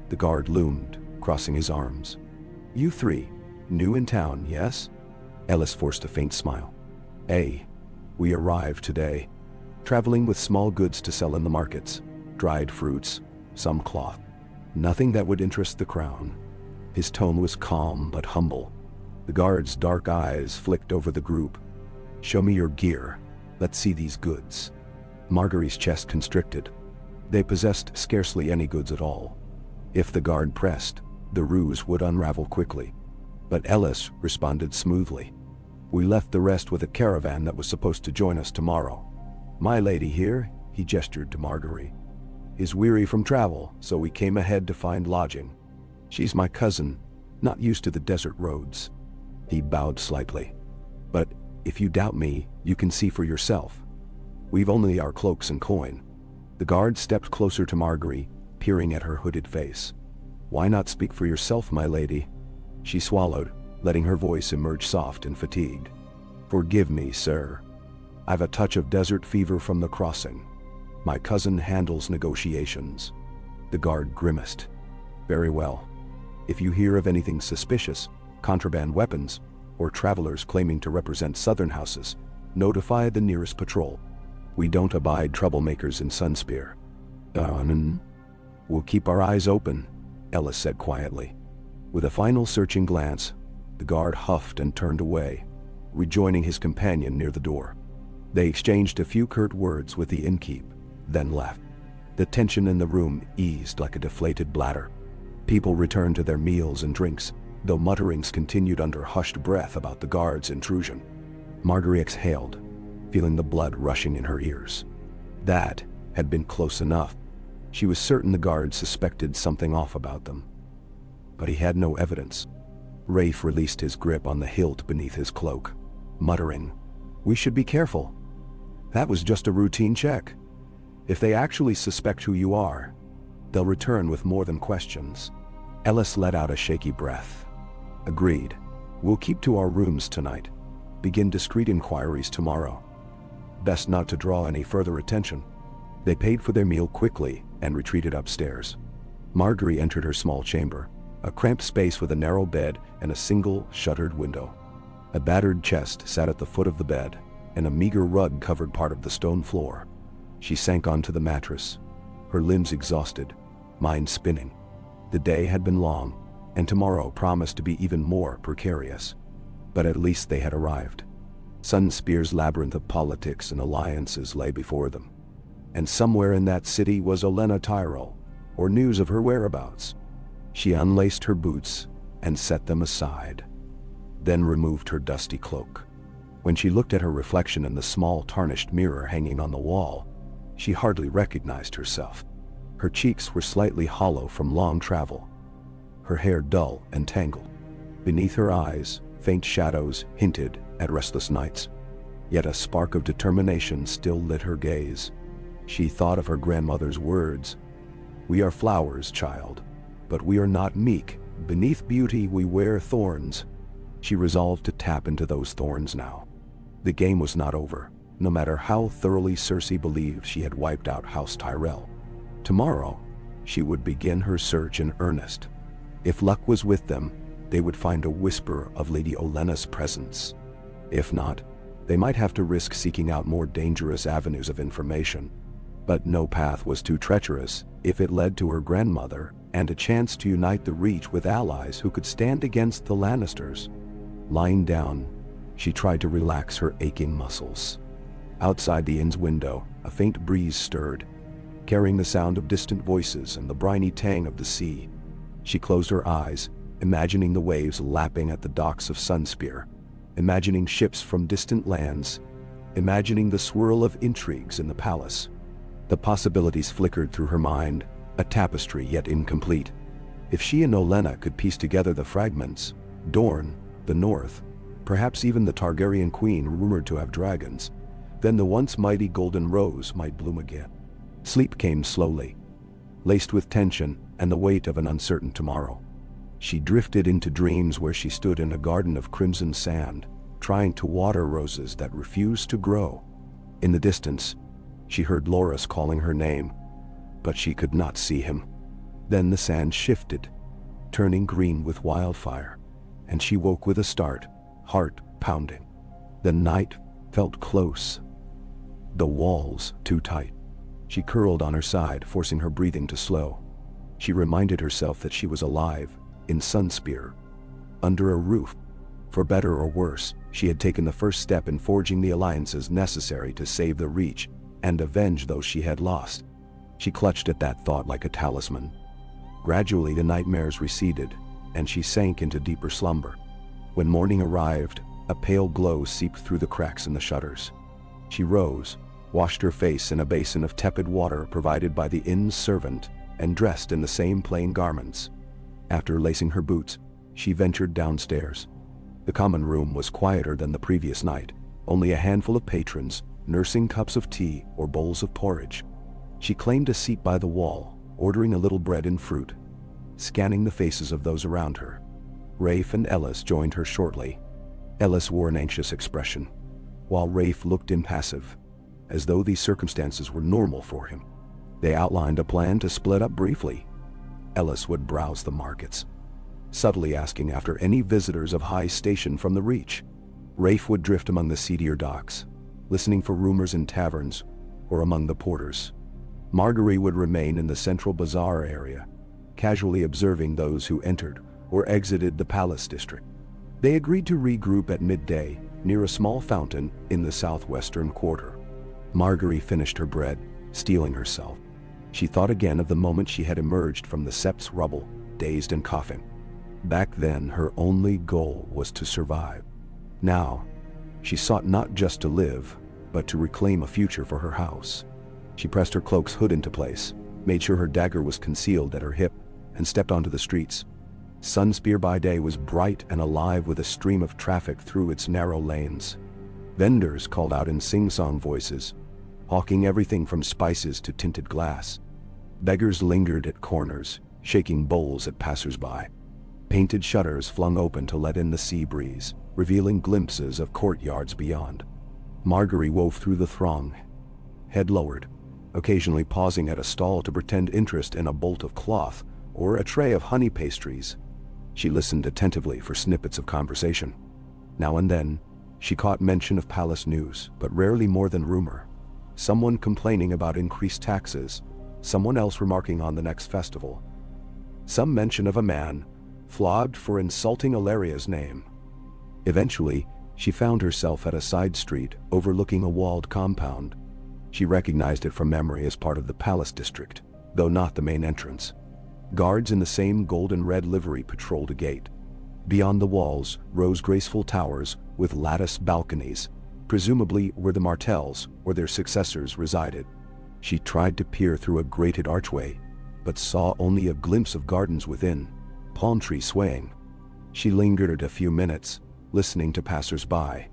The guard loomed, crossing his arms. "You 3, new in town, yes?" Ellis forced a faint smile. We arrived today, traveling with small goods to sell in the markets, dried fruits, some cloth. Nothing that would interest the crown." His tone was calm but humble. The guard's dark eyes flicked over the group. "Show me your gear. Let's see these goods." Margaery's chest constricted. They possessed scarcely any goods at all. If the guard pressed, the ruse would unravel quickly. But Ellis responded smoothly. "We left the rest with a caravan that was supposed to join us tomorrow. My lady here," he gestured to Margaery, "is weary from travel, so we came ahead to find lodging. She's my cousin, not used to the desert roads." He bowed slightly. "But if you doubt me, you can see for yourself. We've only our cloaks and coin." The guard stepped closer to Margaery, peering at her hooded face. "Why not speak for yourself, my lady?" She swallowed, letting her voice emerge soft and fatigued. "Forgive me, sir. I've a touch of desert fever from the crossing. My cousin handles negotiations." The guard grimaced. "Very well. If you hear of anything suspicious, contraband weapons, or travelers claiming to represent southern houses, notify the nearest patrol. We don't abide troublemakers in Sunspear." "We'll keep our eyes open," Ellis said quietly. With a final searching glance, the guard huffed and turned away, rejoining his companion near the door. They exchanged a few curt words with the innkeep, then left. The tension in the room eased like a deflated bladder. People returned to their meals and drinks, though mutterings continued under hushed breath about the guard's intrusion. Margaery exhaled, feeling the blood rushing in her ears. That had been close enough. She was certain the guard suspected something off about them. But he had no evidence. Rafe released his grip on the hilt beneath his cloak, muttering, "We should be careful. That was just a routine check. If they actually suspect who you are, they'll return with more than questions." Ellis let out a shaky breath. "Agreed. We'll keep to our rooms tonight. Begin discreet inquiries tomorrow. Best not to draw any further attention." They paid for their meal quickly and retreated upstairs. Margaery entered her small chamber, a cramped space with a narrow bed and a single shuttered window. A battered chest sat at the foot of the bed, and a meager rug covered part of the stone floor. She sank onto the mattress, her limbs exhausted, mind spinning. The day had been long, and tomorrow promised to be even more precarious. But at least they had arrived. Sunspear's labyrinth of politics and alliances lay before them. And somewhere in that city was Olenna Tyrell, or news of her whereabouts. She unlaced her boots and set them aside, then removed her dusty cloak. When she looked at her reflection in the small tarnished mirror hanging on the wall, she hardly recognized herself. Her cheeks were slightly hollow from long travel, her hair dull and tangled. Beneath her eyes, faint shadows hinted at restless nights. Yet a spark of determination still lit her gaze. She thought of her grandmother's words, "We are flowers, child, but we are not meek. Beneath beauty we wear thorns." She resolved to tap into those thorns now. The game was not over, no matter how thoroughly Cersei believed she had wiped out House Tyrell. Tomorrow, she would begin her search in earnest. If luck was with them, they would find a whisper of Lady Olenna's presence. If not, they might have to risk seeking out more dangerous avenues of information. But no path was too treacherous if it led to her grandmother and a chance to unite the Reach with allies who could stand against the Lannisters. Lying down, she tried to relax her aching muscles. Outside the inn's window, a faint breeze stirred, carrying the sound of distant voices and the briny tang of the sea. She closed her eyes, imagining the waves lapping at the docks of Sunspear, imagining ships from distant lands, imagining the swirl of intrigues in the palace. The possibilities flickered through her mind, a tapestry yet incomplete. If she and Olenna could piece together the fragments, Dorne, the North, perhaps even the Targaryen queen rumored to have dragons, then the once mighty Golden Rose might bloom again. Sleep came slowly, laced with tension and the weight of an uncertain tomorrow. She drifted into dreams where she stood in a garden of crimson sand, trying to water roses that refused to grow. In the distance, she heard Loras calling her name, but she could not see him. Then the sand shifted, turning green with wildfire, and she woke with a start, heart pounding. The night felt close, the walls too tight. She curled on her side, forcing her breathing to slow. She reminded herself that she was alive, in Sunspear, under a roof. For better or worse, she had taken the first step in forging the alliances necessary to save the Reach and avenge those she had lost. She clutched at that thought like a talisman. Gradually the nightmares receded, and she sank into deeper slumber. When morning arrived, a pale glow seeped through the cracks in the shutters. She rose, washed her face in a basin of tepid water provided by the inn's servant, and dressed in the same plain garments. After lacing her boots, she ventured downstairs. The common room was quieter than the previous night, only a handful of patrons nursing cups of tea or bowls of porridge. She claimed a seat by the wall, ordering a little bread and fruit, scanning the faces of those around her. Rafe and Ellis joined her shortly. Ellis wore an anxious expression, while Rafe looked impassive, as though these circumstances were normal for him. They outlined a plan to split up briefly. Ellis would browse the markets, subtly asking after any visitors of high station from the Reach. Rafe would drift among the seedier docks, listening for rumors in taverns or among the porters. Margaery would remain in the central bazaar area, casually observing those who entered or exited the palace district. They agreed to regroup at midday near a small fountain in the southwestern quarter. Margaery finished her bread, steeling herself. She thought again of the moment she had emerged from the Sept's rubble, dazed and coughing. Back then, her only goal was to survive. Now, she sought not just to live, but to reclaim a future for her house. She pressed her cloak's hood into place, made sure her dagger was concealed at her hip, and stepped onto the streets. Sunspear by day was bright and alive with a stream of traffic through its narrow lanes. Vendors called out in sing-song voices, hawking everything from spices to tinted glass. Beggars lingered at corners, shaking bowls at passers-by. Painted shutters flung open to let in the sea breeze, revealing glimpses of courtyards beyond. Margaery wove through the throng, head lowered, occasionally pausing at a stall to pretend interest in a bolt of cloth or a tray of honey pastries. She listened attentively for snippets of conversation. Now and then, she caught mention of palace news, but rarely more than rumor. Someone complaining about increased taxes, someone else remarking on the next festival. Some mention of a man flogged for insulting Illyria's name. Eventually, she found herself at a side street overlooking a walled compound. She recognized it from memory as part of the palace district, though not the main entrance. Guards in the same gold and red livery patrolled a gate. Beyond the walls rose graceful towers with lattice balconies, presumably where the Martells or their successors resided. She tried to peer through a grated archway, but saw only a glimpse of gardens within, palm trees swaying. She lingered a few minutes, listening to passers-by.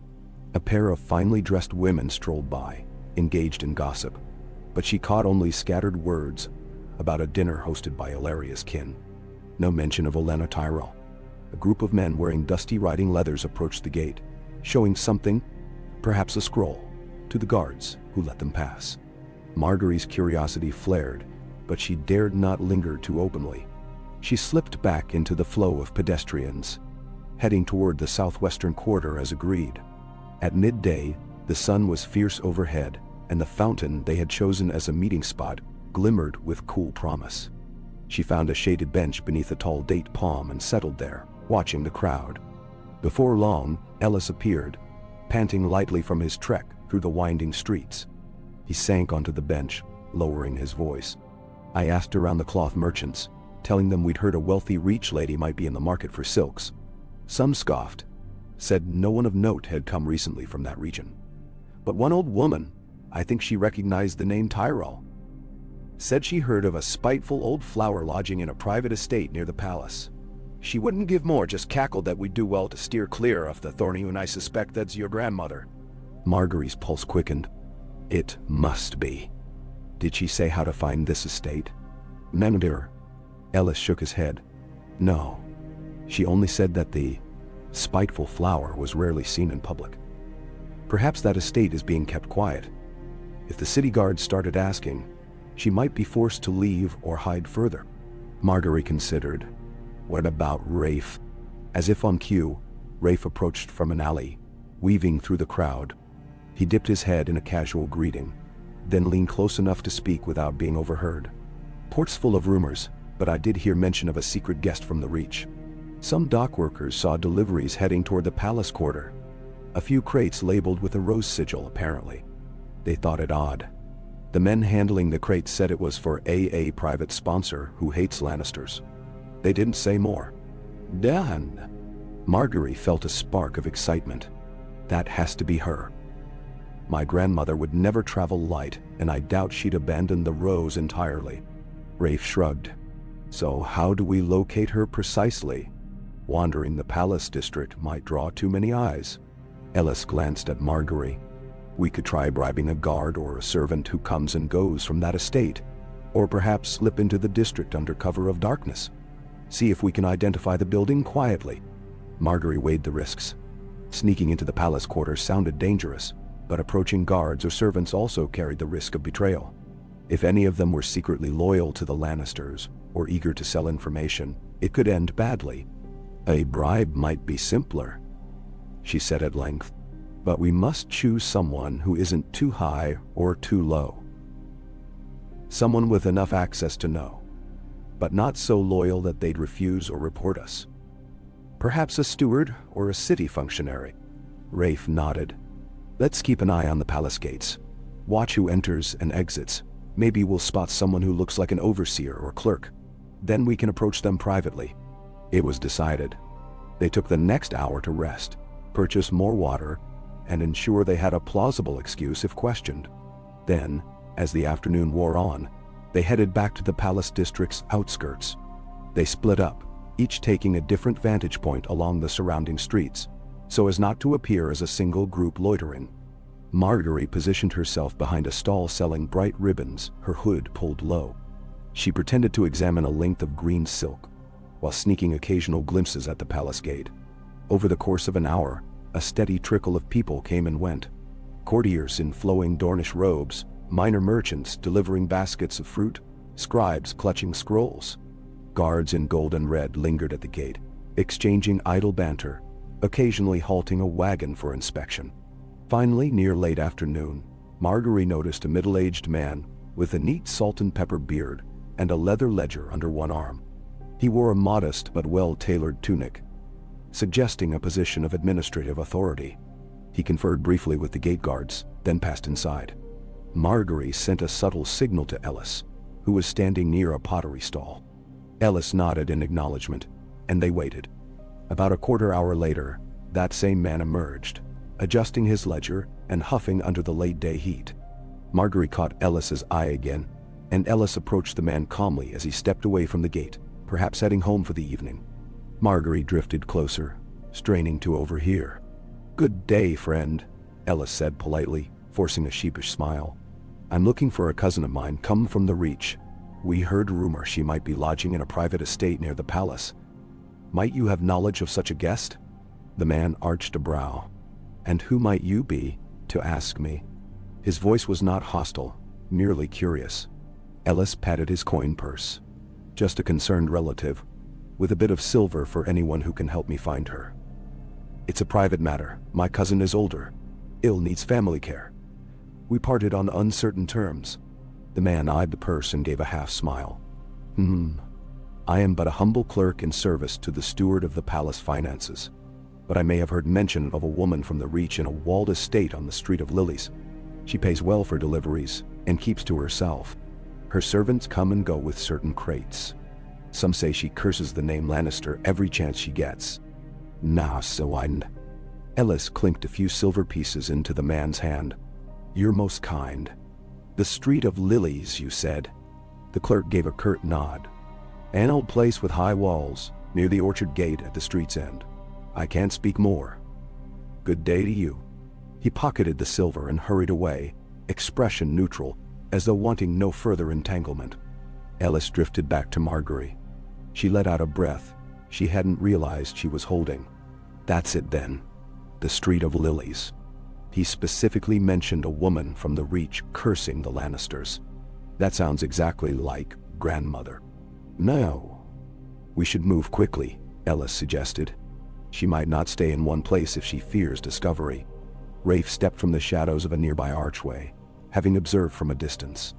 A pair of finely dressed women strolled by, engaged in gossip, but she caught only scattered words about a dinner hosted by Illyria's kin. No mention of Olenna Tyrell. A group of men wearing dusty riding leathers approached the gate, showing something, perhaps a scroll, to the guards who let them pass. Margaery's curiosity flared, but she dared not linger too openly. She slipped back into the flow of pedestrians, heading toward the southwestern quarter as agreed. At midday, the sun was fierce overhead, and the fountain they had chosen as a meeting spot glimmered with cool promise. She found a shaded bench beneath a tall date palm and settled there, watching the crowd. Before long, Ellis appeared, panting lightly from his trek through the winding streets. He sank onto the bench, lowering his voice. I asked around the cloth merchants, telling them we'd heard a wealthy Reach lady might be in the market for silks. Some scoffed, said no one of note had come recently from that region. But one old woman, I think she recognized the name Tyrell, said she heard of a spiteful old flower lodging in a private estate near the palace. She wouldn't give more, just cackled that we'd do well to steer clear of the thorny, and I suspect that's your grandmother. Margaery's pulse quickened. It must be. Did she say how to find this estate? Mendir. Ellis shook his head. No. She only said that the spiteful flower was rarely seen in public. Perhaps that estate is being kept quiet. If the city guards started asking, she might be forced to leave or hide further. Margaery considered. What about Rafe? As if on cue, Rafe approached from an alley, weaving through the crowd. He dipped his head in a casual greeting, then leaned close enough to speak without being overheard. Port's full of rumors, but I did hear mention of a secret guest from the Reach. Some dock workers saw deliveries heading toward the palace quarter. A few crates labeled with a rose sigil, apparently. They thought it odd. The men handling the crates said it was for a private sponsor who hates Lannisters. They didn't say more. Dan. Margaery felt a spark of excitement. That has to be her. My grandmother would never travel light, and I doubt she'd abandon the rose entirely. Rafe shrugged. So how do we locate her precisely? Wandering the palace district might draw too many eyes. Ellis glanced at Margaery. We could try bribing a guard or a servant who comes and goes from that estate, or perhaps slip into the district under cover of darkness. See if we can identify the building quietly. Margaery weighed the risks. Sneaking into the palace quarter sounded dangerous, but approaching guards or servants also carried the risk of betrayal. If any of them were secretly loyal to the Lannisters or eager to sell information, it could end badly. A bribe might be simpler, she said at length, but we must choose someone who isn't too high or too low. Someone with enough access to know, but not so loyal that they'd refuse or report us. Perhaps a steward or a city functionary. Rafe nodded. Let's keep an eye on the palace gates. Watch who enters and exits. Maybe we'll spot someone who looks like an overseer or clerk. Then we can approach them privately. It was decided. They took the next hour to rest, purchase more water, and ensure they had a plausible excuse if questioned. Then, as the afternoon wore on, they headed back to the palace district's outskirts. They split up, each taking a different vantage point along the surrounding streets, so as not to appear as a single group loitering. Margaery positioned herself behind a stall selling bright ribbons, her hood pulled low. She pretended to examine a length of green silk, while sneaking occasional glimpses at the palace gate. Over the course of an hour, a steady trickle of people came and went. Courtiers in flowing Dornish robes, minor merchants delivering baskets of fruit, scribes clutching scrolls. Guards in gold and red lingered at the gate, exchanging idle banter, occasionally halting a wagon for inspection. Finally, near late afternoon, Margaery noticed a middle-aged man with a neat salt and pepper beard and a leather ledger under one arm. He wore a modest but well-tailored tunic, suggesting a position of administrative authority. He conferred briefly with the gate guards, then passed inside. Margaery sent a subtle signal to Ellis, who was standing near a pottery stall. Ellis nodded in acknowledgement, and they waited. About a quarter hour later, that same man emerged, adjusting his ledger and huffing under the late-day heat. Margaery caught Ellis's eye again, and Ellis approached the man calmly as he stepped away from the gate, perhaps heading home for the evening. Margaery drifted closer, straining to overhear. "Good day, friend," Ellis said politely, forcing a sheepish smile. "I'm looking for a cousin of mine come from the Reach. We heard rumor she might be lodging in a private estate near the palace. Might you have knowledge of such a guest?" The man arched a brow. "And who might you be, to ask me?" His voice was not hostile, merely curious. Ellis patted his coin purse. Just a concerned relative, with a bit of silver for anyone who can help me find her. It's a private matter. My cousin is older. Ill, needs family care. We parted on uncertain terms. The man eyed the purse and gave a half smile. I am but a humble clerk in service to the steward of the palace finances. But I may have heard mention of a woman from the Reach in a walled estate on the Street of Lilies. She pays well for deliveries and keeps to herself. Her servants come and go with certain crates. Some say she curses the name Lannister every chance she gets. Nah, so I'd. Ellis clinked a few silver pieces into the man's hand. You're most kind. The Street of Lilies, you said? The clerk gave a curt nod. An old place with high walls, near the orchard gate at the street's end. I can't speak more. Good day to you. He pocketed the silver and hurried away, expression neutral, as though wanting no further entanglement. Ellis drifted back to Margaery. She let out a breath she hadn't realized she was holding. That's it then. The Street of Lilies. He specifically mentioned a woman from the Reach cursing the Lannisters. That sounds exactly like grandmother. No. We should move quickly, Ellis suggested. She might not stay in one place if she fears discovery. Rafe stepped from the shadows of a nearby archway, having observed from a distance.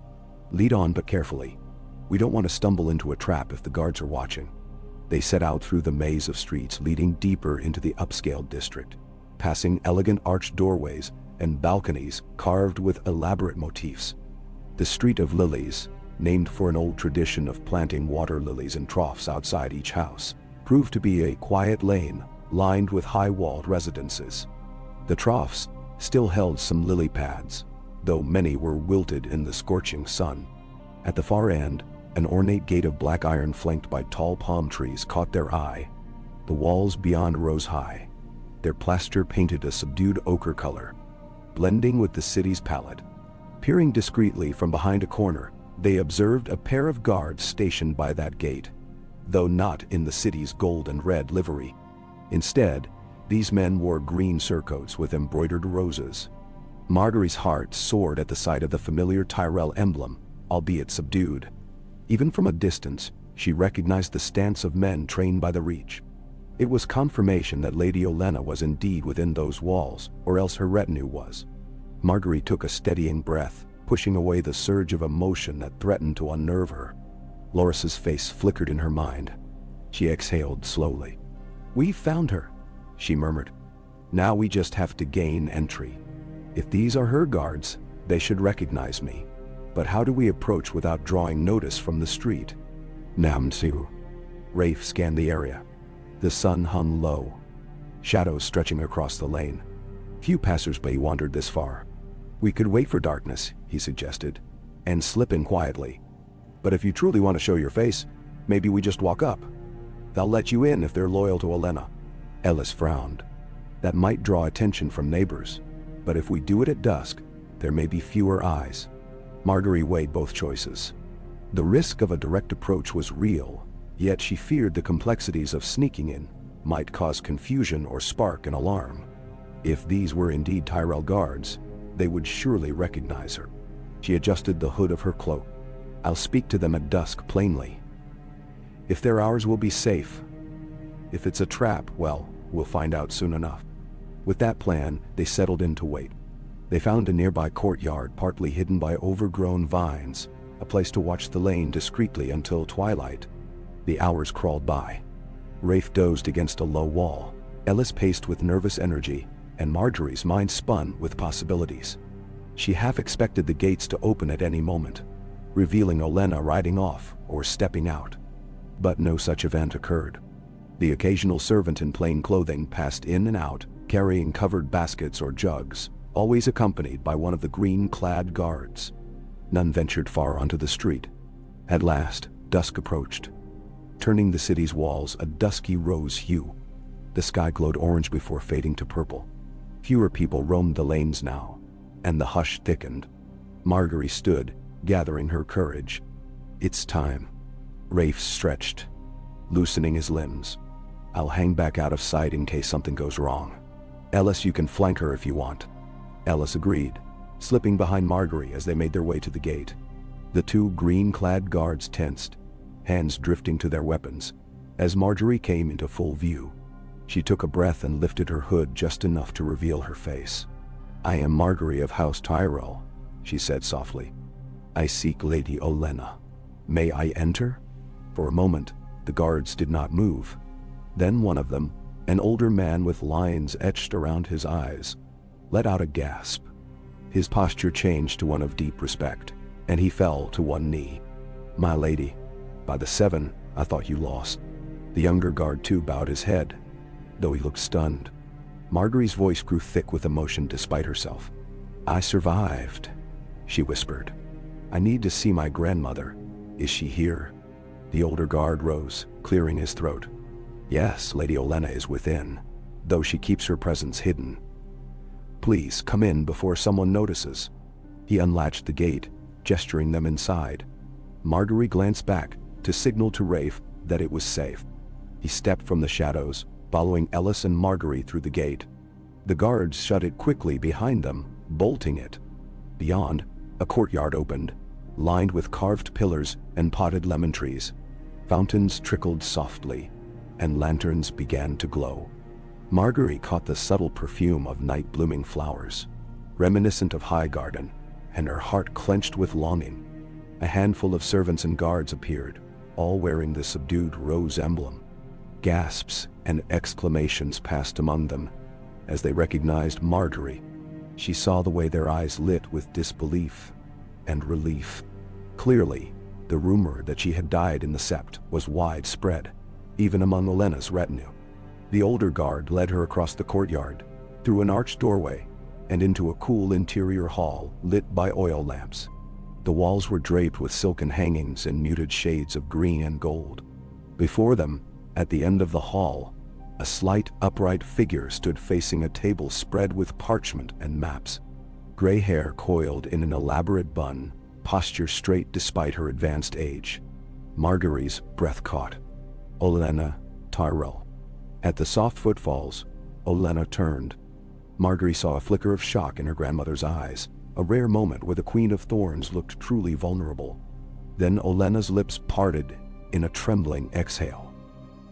Lead on, but carefully. We don't want to stumble into a trap if the guards are watching. They set out through the maze of streets leading deeper into the upscale district, passing elegant arched doorways and balconies carved with elaborate motifs. The Street of Lilies, named for an old tradition of planting water lilies in troughs outside each house, proved to be a quiet lane lined with high-walled residences. The troughs still held some lily pads, though many were wilted in the scorching sun. At the far end, an ornate gate of black iron flanked by tall palm trees caught their eye. The walls beyond rose high, their plaster painted a subdued ochre color, blending with the city's palette. Peering discreetly from behind a corner, they observed a pair of guards stationed by that gate, though not in the city's gold and red livery. Instead, these men wore green surcoats with embroidered roses. Margaery's heart soared at the sight of the familiar Tyrell emblem, albeit subdued. Even from a distance, she recognized the stance of men trained by the Reach. It was confirmation that Lady Olenna was indeed within those walls, or else her retinue was. Margaery took a steadying breath, pushing away the surge of emotion that threatened to unnerve her. Loras's face flickered in her mind. She exhaled slowly. "We found her," she murmured. "Now we just have to gain entry. If these are her guards, they should recognize me. But how do we approach without drawing notice from the street?" Namsu. Rafe scanned the area. The sun hung low, shadows stretching across the lane. Few passers-by wandered this far. "We could wait for darkness," he suggested, "and slip in quietly. But if you truly want to show your face, maybe we just walk up. They'll let you in if they're loyal to Olenna." Ellis frowned. "That might draw attention from neighbors, but if we do it at dusk, there may be fewer eyes." Margaery weighed both choices. The risk of a direct approach was real, yet she feared the complexities of sneaking in might cause confusion or spark an alarm. If these were indeed Tyrell guards, they would surely recognize her. She adjusted the hood of her cloak. "I'll speak to them at dusk plainly. If they're ours, we'll be safe. If it's a trap, well, we'll find out soon enough." With that plan, they settled in to wait. They found a nearby courtyard partly hidden by overgrown vines, a place to watch the lane discreetly until twilight. The hours crawled by. Rafe dozed against a low wall. Ellis paced with nervous energy, and Margaery's mind spun with possibilities. She half expected the gates to open at any moment, revealing Olenna riding off or stepping out. But no such event occurred. The occasional servant in plain clothing passed in and out, carrying covered baskets or jugs, always accompanied by one of the green-clad guards. None ventured far onto the street. At last, dusk approached, turning the city's walls a dusky rose hue. The sky glowed orange before fading to purple. Fewer people roamed the lanes now, and the hush thickened. Margaery stood, gathering her courage. "It's time." Rafe stretched, loosening his limbs. "I'll hang back out of sight in case something goes wrong. Ellis, you can flank her if you want." Ellis agreed, slipping behind Margaery as they made their way to the gate. The two green-clad guards tensed, hands drifting to their weapons, as Margaery came into full view. She took a breath and lifted her hood just enough to reveal her face. "I am Margaery of House Tyrell," she said softly. "I seek Lady Olenna. May I enter?" For a moment, the guards did not move. Then one of them, an older man with lines etched around his eyes, let out a gasp. His posture changed to one of deep respect, and he fell to one knee. "My lady, by the seven, I thought you lost." The younger guard too bowed his head, though he looked stunned. Margaery's voice grew thick with emotion despite herself. "I survived," she whispered. "I need to see my grandmother. Is she here?" The older guard rose, clearing his throat. "Yes, Lady Olenna is within, though she keeps her presence hidden. Please come in before someone notices." He unlatched the gate, gesturing them inside. Margaery glanced back to signal to Rafe that it was safe. He stepped from the shadows, following Ellis and Margaery through the gate. The guards shut it quickly behind them, bolting it. Beyond, a courtyard opened, lined with carved pillars and potted lemon trees. Fountains trickled softly, and lanterns began to glow. Margaery caught the subtle perfume of night-blooming flowers, reminiscent of Highgarden, and her heart clenched with longing. A handful of servants and guards appeared, all wearing the subdued rose emblem. Gasps and exclamations passed among them as they recognized Margaery. She saw the way their eyes lit with disbelief and relief. Clearly, the rumor that she had died in the Sept was widespread, even among Olenna's retinue. The older guard led her across the courtyard, through an arched doorway, and into a cool interior hall lit by oil lamps. The walls were draped with silken hangings in muted shades of green and gold. Before them, at the end of the hall, a slight, upright figure stood facing a table spread with parchment and maps. Gray hair coiled in an elaborate bun, posture straight despite her advanced age. Margaery's breath caught. Olenna Tyrell. At the soft footfalls, Olenna turned. Margaery saw a flicker of shock in her grandmother's eyes, a rare moment where the Queen of Thorns looked truly vulnerable. Then Olenna's lips parted in a trembling exhale.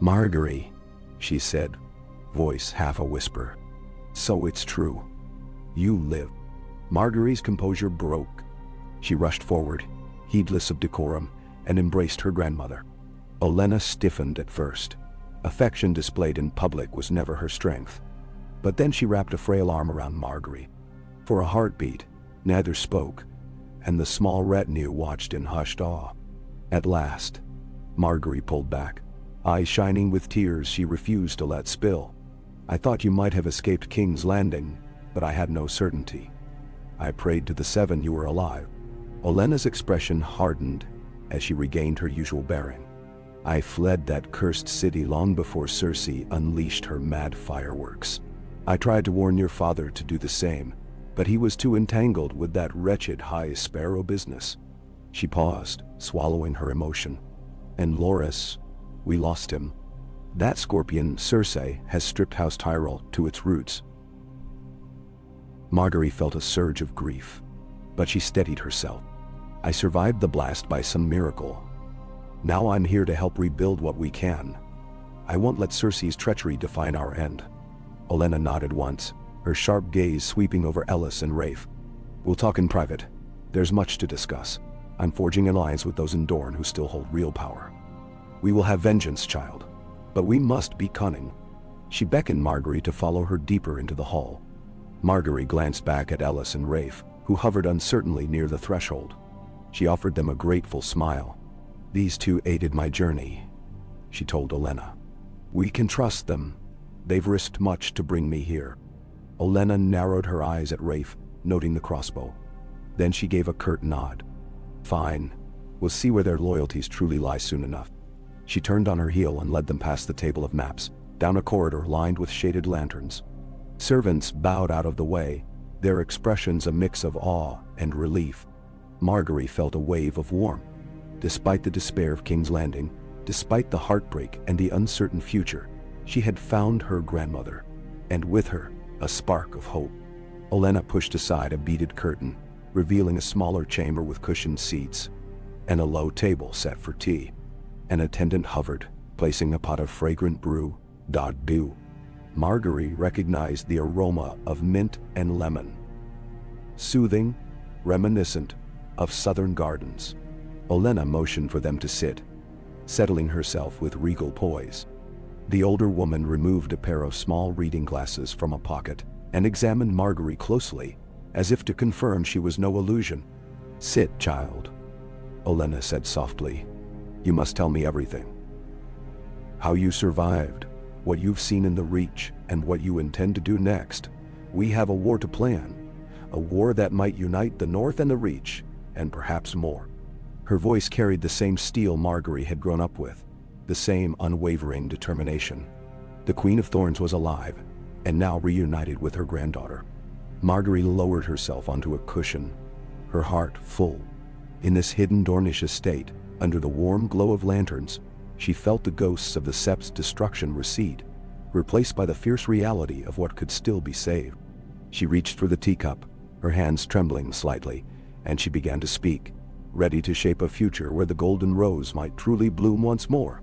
"Margaery," she said, voice half a whisper. "So it's true. You live." Margaery's composure broke. She rushed forward, heedless of decorum, and embraced her grandmother. Olenna stiffened at first. Affection displayed in public was never her strength. But then she wrapped a frail arm around Margaery. For a heartbeat, neither spoke, and the small retinue watched in hushed awe. At last, Margaery pulled back. Eyes shining with tears she refused to let spill. "I thought you might have escaped King's Landing, but I had no certainty. I prayed to the seven you were alive." Olenna's expression hardened as she regained her usual bearing. "I fled that cursed city long before Cersei unleashed her mad fireworks. I tried to warn your father to do the same, but he was too entangled with that wretched High Sparrow business." She paused, swallowing her emotion. "And Loras, we lost him. That scorpion, Cersei, has stripped House Tyrell to its roots." Margaery felt a surge of grief, but she steadied herself. "I survived the blast by some miracle. Now I'm here to help rebuild what we can. I won't let Cersei's treachery define our end." Olenna nodded once, her sharp gaze sweeping over Ellis and Rafe. "We'll talk in private. There's much to discuss. I'm forging an alliance with those in Dorne who still hold real power. We will have vengeance, child, but we must be cunning." She beckoned Margaery to follow her deeper into the hall. Margaery glanced back at Ellis and Rafe, who hovered uncertainly near the threshold. She offered them a grateful smile. "These two aided my journey," she told Olenna. "We can trust them. They've risked much to bring me here." Olenna narrowed her eyes at Rafe, noting the crossbow. Then she gave a curt nod. "Fine. We'll see where their loyalties truly lie soon enough." She turned on her heel and led them past the table of maps, down a corridor lined with shaded lanterns. Servants bowed out of the way, their expressions a mix of awe and relief. Margaery felt a wave of warmth. Despite the despair of King's Landing, despite the heartbreak and the uncertain future, she had found her grandmother, and with her, a spark of hope. Olenna pushed aside a beaded curtain, revealing a smaller chamber with cushioned seats. and a low table set for tea. An attendant hovered, placing a pot of fragrant brew, dew. Margaery recognized the aroma of mint and lemon. Soothing, reminiscent of southern gardens. Olenna motioned for them to sit, settling herself with regal poise. The older woman removed a pair of small reading glasses from a pocket and examined Margaery closely, as if to confirm she was no illusion. "Sit, child," Olenna said softly. "You must tell me everything. How you survived, what you've seen in the Reach, and what you intend to do next. We have a war to plan. A war that might unite the North and the Reach, and perhaps more." Her voice carried the same steel Margaery had grown up with, the same unwavering determination. The Queen of Thorns was alive, and now reunited with her granddaughter. Margaery lowered herself onto a cushion, her heart full. In this hidden Dornish estate, under the warm glow of lanterns, she felt the ghosts of the Sept's destruction recede, replaced by the fierce reality of what could still be saved. She reached for the teacup, her hands trembling slightly, and she began to speak, ready to shape a future where the golden rose might truly bloom once more.